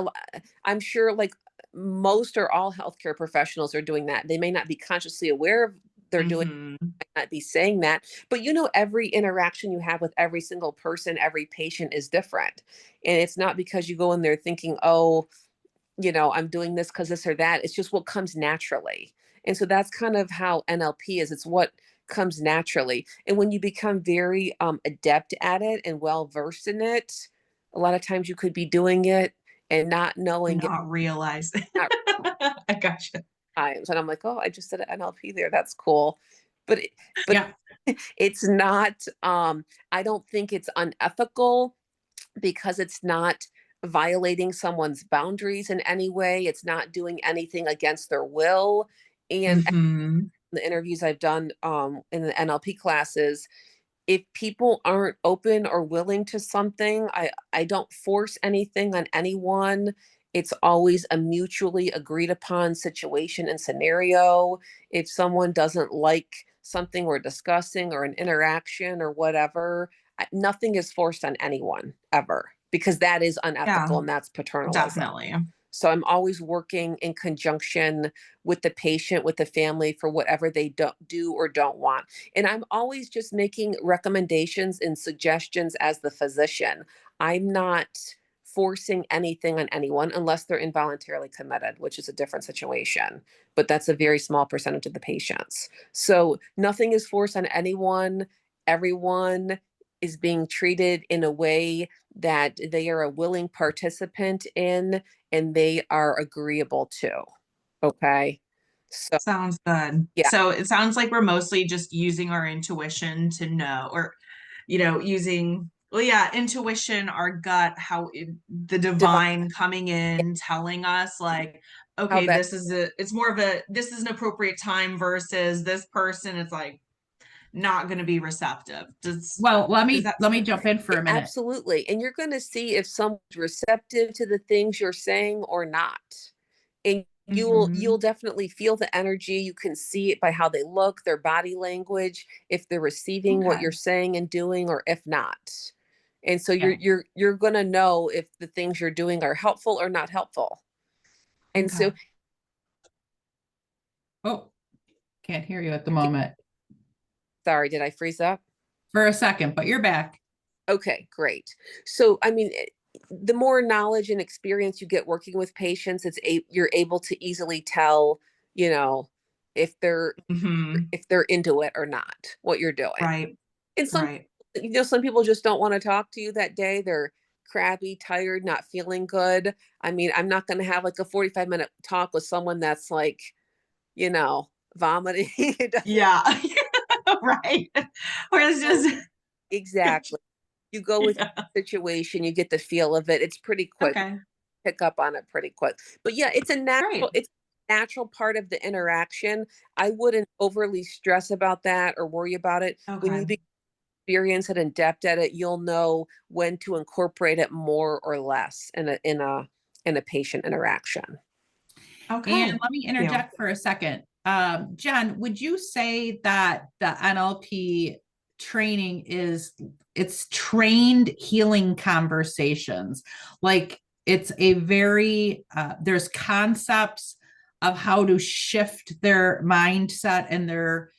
I'm sure like most or all healthcare professionals are doing that. They may not be consciously aware of they're doing, Hmm. might not be saying that, but every interaction you have with every single person, every patient is different. And it's not because you go in there thinking, oh, I'm doing this because this or that. It's just what comes naturally. And so that's kind of how NLP is. It's what comes naturally. And when you become very adept at it and well versed in it, a lot of times you could be doing it and not knowing it Not realize. at I gotcha. times. And I'm like, oh, I just did an NLP there. That's cool. But but Yeah. it's not, I don't think it's unethical because it's not violating someone's boundaries in any way. It's not doing anything against their will. And Hmm. the interviews I've done in the NLP classes, if people aren't open or willing to something, I don't force anything on anyone. It's always a mutually agreed upon situation and scenario. If someone doesn't like something we're discussing or an interaction or whatever, nothing is forced on anyone ever, because that is Yeah, unethical and that's paternalism. definitely. So I'm always working in conjunction with the patient, with the family, for whatever they don't do or don't want. And I'm always just making recommendations and suggestions as the physician. I'm not forcing anything on anyone unless they're involuntarily committed, which is a different situation. But that's a very small percentage of the patients. So nothing is forced on anyone. Everyone is being treated in a way that they are a willing participant in and they are agreeable to. Okay. So, Sounds good. yeah, So it sounds like we're mostly just using our intuition to know, or, using, well, yeah, intuition, our gut, the divine, divine coming in, telling us like, how okay, that, it's more of this is an appropriate time versus this person is like not going to be receptive. Well, let Is me that let me jump in for a minute. absolutely. And you're going to see if someone's receptive to the things you're saying or not. And you'll Mhm. definitely feel the energy. You can see it by how they look, their body language, if they're receiving what Okay. you're saying and doing or if not. And so Yeah. you're going to know if the things you're doing are helpful or not helpful. And Okay. so Oh, can't hear you at the moment sorry, did I freeze up? for a second, but you're back. Okay, great. So, I mean, the more knowledge and experience you get working with patients, you're able to easily tell, you know, if they're Hmm. if they're into it or not, what you're doing. Right. And Right. some people just don't want to talk to you that day. They're crabby, tired, not feeling good. I mean, I'm not going to have like a 45-minute talk with someone that's like, vomiting. It doesn't Yeah. Right. Or it's go just exactly. You go with yeah. the situation, you get the feel of it. It's pretty quick. Okay. Pick up on it pretty quick. But yeah, Great. it's a natural part of the interaction. I wouldn't overly stress about that or worry about it. When Okay. you experience it and depth at it, you'll know when to incorporate it more or less in a patient interaction. And Okay. let me Thank you. interject for a second. Jen, would you say that the NLP training it's trained healing conversations? Like it's a very there's concepts of how to shift their mindset and their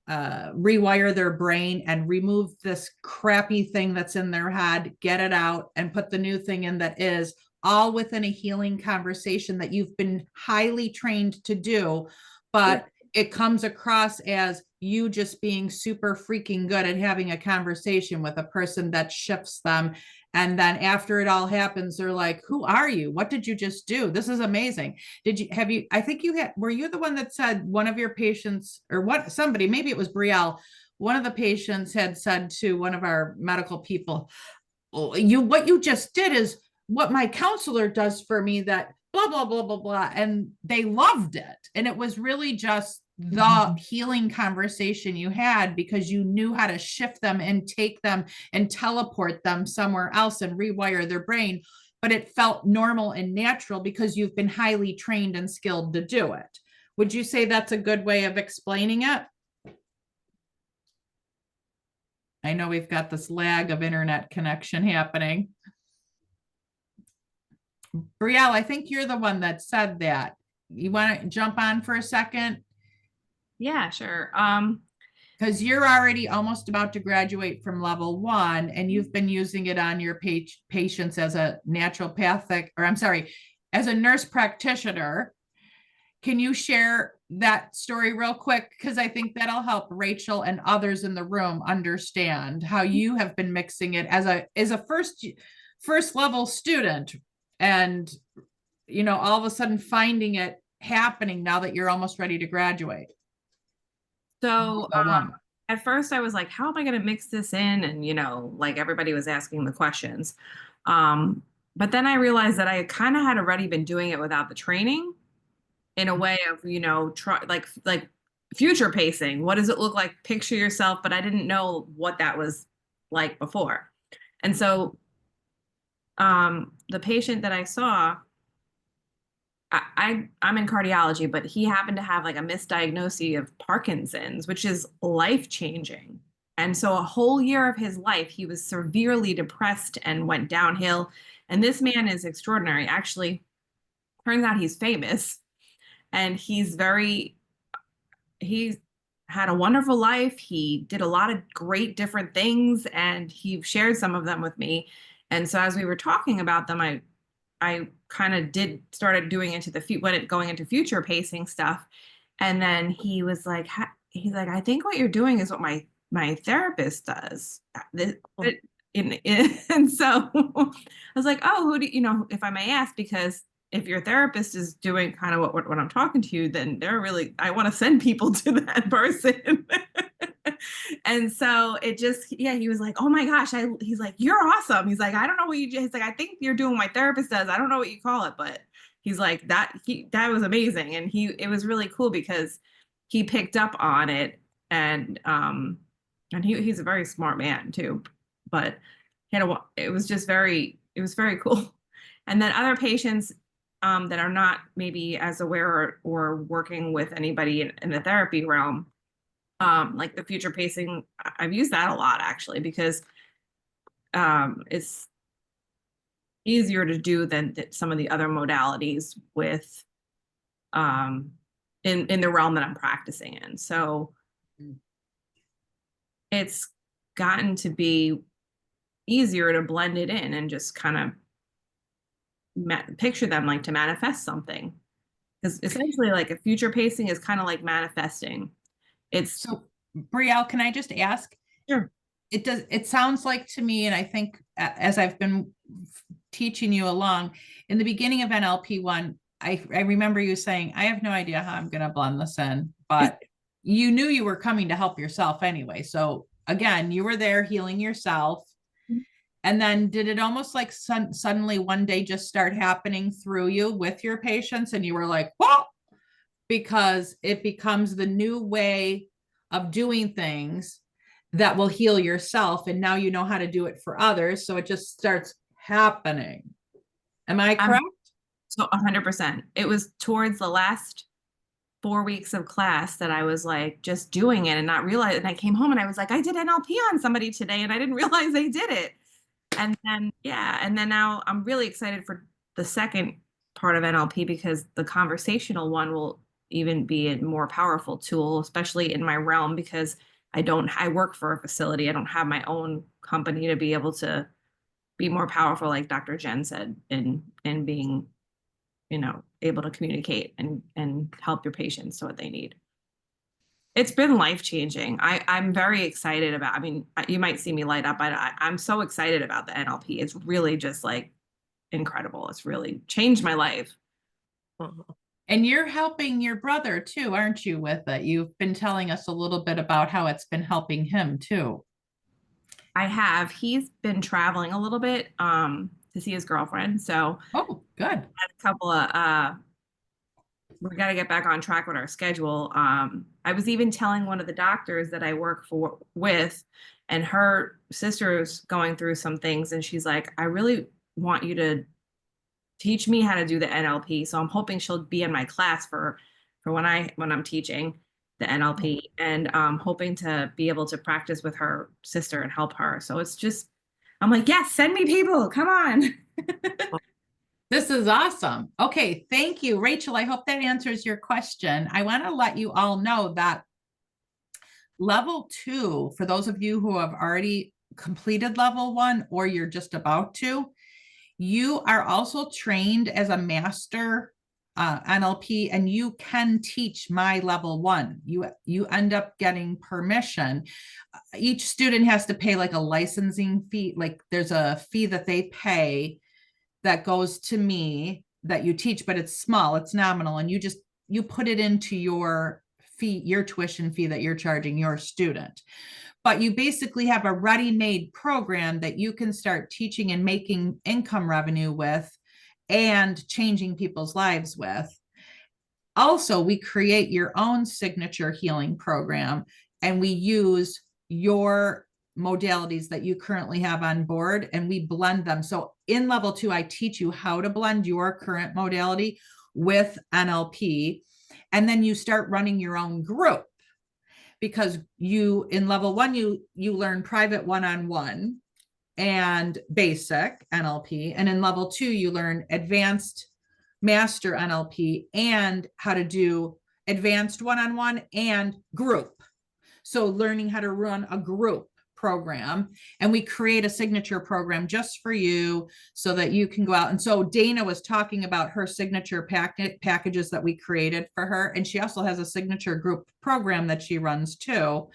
rewire their brain and remove this crappy thing that's in their head, get it out, and put the new thing in that is all within a healing conversation that you've been highly trained to do, but it comes across as you just being super freaking good at having a conversation with a person that shifts them. And then after it all happens, they're like, who are you? What did you just do? This is amazing. I think were you the one that said one of your patients or somebody, maybe it was Brielle, one of the patients had said to one of our medical people, what you just did is what my counselor does for me, that blah, blah, blah, blah, blah. And they loved it. And it was really just the healing conversation you had because you knew how to shift them and take them and teleport them somewhere else and rewire their brain. But it felt normal and natural because you've been highly trained and skilled to do it. Would you say that's a good way of explaining it? I know we've got this lag of internet connection happening. Brielle, I think you're the one that said that. You want to jump on for a second? Yeah, sure. Because you're already almost about to graduate from level 1 and you've been using it on your patients as a naturopathic, or I'm sorry, as a nurse practitioner. Can you share that story real quick? Because I think that'll help Rachel and others in the room understand how you have been mixing it as a first level student, and all of a sudden finding it happening now that you're almost ready to graduate. So at first I was like, how am I going to mix this in? And, like everybody was asking the questions. But then I realized that I kind of had already been doing it without the training in a way of, try like future pacing. What does it look like? Picture yourself. But I didn't know what that was like before. And so the patient that I saw, I'm in cardiology, but he happened to have like a misdiagnosis of Parkinson's, which is life-changing. And so a whole year of his life, he was severely depressed and went downhill. And this man is extraordinary. Actually, turns out he's famous and he's had a wonderful life. He did a lot of great different things and he shared some of them with me. And so as we were talking about them, I kind of started doing going into future pacing stuff. And then he was like, I think what you're doing is what my therapist does. And so I was like, oh, who do if I may ask, because if your therapist is doing kind of what I'm talking to you, then I want to send people to that person. And so he was like, oh my gosh, he's like, you're awesome. He's like, I don't know what he's like, I think you're doing what my therapist does. I don't know what you call it, but he's like, that was amazing. And it was really cool because he picked up on it and he's a very smart man too, but it was very cool. And then other patients that are not maybe as aware or working with anybody in the therapy realm, like the future pacing, I've used that a lot actually, because it's easier to do than some of the other modalities with in the realm that I'm practicing in. So it's gotten to be easier to blend it in and just kind of picture them like to manifest something. Because essentially like a future pacing is kind of like manifesting. So Brielle, can I just ask? Sure. It sounds like to me, and I think as I've been teaching you along, in the beginning of NLP 1, I remember you saying, I have no idea how I'm going to blend this in, but you knew you were coming to help yourself anyway. So again, you were there healing yourself. And then did it almost like suddenly one day just start happening through you with your patients and you were like, whoa, because it becomes the new way of doing things that will heal yourself. And now you know how to do it for others. So it just starts happening. Am I correct? So 100%. It was towards the last 4 weeks of class that I was like just doing it and not realize. And I came home and I was like, I did NLP on somebody today and I didn't realize they did it. And then, and then now I'm really excited for the second part of NLP because the conversational one will even be a more powerful tool, especially in my realm, because I work for a facility. I don't have my own company to be able to be more powerful, like Dr. Jen said, in being, you know, able to communicate and help your patients to what they need. It's been life-changing. I'm very excited about, I mean, you might see me light up. I'm so excited about the NLP. It's really just like incredible. It's really changed my life. And you're helping your brother too, aren't you, with it? You've been telling us a little bit about how it's been helping him too. I have. He's been traveling a little bit to see his girlfriend. So Oh, good. had a couple of we got to get back on track with our schedule. I was even telling one of the doctors that I work with, and her sister's going through some things, and she's like, I really want you to teach me how to do the NLP. So I'm hoping she'll be in my class for when I'm teaching the NLP, and hoping to be able to practice with her sister and help her. So it's just, I'm like, yes, send me people, come on. This is awesome. Okay, thank you, Rachel. I hope that answers your question. I want to let you all know that level 2, for those of you who have already completed level 1 or you're just about to, you are also trained as a master NLP, and you can teach my level 1. You end up getting permission. Each student has to pay like a licensing fee. Like there's a fee that they pay that goes to me that you teach, but it's small, it's nominal, and you put it into your fee, your tuition fee that you're charging your student. But you basically have a ready-made program that you can start teaching and making income revenue with and changing people's lives with. Also, we create your own signature healing program, and we use your modalities that you currently have on board, and we blend them. So in level 2, I teach you how to blend your current modality with NLP, and then you start running your own group, because you, in level 1, you learn private one-on-one and basic NLP, and in level 2 you learn advanced master NLP and how to do advanced one-on-one and group. So learning how to run a group program, and we create a signature program just for you so that you can go out. And so Dana was talking about her signature packages that we created for her, and she also has a signature group program that she runs too,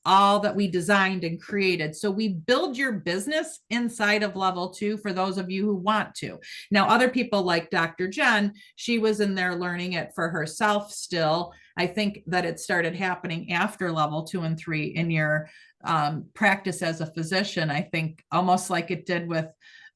all that we designed and created. So we build your business inside of level 2 for those of you who want to. Now, other people like Dr. Jen, she was in there learning it for herself still. I think that it started happening after level 2 and 3 in your practice as a physician. I think almost like it did with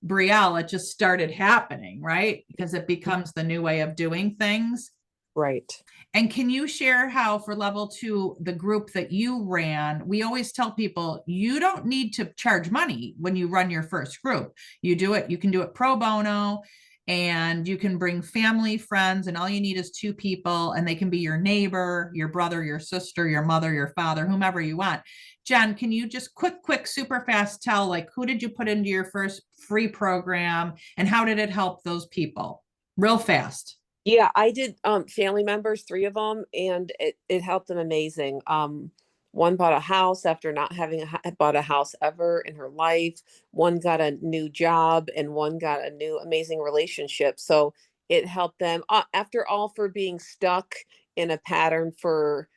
Brielle, it just started happening, right? Because it becomes the new way of doing things. Right. And can you share how for level 2, the group that you ran, we always tell people, you don't need to charge money when you run your first group. You can do it pro bono, and you can bring family, friends, and all you need is 2 people, and they can be your neighbor, your brother, your sister, your mother, your father, whomever you want. Jen, can you just quick, super fast tell, like, who did you put into your first free program and how did it help those people? Real fast. Yeah, I did family members, 3 of them, and it helped them amazing. One bought a house after not having bought a house ever in her life. One got a new job, and one got a new amazing relationship. So it helped them after all for being stuck in a pattern for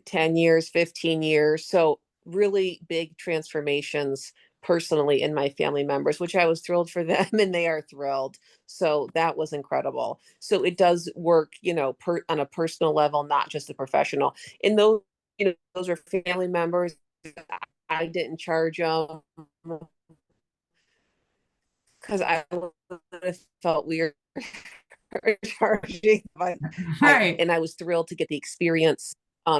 10 years, 15 years. So really big transformations personally in my family members, which I was thrilled for them, and they are thrilled. So that was incredible. So it does work, on a personal level, not just a professional. And those are family members. I didn't charge them because I felt weird charging. Right. And I was thrilled to get the experience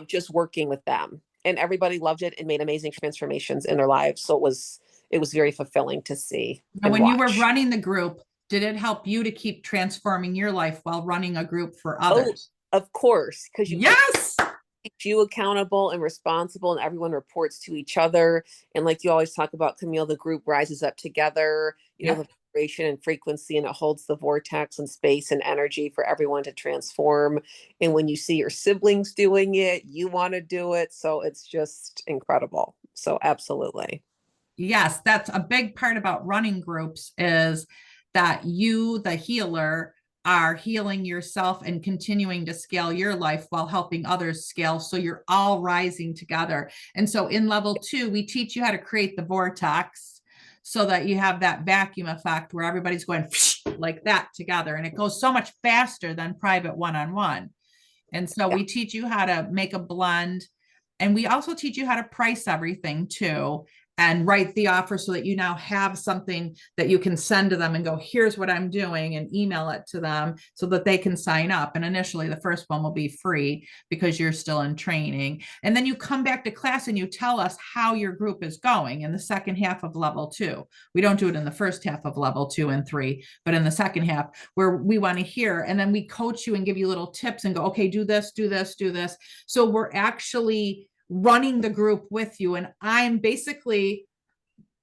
just working with them. And everybody loved it and made amazing transformations in their lives. So it was very fulfilling to see. And when you were running the group, did it help you to keep transforming your life while running a group for others? Oh, of course, because yes, keep you accountable and responsible, and everyone reports to each other. And like you always talk about, Camille, the group rises up together. The vibration and frequency, and it holds the vortex and space and energy for everyone to transform. And when you see your siblings doing it, you want to do it. So it's just incredible. So absolutely. Yes, that's a big part about running groups is that you, the healer, are healing yourself and continuing to scale your life while helping others scale. So you're all rising together. And so in level 2, we teach you how to create the vortex so that you have that vacuum effect where everybody's going like that together. And it goes so much faster than private one-on-one. And so we teach you how to make a blend. And we also teach you how to price everything too, and write the offer so that you now have something that you can send to them and go, here's what I'm doing, and email it to them so that they can sign up. And initially the first one will be free because you're still in training. And then you come back to class and you tell us how your group is going in the second half of level 2. We don't do it in the first half of level 2 and 3, but in the second half where we want to hear, and then we coach you and give you little tips and go, okay, do this, do this, do this. So we're actually running the group with you. And I'm basically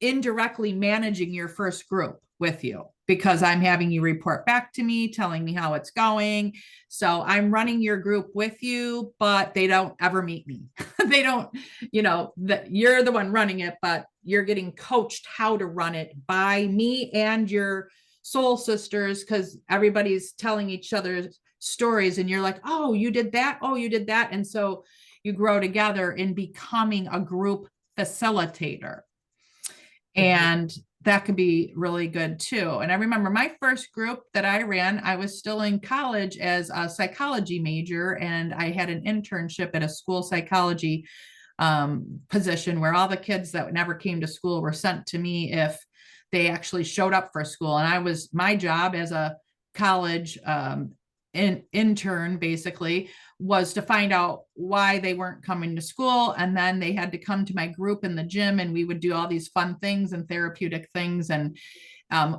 indirectly managing your first group with you because I'm having you report back to me, telling me how it's going. So I'm running your group with you, but they don't ever meet me. They don't, that you're the one running it, but you're getting coached how to run it by me and your soul sisters, because everybody's telling each other's stories and you're like, oh, you did that. Oh, you did that. And so you grow together in becoming a group facilitator. And that could be really good too. And I remember my first group that I ran, I was still in college as a psychology major, and I had an internship at a school psychology position where all the kids that never came to school were sent to me if they actually showed up for school. And my job as a college intern basically was to find out why they weren't coming to school. And then they had to come to my group in the gym, and we would do all these fun things and therapeutic things and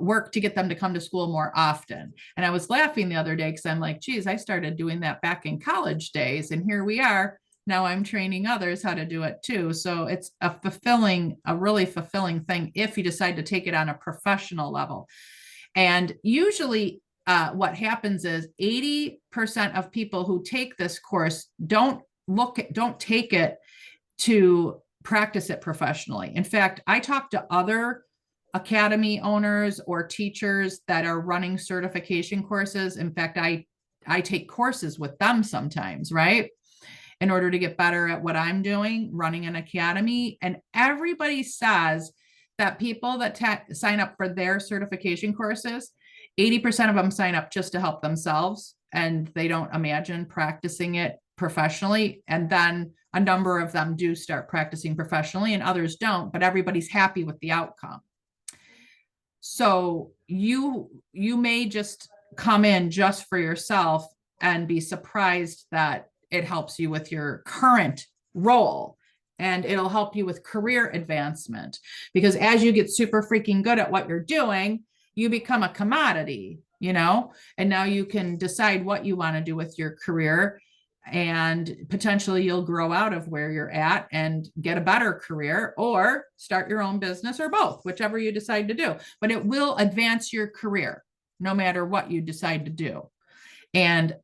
work to get them to come to school more often. And I was laughing the other day because I'm like, geez, I started doing that back in college days. And here we are. Now I'm training others how to do it too. So it's a really fulfilling thing if you decide to take it on a professional level. And usually what happens is 80% of people who take this course don't take it to practice it professionally. In fact, I talk to other academy owners or teachers that are running certification courses. In fact, I take courses with them sometimes, right? In order to get better at what I'm doing, running an academy. And everybody says that people that sign up for their certification courses, 80% of them sign up just to help themselves, and they don't imagine practicing it professionally. And then a number of them do start practicing professionally and others don't, but everybody's happy with the outcome. So you may just come in just for yourself and be surprised that it helps you with your current role, and it'll help you with career advancement, because as you get super freaking good at what you're doing, you become a commodity, and now you can decide what you want to do with your career, and potentially you'll grow out of where you're at and get a better career or start your own business, or both, whichever you decide to do. But it will advance your career no matter what you decide to do. And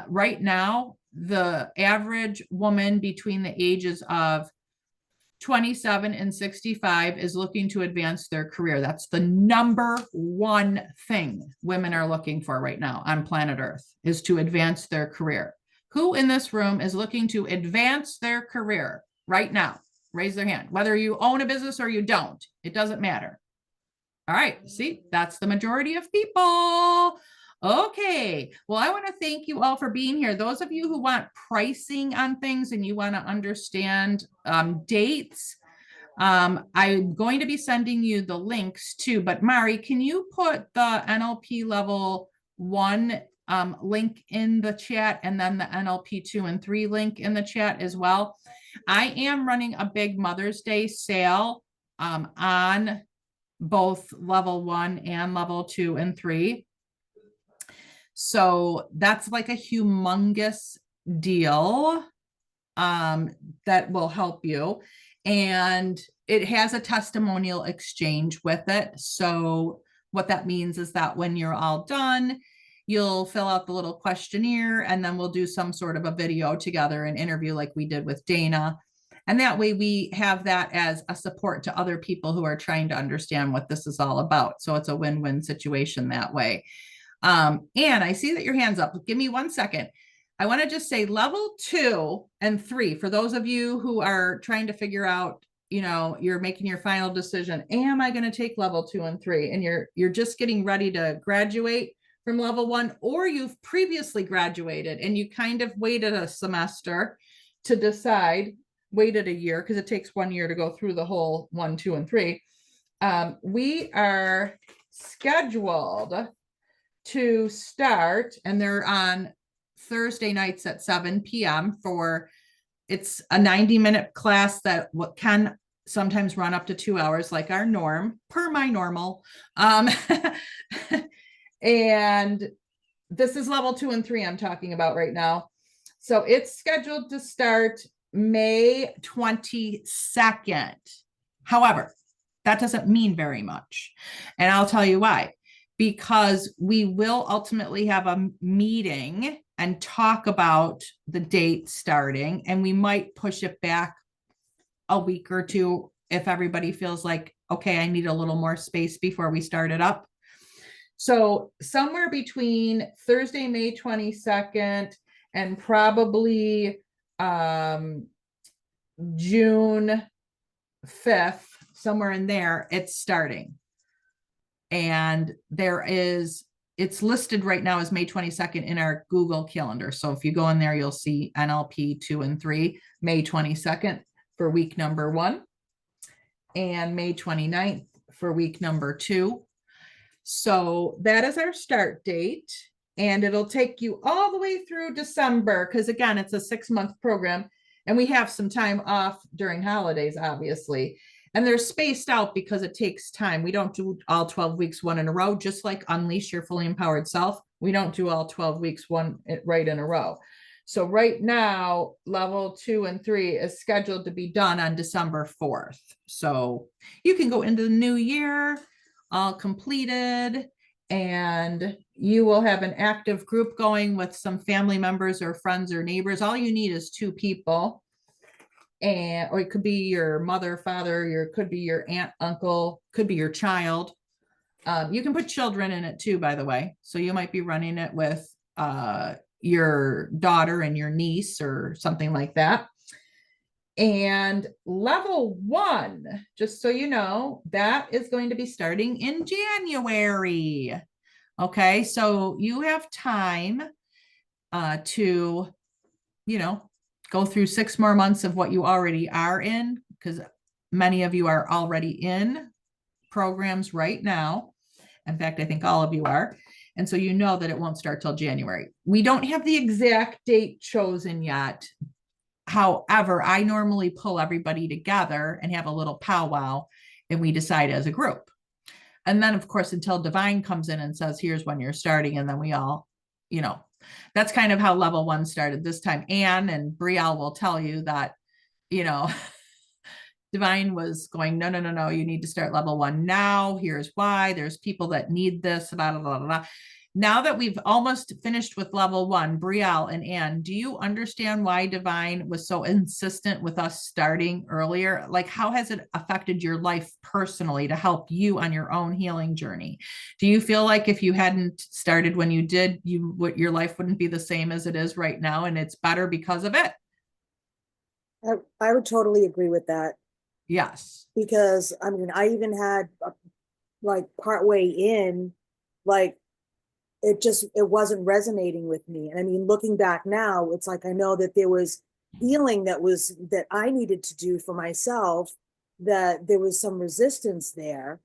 right now, the average woman between the ages of 27 and 65 is looking to advance their career. That's the number one thing women are looking for right now on planet Earth, is to advance their career. Who in this room is looking to advance their career right now? Raise their hand. Whether you own a business or you don't, it doesn't matter. All right, see, that's the majority of people. Okay, well, I want to thank you all for being here. Those of you who want pricing on things and you want to understand dates, I'm going to be sending you the links too. But Mari, can you put the NLP level 1 link in the chat, and then the NLP 2 and 3 link in the chat as well? I am running a big Mother's Day sale on both level 1 and level 2 and 3. So that's like a humongous deal that will help you. And it has a testimonial exchange with it. So what that means is that when you're all done, you'll fill out the little questionnaire, and then we'll do some sort of a video together, an interview like we did with Dana. And that way we have that as a support to other people who are trying to understand what this is all about. So it's a win-win situation that way. And I see that your hand's up. Give me 1 second. I want to just say level 2 and 3, for those of you who are trying to figure out, you know, you're making your final decision. Am I going to take level 2 and 3? And you're just getting ready to graduate from level 1, or you've previously graduated and you kind of waited a semester to decide, waited a year, because it takes 1 year to go through the whole 1, 2, and 3. We are scheduled to start, and they're on Thursday nights at 7 p.m. It's a 90-minute class that what can sometimes run up to 2 hours, like our norm, per my normal. And this is level 2 and 3 I'm talking about right now. So it's scheduled to start May 22nd. However, that doesn't mean very much. And I'll tell you why. Because we will ultimately have a meeting and talk about the date starting, and we might push it back a week or two if everybody feels like, okay, I need a little more space before we start it up. So somewhere between Thursday, May 22nd and probably June 5th, somewhere in there, it's starting. And it's listed right now as May 22nd in our Google Calendar. So if you go in there, you'll see NLP 2 and 3, May 22nd for week number 1, and May 29th for week number 2. So that is our start date, and it'll take you all the way through December, because again, it's a 6-month program, and we have some time off during holidays, obviously. And they're spaced out because it takes time. We don't do all 12 weeks one in a row, just like Unleash Your Fully Empowered Self. We don't do all 12 weeks one right in a row. So right now, level 2 and 3 is scheduled to be done on December 4th. So you can go into the new year all completed, and you will have an active group going with some family members or friends or neighbors. All you need is 2 people. Or it could be your mother, father, could be your aunt, uncle, could be your child. You can put children in it too, by the way. So you might be running it with your daughter and your niece or something like that. And level 1, just so you know, that is going to be starting in January. Okay, so you have time to, go through 6 more months of what you already are in, because many of you are already in programs right now. In fact, I think all of you are. And so you know that it won't start till January. We don't have the exact date chosen yet. However, I normally pull everybody together and have a little powwow, and we decide as a group. And then, of course, until Divine comes in and says, here's when you're starting, and then we all, that's kind of how level 1 started this time. Anne and Brielle will tell you that, Divine was going, no, you need to start level 1 now. Here's why. There's people that need this, blah, blah, blah, blah. Now that we've almost finished with level 1, Brielle and Anne, do you understand why Divine was so insistent with us starting earlier? Like, how has it affected your life personally to help you on your own healing journey? Do you feel like if you hadn't started when you did, your life wouldn't be the same as it is right now, and it's better because of it? I would totally agree with that. Yes. Because I even had partway in, it wasn't resonating with me. And looking back now, it's like I know that there was healing that I needed to do for myself, that there was some resistance there.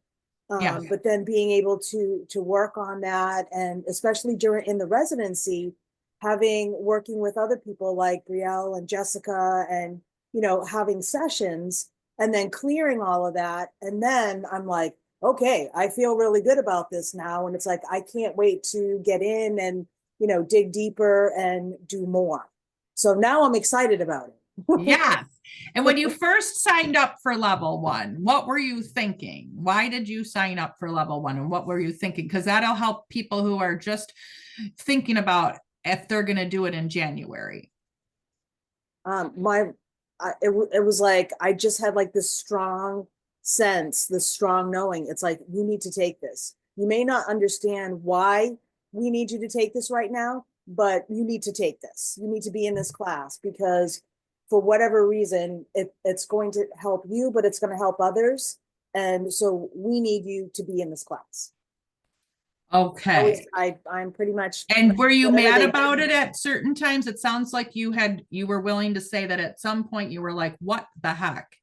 Yes. But then being able to work on that, and especially in the residency, working with other people like Brielle and Jessica, and having sessions, and then clearing all of that. And then I'm like, okay, I feel really good about this now. And it's like, I can't wait to get in and, dig deeper and do more. So now I'm excited about it. Yes. And when you first signed up for level 1, what were you thinking? Why did you sign up for level 1? And what were you thinking? Because that'll help people who are just thinking about if they're going to do it in January. it was like, I just had like this strong sense, this strong knowing. It's like, you need to take this. You may not understand why we need you to take this right now, but you need to take this. You need to be in this class because for whatever reason, it's going to help you, but it's going to help others. And so we need you to be in this class. Okay. I'm pretty much. And were you whatever mad they about give it me. at certain times? It sounds like you were willing to say that at some point you were like, what the heck?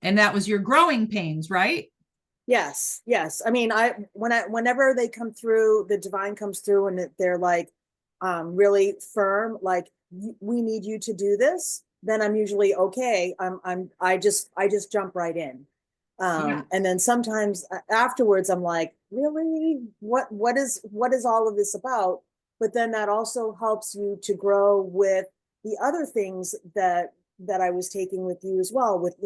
And that was your growing pains, right? Yes, yes. I mean, whenever they come through, the divine comes through and they're like really firm, like we need you to do this, then I'm usually okay. I just jump right in. Yeah. And then sometimes afterwards I'm like, really? What is all of this about? But then that also helps you to grow with the other things that I was taking with you as well, with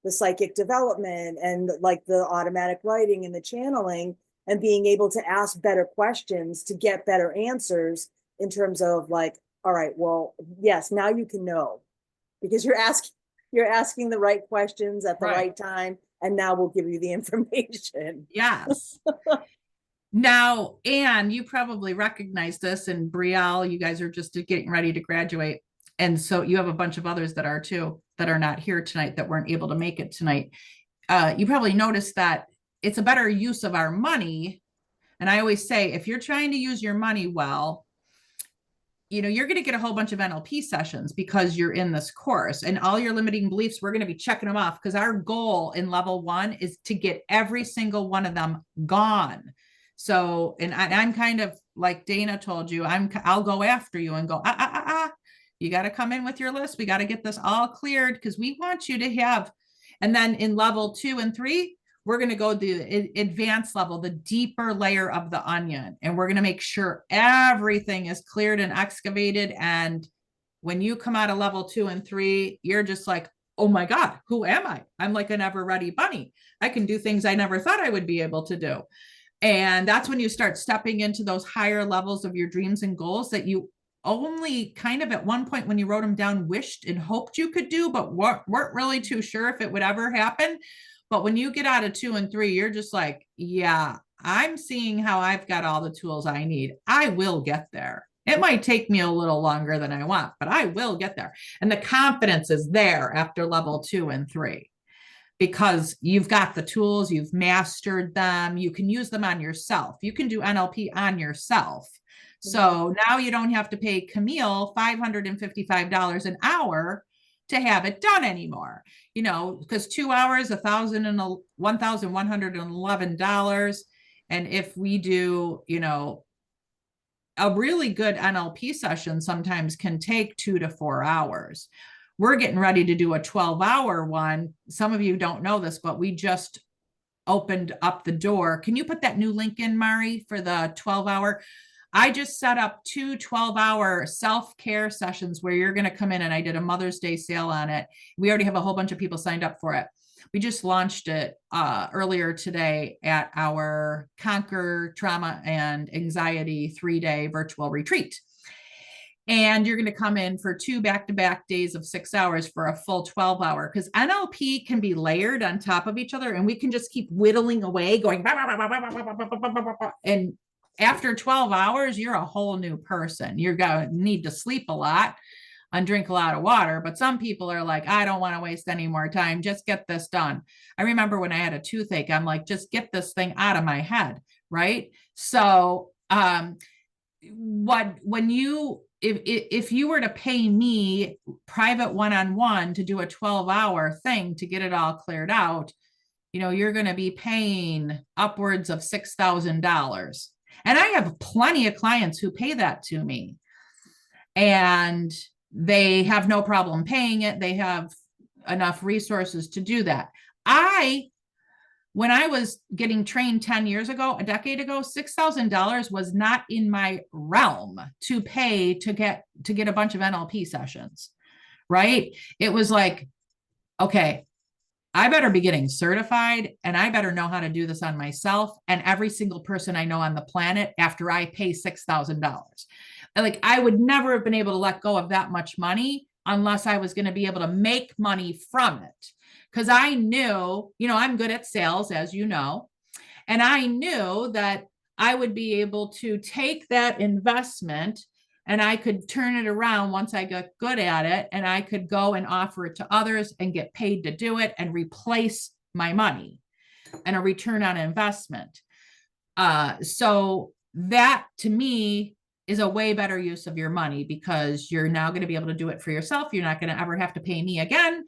the psychic development and like the automatic writing and the channeling and being able to ask better questions to get better answers in terms of like, all right, well, yes, now you can know because you're asking the right questions at the right time, and now we'll give you the information. Yes. Now, Anne, you probably recognize this, and Brielle, you guys are just getting ready to graduate. And so you have a bunch of others that are too, that are not here tonight, that weren't able to make it tonight. You probably noticed that it's a better use of our money. And I always say, if you're trying to use your money well, you're going to get a whole bunch of NLP sessions because you're in this course, and all your limiting beliefs, we're going to be checking them off because our goal in level 1 is to get every single one of them gone. So, and I'm kind of like Dana told you, I'll go after you and go, you got to come in with your list. We got to get this all cleared because we want you to have, and then in level 2 and 3, we're going to go the advanced level, the deeper layer of the onion. And we're going to make sure everything is cleared and excavated. And when you come out of level 2 and 3, you're just like, oh my God, who am I? I'm like an ever ready bunny. I can do things I never thought I would be able to do. And that's when you start stepping into those higher levels of your dreams and goals that you only kind of at one point when you wrote them down, wished and hoped you could do, but weren't really too sure if it would ever happen. But when you get out of 2 and 3, you're just like, yeah, I'm seeing how I've got all the tools I need. I will get there. It might take me a little longer than I want, but I will get there. And the confidence is there after level 2 and 3 because you've got the tools, you've mastered them. You can use them on yourself. You can do NLP on yourself. So now you don't have to pay Camille $555 an hour to have it done anymore, because 2 hours, $1,111. And if we do, a really good NLP session sometimes can take 2 to 4 hours. We're getting ready to do a 12-hour one. Some of you don't know this, but we just opened up the door. Can you put that new link in, Mari, for the 12-hour? I just set up 2 12-hour self-care sessions where you're going to come in, and I did a Mother's Day sale on it. We already have a whole bunch of people signed up for it. We just launched it earlier today at our Conquer Trauma and Anxiety 3-day virtual retreat. And you're going to come in for 2 back-to-back days of 6 hours for a full 12-hour, because NLP can be layered on top of each other, and we can just keep whittling away, going, and after 12 hours, you're a whole new person. You're going to need to sleep a lot and drink a lot of water. But some people are like, I don't want to waste any more time. Just get this done. I remember when I had a toothache, I'm like, just get this thing out of my head. Right. So if you were to pay me private one-on-one to do a 12-hour thing to get it all cleared out, you're going to be paying upwards of $6,000. And I have plenty of clients who pay that to me, and they have no problem paying it. They have enough resources to do that. When I was getting trained 10 years ago, a decade ago, $6,000 was not in my realm to pay to get a bunch of NLP sessions, right? It was like, okay, I better be getting certified, and I better know how to do this on myself and every single person I know on the planet after I pay $6,000. Like, I would never have been able to let go of that much money unless I was going to be able to make money from it. Because I knew, I'm good at sales, as you know, and I knew that I would be able to take that investment and I could turn it around once I got good at it, and I could go and offer it to others and get paid to do it and replace my money and a return on investment. So that to me is a way better use of your money, because you're now going to be able to do it for yourself. You're not going to ever have to pay me again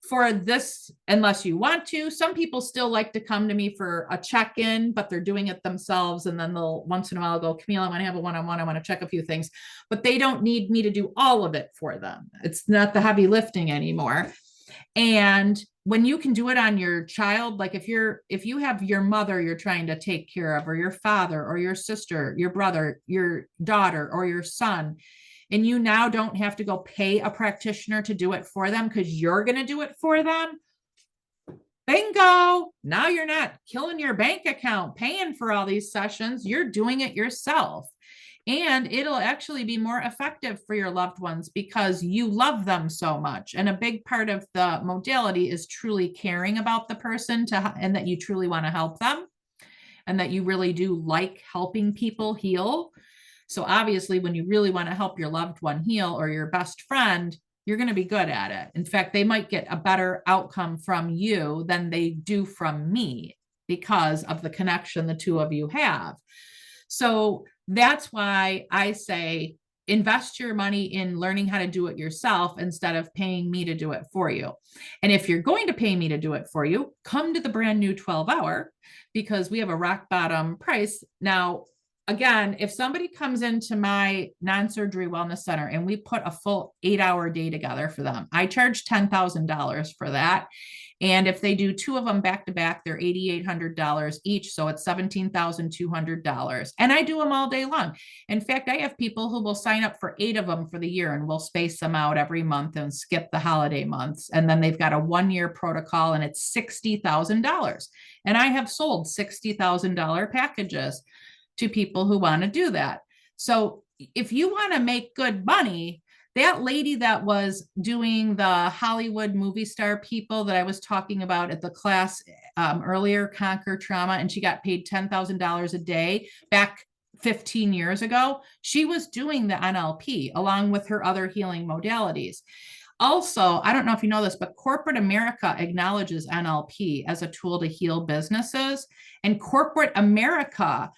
for this unless you want to. Some people still like to come to me for a check-in, but they're doing it themselves. And then they'll once in a while go, Camille, I want to have a one-on-one. I want to check a few things, but they don't need me to do all of it for them. It's not the heavy lifting anymore. And when you can do it on your child, like if you have your mother you're trying to take care of, or your father or your sister, your brother, your daughter, or your son, and you now don't have to go pay a practitioner to do it for them because you're going to do it for them, bingo. Now you're not killing your bank account paying for all these sessions. You're doing it yourself. And it'll actually be more effective for your loved ones because you love them so much. And a big part of the modality is truly caring about the person and that you truly want to help them, and that you really do like helping people heal. So obviously, when you really want to help your loved one heal, or your best friend, you're going to be good at it. In fact, they might get a better outcome from you than they do from me because of the connection the two of you have. So that's why I say invest your money in learning how to do it yourself instead of paying me to do it for you. And if you're going to pay me to do it for you, come to the brand new 12-hour, because we have a rock bottom price. Now, again, if somebody comes into my non-surgery wellness center and we put a full 8-hour day together for them, I charge $10,000 for that. And if they do 2 of them back to back, they're $8,800 each. So it's $17,200. And I do them all day long. In fact, I have people who will sign up for 8 of them for the year, and we'll space them out every month and skip the holiday months. And then they've got a 1-year protocol, and it's $60,000. And I have sold $60,000 packages to people who want to do that. So if you want to make good money, that lady that was doing the Hollywood movie star people that I was talking about at the class earlier, Conquer Trauma, and she got paid $10,000 a day back 15 years ago, she was doing the NLP along with her other healing modalities. Also, I don't know if you know this, but corporate America acknowledges NLP as a tool to heal businesses. And corporate America,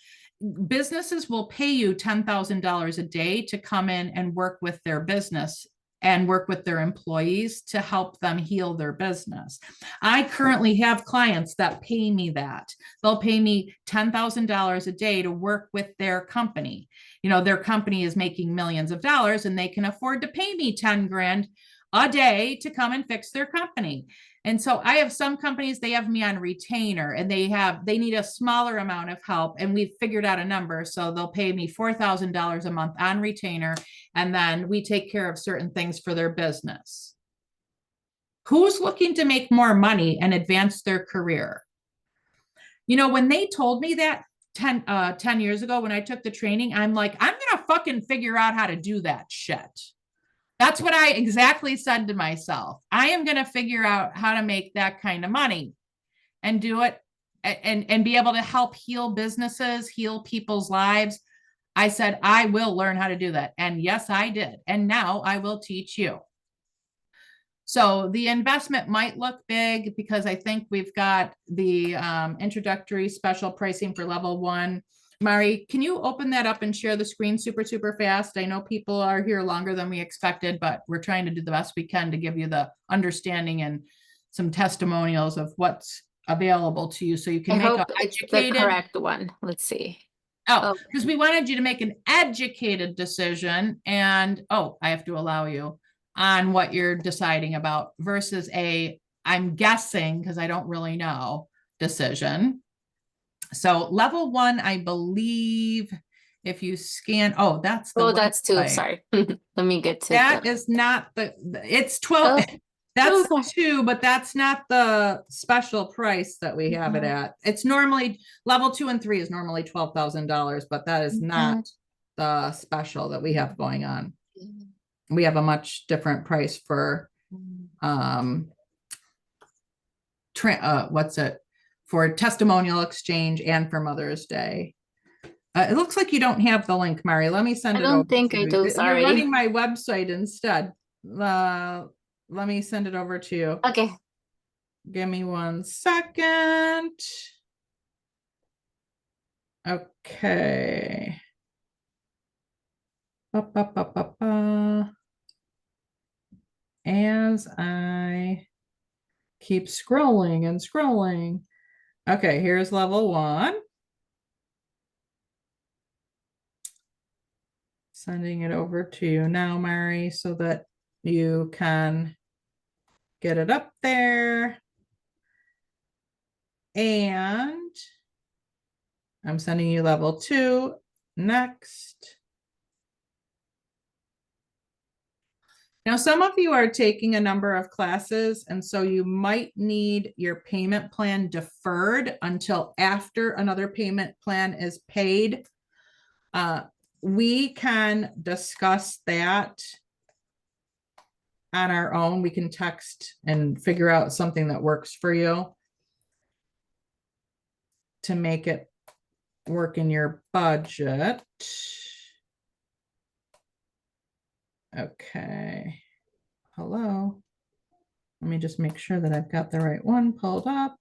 businesses will pay you $10,000 a day to come in and work with their business and work with their employees to help them heal their business. I currently have clients that pay me that. They'll pay me $10,000 a day to work with their company. Their company is making millions of dollars, and they can afford to pay me 10 grand a day to come and fix their company. And so I have some companies, they have me on retainer, and they need a smaller amount of help, and we've figured out a number. So they'll pay me $4,000 a month on retainer, and then we take care of certain things for their business. Who's looking to make more money and advance their career? When they told me that 10 years ago, when I took the training, I'm like, I'm going to fucking figure out how to do that shit. That's what I exactly said to myself. I am going to figure out how to make that kind of money and do it and be able to help heal businesses, heal people's lives. I said, I will learn how to do that. And yes, I did. And now I will teach you. So the investment might look big because I think we've got the introductory special pricing for level 1. Mari, can you open that up and share the screen super, super fast? I know people are here longer than we expected, but we're trying to do the best we can to give you the understanding and some testimonials of what's available to you so you can I make hope an it's the educated. correct one. Let's see. Oh, because we wanted you to make an educated decision, and I have to allow you on what you're deciding about versus I'm guessing because I don't really know decision. So level 1, I believe if you scan, that's the that's 2. website. Sorry. Let me get to That is not it's 12. That's 2, but that's not the special price that we have it at. It's normally level 2 and 3 is normally $12,000, but that is not the special that we have going on. we have a much different price for what's it, for testimonial exchange and for Mother's Day. It looks like you don't have the link, Mari. Let me send I it over don't think to I you. do, You're sorry. running my website instead. Let me send it over to you. Okay. Give me 1 second. Okay. As I keep scrolling and scrolling. Okay, here's level 1. Sending it over to you now, Mari, so that you can get it up there. And I'm sending you level 2 next. Now, some of you are taking a number of classes, and so you might need your payment plan deferred until after another payment plan is paid. We can discuss that on our own. We can text and figure out something that works for you to make it work in your budget. Okay. Hello. Let me just make sure that I've got the right one pulled up.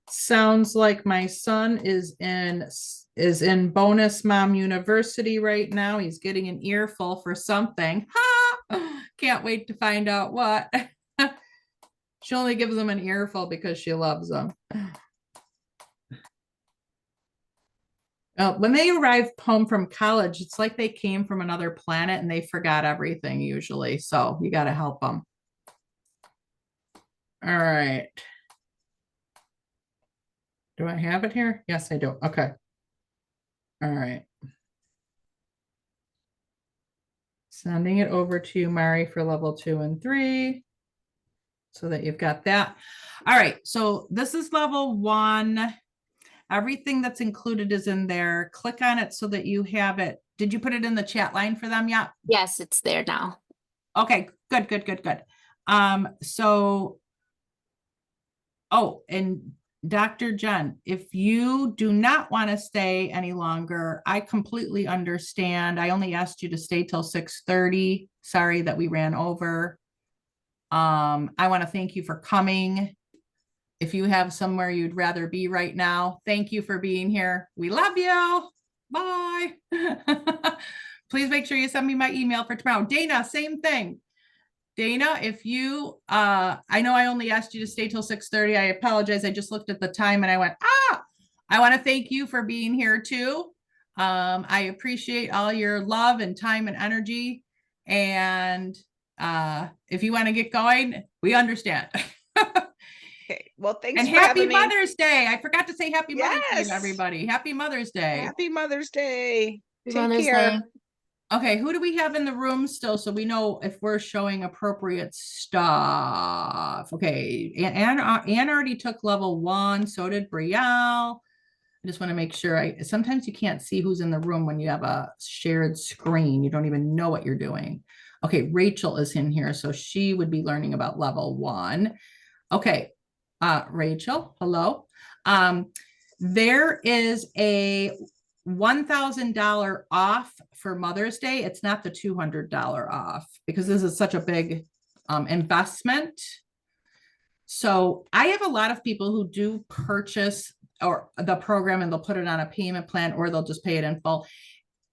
Sounds like my son is in Bonus Mom University right now. He's getting an earful for something. Ha! Can't wait to find out what. She only gives him an earful because she loves him. When they arrive home from college, it's like they came from another planet and they forgot everything usually. So you got to help them. All right. Do I have it here? Yes, I do. Okay. All right. Sending it over to you, Mari, for level 2 and 3 so that you've got that. All right. So this is level 1. Everything that's included is in there. Click on it so that you have it. Did you put it in the chat line for them yet? Yes, it's there now. Okay, good, good, good, good. And Dr. Jen, if you do not want to stay any longer, I completely understand. I only asked you to stay till 6:30. Sorry that we ran over. I want to thank you for coming. If you have somewhere you'd rather be right now, thank you for being here. We love you. Bye. Please make sure you send me my email for tomorrow. Dana, same thing. Dana, if you, I know I only asked you to stay till 6:30. I apologize. I just looked at the time and I went, I want to thank you for being here too. I appreciate all your love and time and energy. And if you want to get going, we understand. Okay. Well, thanks And for happy having me. Mother's Day. I forgot to say happy Mother's Day Yes. to everybody. Happy Mother's Day. Happy Mother's Day. Happy Take Mother's care. Day. Okay, who do we have in the room still so we know if we're showing appropriate stuff? Okay, Anne already took level 1, so did Brielle. I just want to make sure. Sometimes you can't see who's in the room when you have a shared screen. You don't even know what you're doing. Okay, Rachel is in here, so she would be learning about level 1. Okay, Rachel, hello. There is a $1,000 off for Mother's Day. It's not the $200 off because this is such a big investment. So I have a lot of people who do purchase or the program and they'll put it on a payment plan or they'll just pay it in full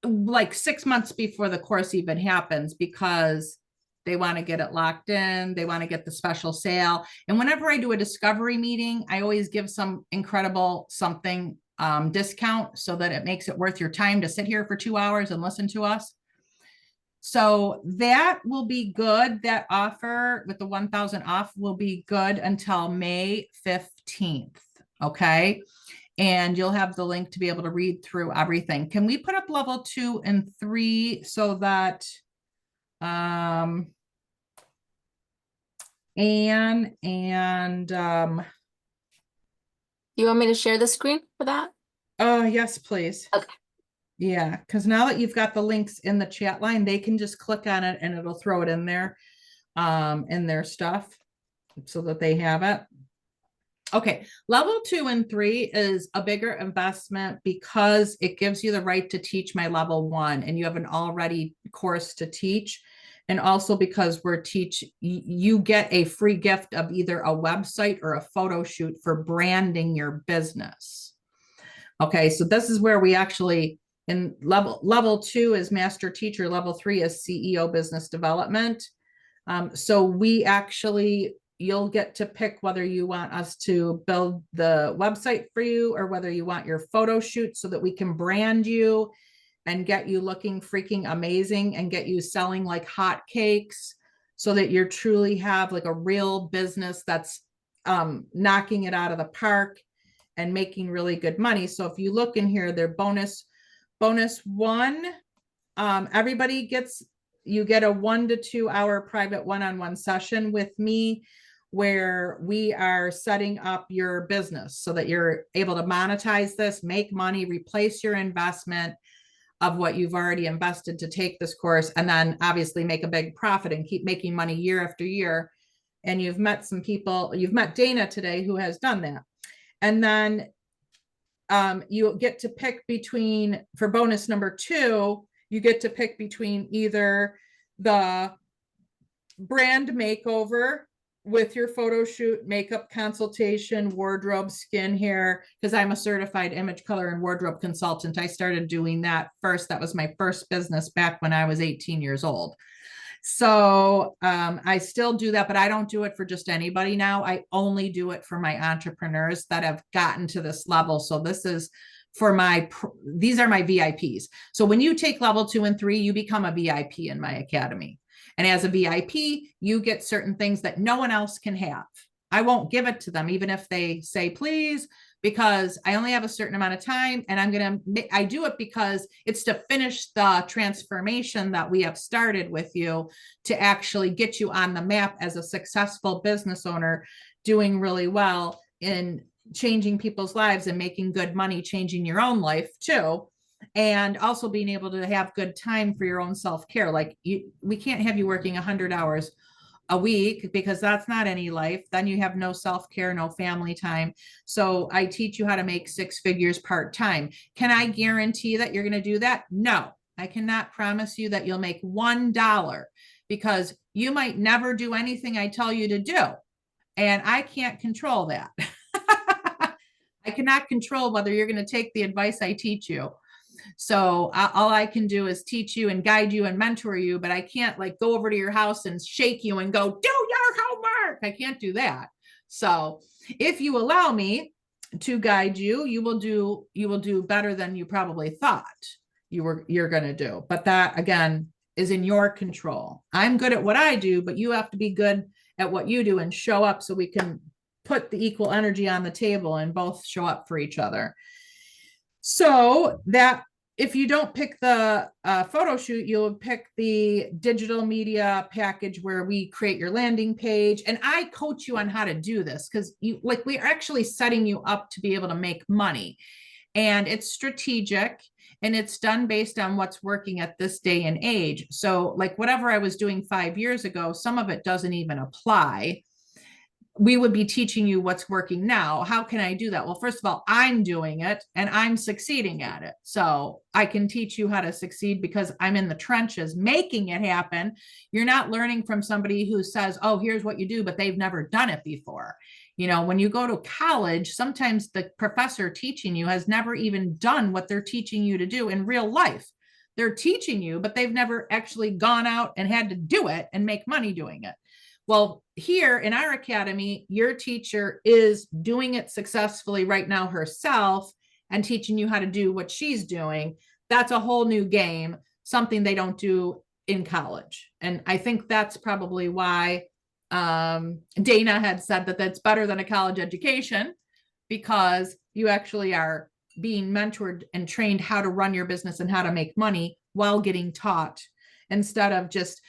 like 6 months before the course even happens because they want to get it locked in. They want to get the special sale. And whenever I do a discovery meeting, I always give some incredible something discount so that it makes it worth your time to sit here for 2 hours and listen to us. So that will be good. That offer with the 1,000 off will be good until May 15th. Okay. And you'll have the link to be able to read through everything. Can we put up level 2 and 3 so that Anne and You want me to share the screen for that? oh yes, please. Okay. Yeah, because now that you've got the links in the chat line, they can just click on it and it'll throw it in their stuff so that they have it. Okay, level 2 and 3 is a bigger investment because it gives you the right to teach my level 1 and you have an already course to teach. And also because you get a free gift of either a website or a photo shoot for branding your business. Okay, so this is where we actually, in level 2 is master teacher, level 3 is CEO business development. So we actually, you'll get to pick whether you want us to build the website for you or whether you want your photo shoot so that we can brand you and get you looking freaking amazing and get you selling like hotcakes so that you truly have like a real business that's knocking it out of the park and making really good money. So if you look in here, their bonus 1, everybody you get a 1 to 2 hour private one-on-one session with me where we are setting up your business so that you're able to monetize this, make money, replace your investment of what you've already invested to take this course, and then obviously make a big profit and keep making money year after year. And you've met some people, you've met Dana today who has done that. And then you get to pick between, for bonus number 2, you get to pick between either the brand makeover with your photo shoot, makeup consultation, wardrobe, skin, hair, because I'm a certified image color and wardrobe consultant. I started doing that first. That was my first business back when I was 18 years old. So I still do that, but I don't do it for just anybody now. I only do it for my entrepreneurs that have gotten to this level. So this is for these are my VIPs. So when you take level 2 and 3, you become a VIP in my academy. And as a VIP, you get certain things that no one else can have. I won't give it to them, even if they say, please, because I only have a certain amount of time and I do it because it's to finish the transformation that we have started with you to actually get you on the map as a successful business owner, doing really well in changing people's lives and making good money, changing your own life too. And also being able to have good time for your own self-care. Like we can't have you working 100 hours a week because that's not any life. Then you have no self-care, no family time. So I teach you how to make 6 figures part-time. Can I guarantee that you're going to do that? No, I cannot promise you that you'll make $1 because you might never do anything I tell you to do. And I can't control that. I cannot control whether you're going to take the advice I teach you. So all I can do is teach you and guide you and mentor you, but I can't like go over to your house and shake you and go, do your homework. I can't do that. So if you allow me to guide you, you will do better than you probably thought you're going to do. But that again is in your control. I'm good at what I do, but you have to be good at what you do and show up so we can put the equal energy on the table and both show up for each other. So that if you don't pick the photo shoot, you'll pick the digital media package where we create your landing page. And I coach you on how to do this because we're actually setting you up to be able to make money. And it's strategic and it's done based on what's working at this day and age. So like whatever I was doing 5 years ago, some of it doesn't even apply. We would be teaching you what's working now. How can I do that? Well, first of all, I'm doing it and I'm succeeding at it. So I can teach you how to succeed because I'm in the trenches making it happen. You're not learning from somebody who says, oh, here's what you do, but they've never done it before. You know, when you go to college, sometimes the professor teaching you has never even done what they're teaching you to do in real life. They're teaching you, but they've never actually gone out and had to do it and make money doing it. Well, here in our academy, your teacher is doing it successfully right now herself and teaching you how to do what she's doing. That's a whole new game, something they don't do in college. And I think that's probably why Dana had said that that's better than a college education because you actually are being mentored and trained how to run your business and how to make money while getting taught instead of just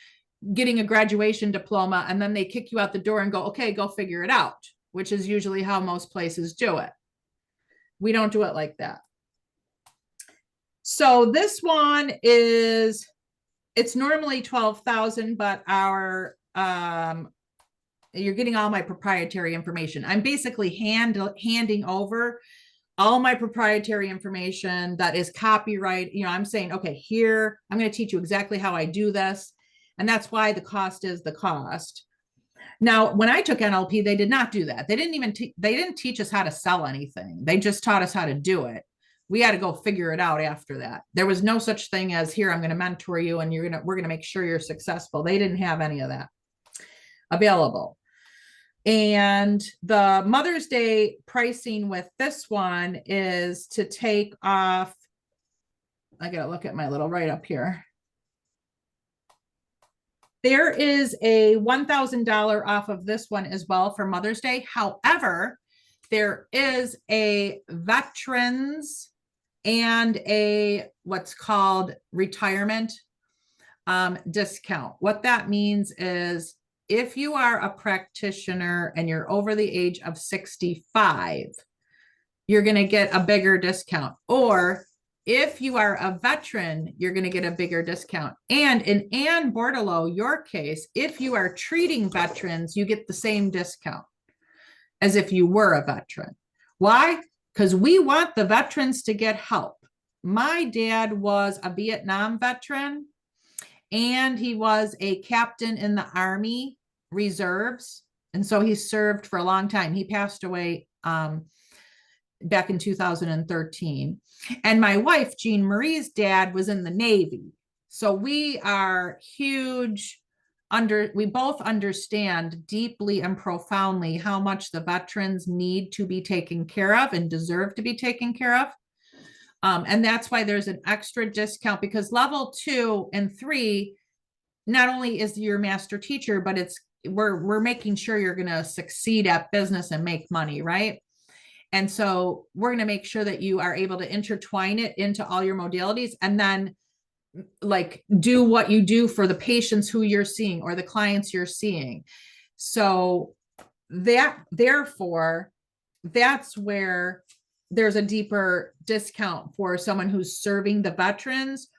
getting a graduation diploma and then they kick you out the door and go, okay, go figure it out, which is usually how most places do it. We don't do it like that. So this one is, it's normally 12,000, but you're getting all my proprietary information. I'm basically handing over all my proprietary information that is copyright. I'm saying, okay, here, I'm going to teach you exactly how I do this. And that's why the cost is the cost. Now, when I took NLP, they did not do that. They didn't teach us how to sell anything. They just taught us how to do it. We had to go figure it out after that. There was no such thing as, here, I'm going to mentor you and we're going to make sure you're successful. They didn't have any of that available. And the Mother's Day pricing with this one is to take off, I got to look at my little write-up here. There is a $1,000 off of this one as well for Mother's Day. However, there is a veterans and a what's called retirement discount. What that means is, if you are a practitioner and you're over the age of 65, you're going to get a bigger discount. Or if you are a veteran, you're going to get a bigger discount. And in Ann Bordelot, your case, if you are treating veterans, you get the same discount as if you were a veteran. Why? Because we want the veterans to get help. My dad was a Vietnam veteran, and he was a captain in the Army Reserves. And so he served for a long time. He passed away back in 2013. And my wife, Jean Marie's dad, was in the Navy. So we are huge we both understand deeply and profoundly how much the veterans need to be taken care of and deserve to be taken care of. And that's why there's an extra discount, because level 2 and 3, not only is your master teacher, but we're making sure you're going to succeed at business and make money, right? And so we're going to make sure that you are able to intertwine it into all your modalities, and then like do what you do for the patients who you're seeing or the clients you're seeing. So therefore, that's where there's a deeper discount for someone who's serving the veterans,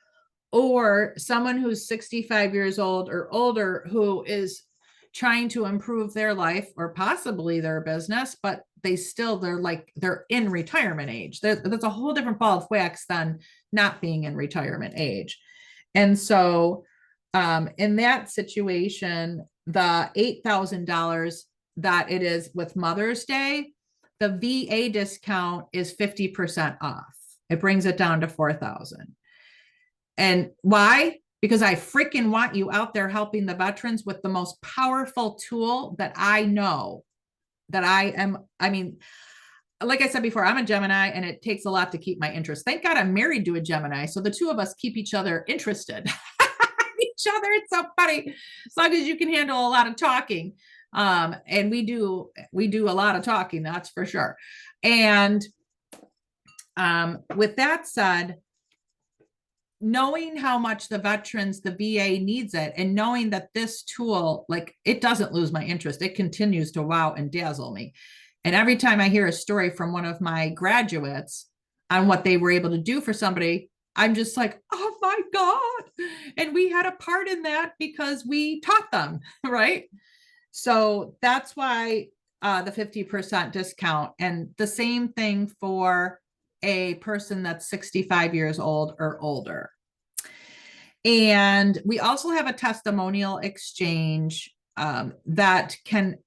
or someone who's 65 years old or older who is trying to improve their life or possibly their business, but they're in retirement age. That's a whole different ball of wax than not being in retirement age. And so in that situation, the $8,000 that it is with Mother's Day, the VA discount is 50% off. It brings it down to $4,000. And why? Because I freaking want you out there helping the veterans with the most powerful tool that I know that I mean, like I said before, I'm a Gemini, and it takes a lot to keep my interest. Thank God I'm married to a Gemini. So the two of us keep each other interested. Each other. It's so funny. As long as you can handle a lot of talking. And we do a lot of talking, that's for sure. And with that said, knowing how much the VA needs it, and knowing that this tool, like, it doesn't lose my interest. It continues to wow and dazzle me. And every time I hear a story from one of my graduates on what they were able to do for somebody, I'm just like, oh my God. And we had a part in that because we taught them, right? So that's why the 50% discount, and the same thing for a person that's 65 years old or older. And we also have a testimonial exchange that can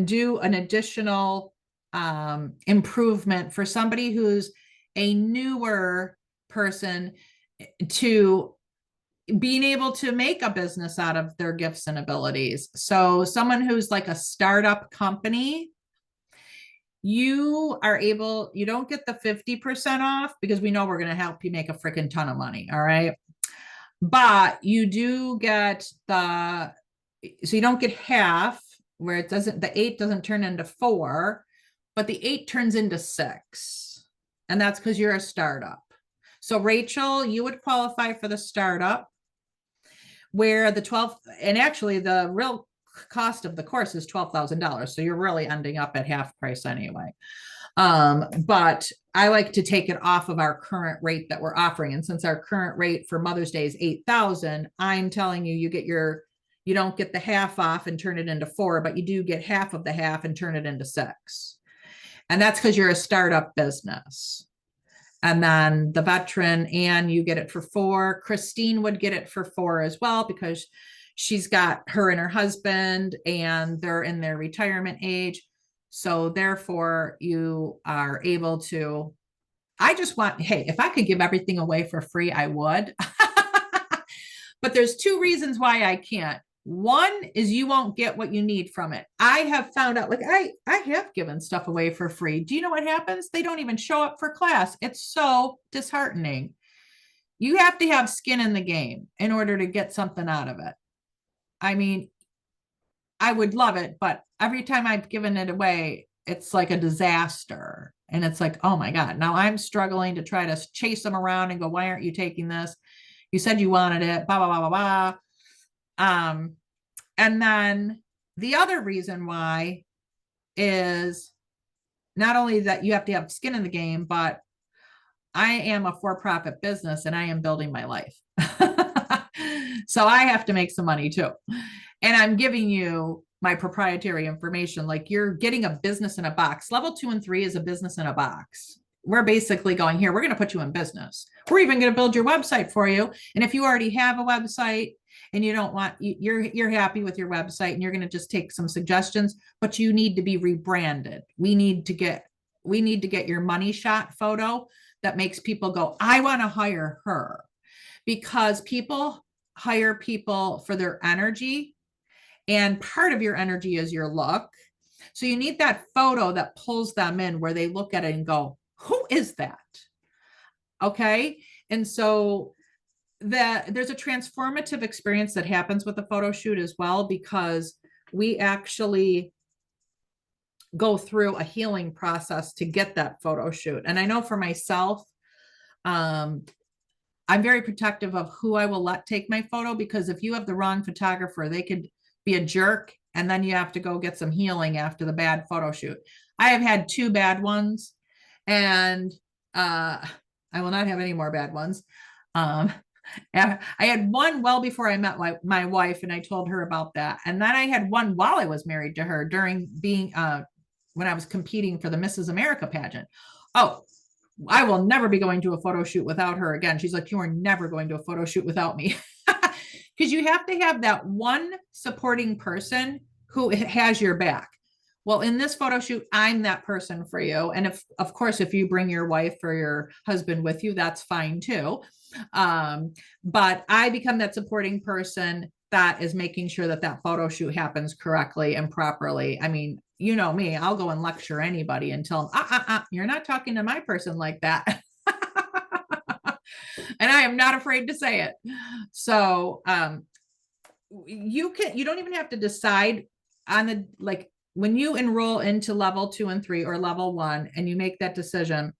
do an additional improvement for somebody who's a newer person to being able to make a business out of their gifts and abilities. So someone who's like a startup company, you don't get the 50% off, because we know we're going to help you make a freaking ton of money. All right. But you do get so you don't get half, where the 8 doesn't turn into 4, but the 8 turns into 6. And that's because you're a startup. So Rachel, you would qualify for the startup, where and actually the real cost of the course is $12,000. So you're really ending up at half price anyway. But I like to take it off of our current rate that we're offering. And since our current rate for Mother's Day is 8,000, I'm telling you, you don't get the half off and turn it into 4, but you do get half of the half and turn it into 6. And that's because you're a startup business. And then the veteran, Anne, you get it for 4. Christine would get it for 4 as well, because she's got her and her husband and they're in their retirement age. So therefore you are able to, hey, if I could give everything away for free, I would. But there's 2 reasons why I can't. One is you won't get what you need from it. I have found out, like I have given stuff away for free. Do you know what happens? They don't even show up for class. It's so disheartening. You have to have skin in the game in order to get something out of it. I mean, I would love it, but every time I've given it away, it's like a disaster. And it's like, oh my God, now I'm struggling to try to chase them around and go, why aren't you taking this? You said you wanted it, blah, blah, blah, blah, blah. And then the other reason why is not only that you have to have skin in the game, but I am a for-profit business and I am building my life. So I have to make some money too. And I'm giving you my proprietary information. Like, you're getting a business in a box. Level 2 and 3 is a business in a box. We're basically going, here, we're going to put you in business. We're even going to build your website for you. And if you already have a website and you don't want, you're happy with your website and you're going to just take some suggestions, but you need to be rebranded. We need to get your money shot photo that makes people go, I want to hire her, because people hire people for their energy. And part of your energy is your look. So you need that photo that pulls them in, where they look at it and go, who is that? Okay. And so there's a transformative experience that happens with a photo shoot as well, because we actually go through a healing process to get that photo shoot. And I know for myself, I'm very protective of who I will let take my photo, because if you have the wrong photographer, they could be a jerk, and then you have to go get some healing after the bad photo shoot. I have had 2 bad ones, and I will not have any more bad ones. I had one well before I met my wife, and I told her about that. And then I had one while I was married to her, during being when I was competing for the Mrs. America pageant. Oh, I will never be going to a photo shoot without her again. She's like, you are never going to a photo shoot without me. Because you have to have that one supporting person who has your back. Well, in this photo shoot, I'm that person for you. And of course, if you bring your wife or your husband with you, that's fine too. But I become that supporting person that is making sure that that photo shoot happens correctly and properly. I mean, you know me, I'll go and lecture anybody and tell them, you're not talking to my person like that. And I am not afraid to say it. So you don't even have to decide on the, like, when you enroll into level 2 and 3 or level 1 and you make that decision,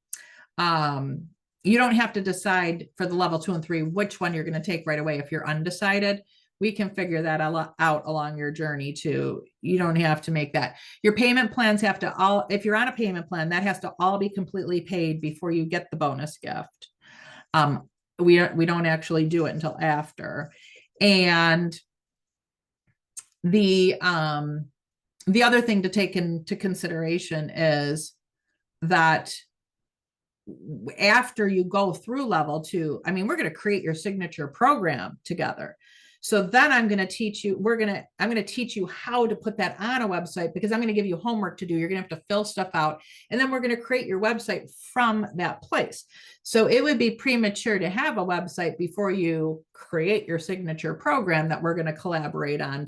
you don't have to decide for the level 2 and 3 which one you're going to take right away. If you're undecided, we can figure that out along your journey too. You don't have to make that. Your payment plans have to all, if you're on a payment plan, that has to all be completely paid before you get the bonus gift. We don't actually do it until after. And the other thing to take into consideration is that after you go through level 2, I mean, we're going to create your signature program together. So then I'm going to teach you, I'm going to teach you how to put that on a website, because I'm going to give you homework to do. You're going to have to fill stuff out, and then we're going to create your website from that place. So it would be premature to have a website before you create your signature program that we're going to collaborate on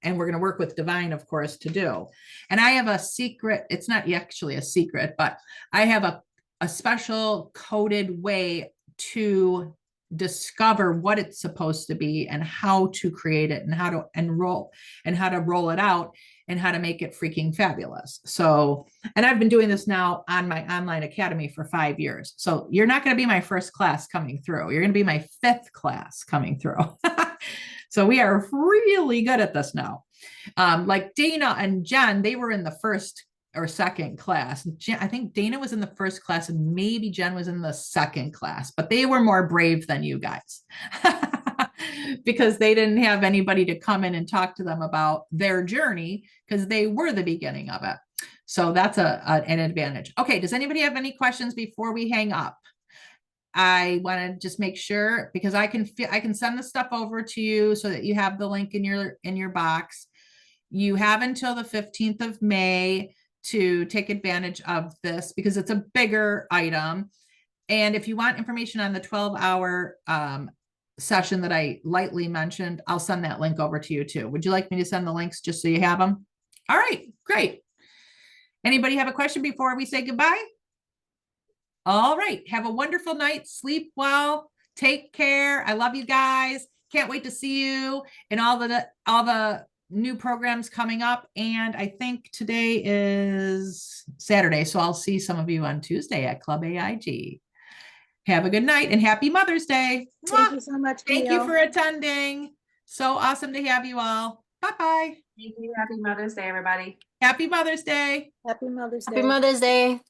and we're going to work with Divine, of course, to do. And I have a secret, it's not actually a secret, but I have a special coded way to discover what it's supposed to be and how to create it and how to enroll and how to roll it out and how to make it freaking fabulous. So, and I've been doing this now on my online academy for 5 years. So you're not going to be my first class coming through. You're going to be my 5th class coming through. So we are really good at this now. Like Dana and Jen, they were in the first or second class. I think Dana was in the first class and maybe Jen was in the second class, but they were more brave than you guys because they didn't have anybody to come in and talk to them about their journey because they were the beginning of it. So that's an advantage. Okay, does anybody have any questions before we hang up? I want to just make sure because I can send the stuff over to you so that you have the link in your box. You have until the 15th of May to take advantage of this because it's a bigger item. And if you want information on the 12-hour session that I lightly mentioned, I'll send that link over to you too. Would you like me to send the links just so you have them? All right, great. Anybody have a question before we say goodbye? All right. Have a wonderful night. Sleep well. Take care. I love you guys. Can't wait to see you and all the new programs coming up. And I think today is Saturday. So I'll see some of you on Tuesday at Club AIG. Have a good night and happy Mother's Day. Thank you so much. Thank you Camille. for attending. So awesome to have you all. Bye-bye. Thank you. Happy Mother's Day, everybody. Happy Mother's Day. Happy Mother's Day. Happy Mother's Day.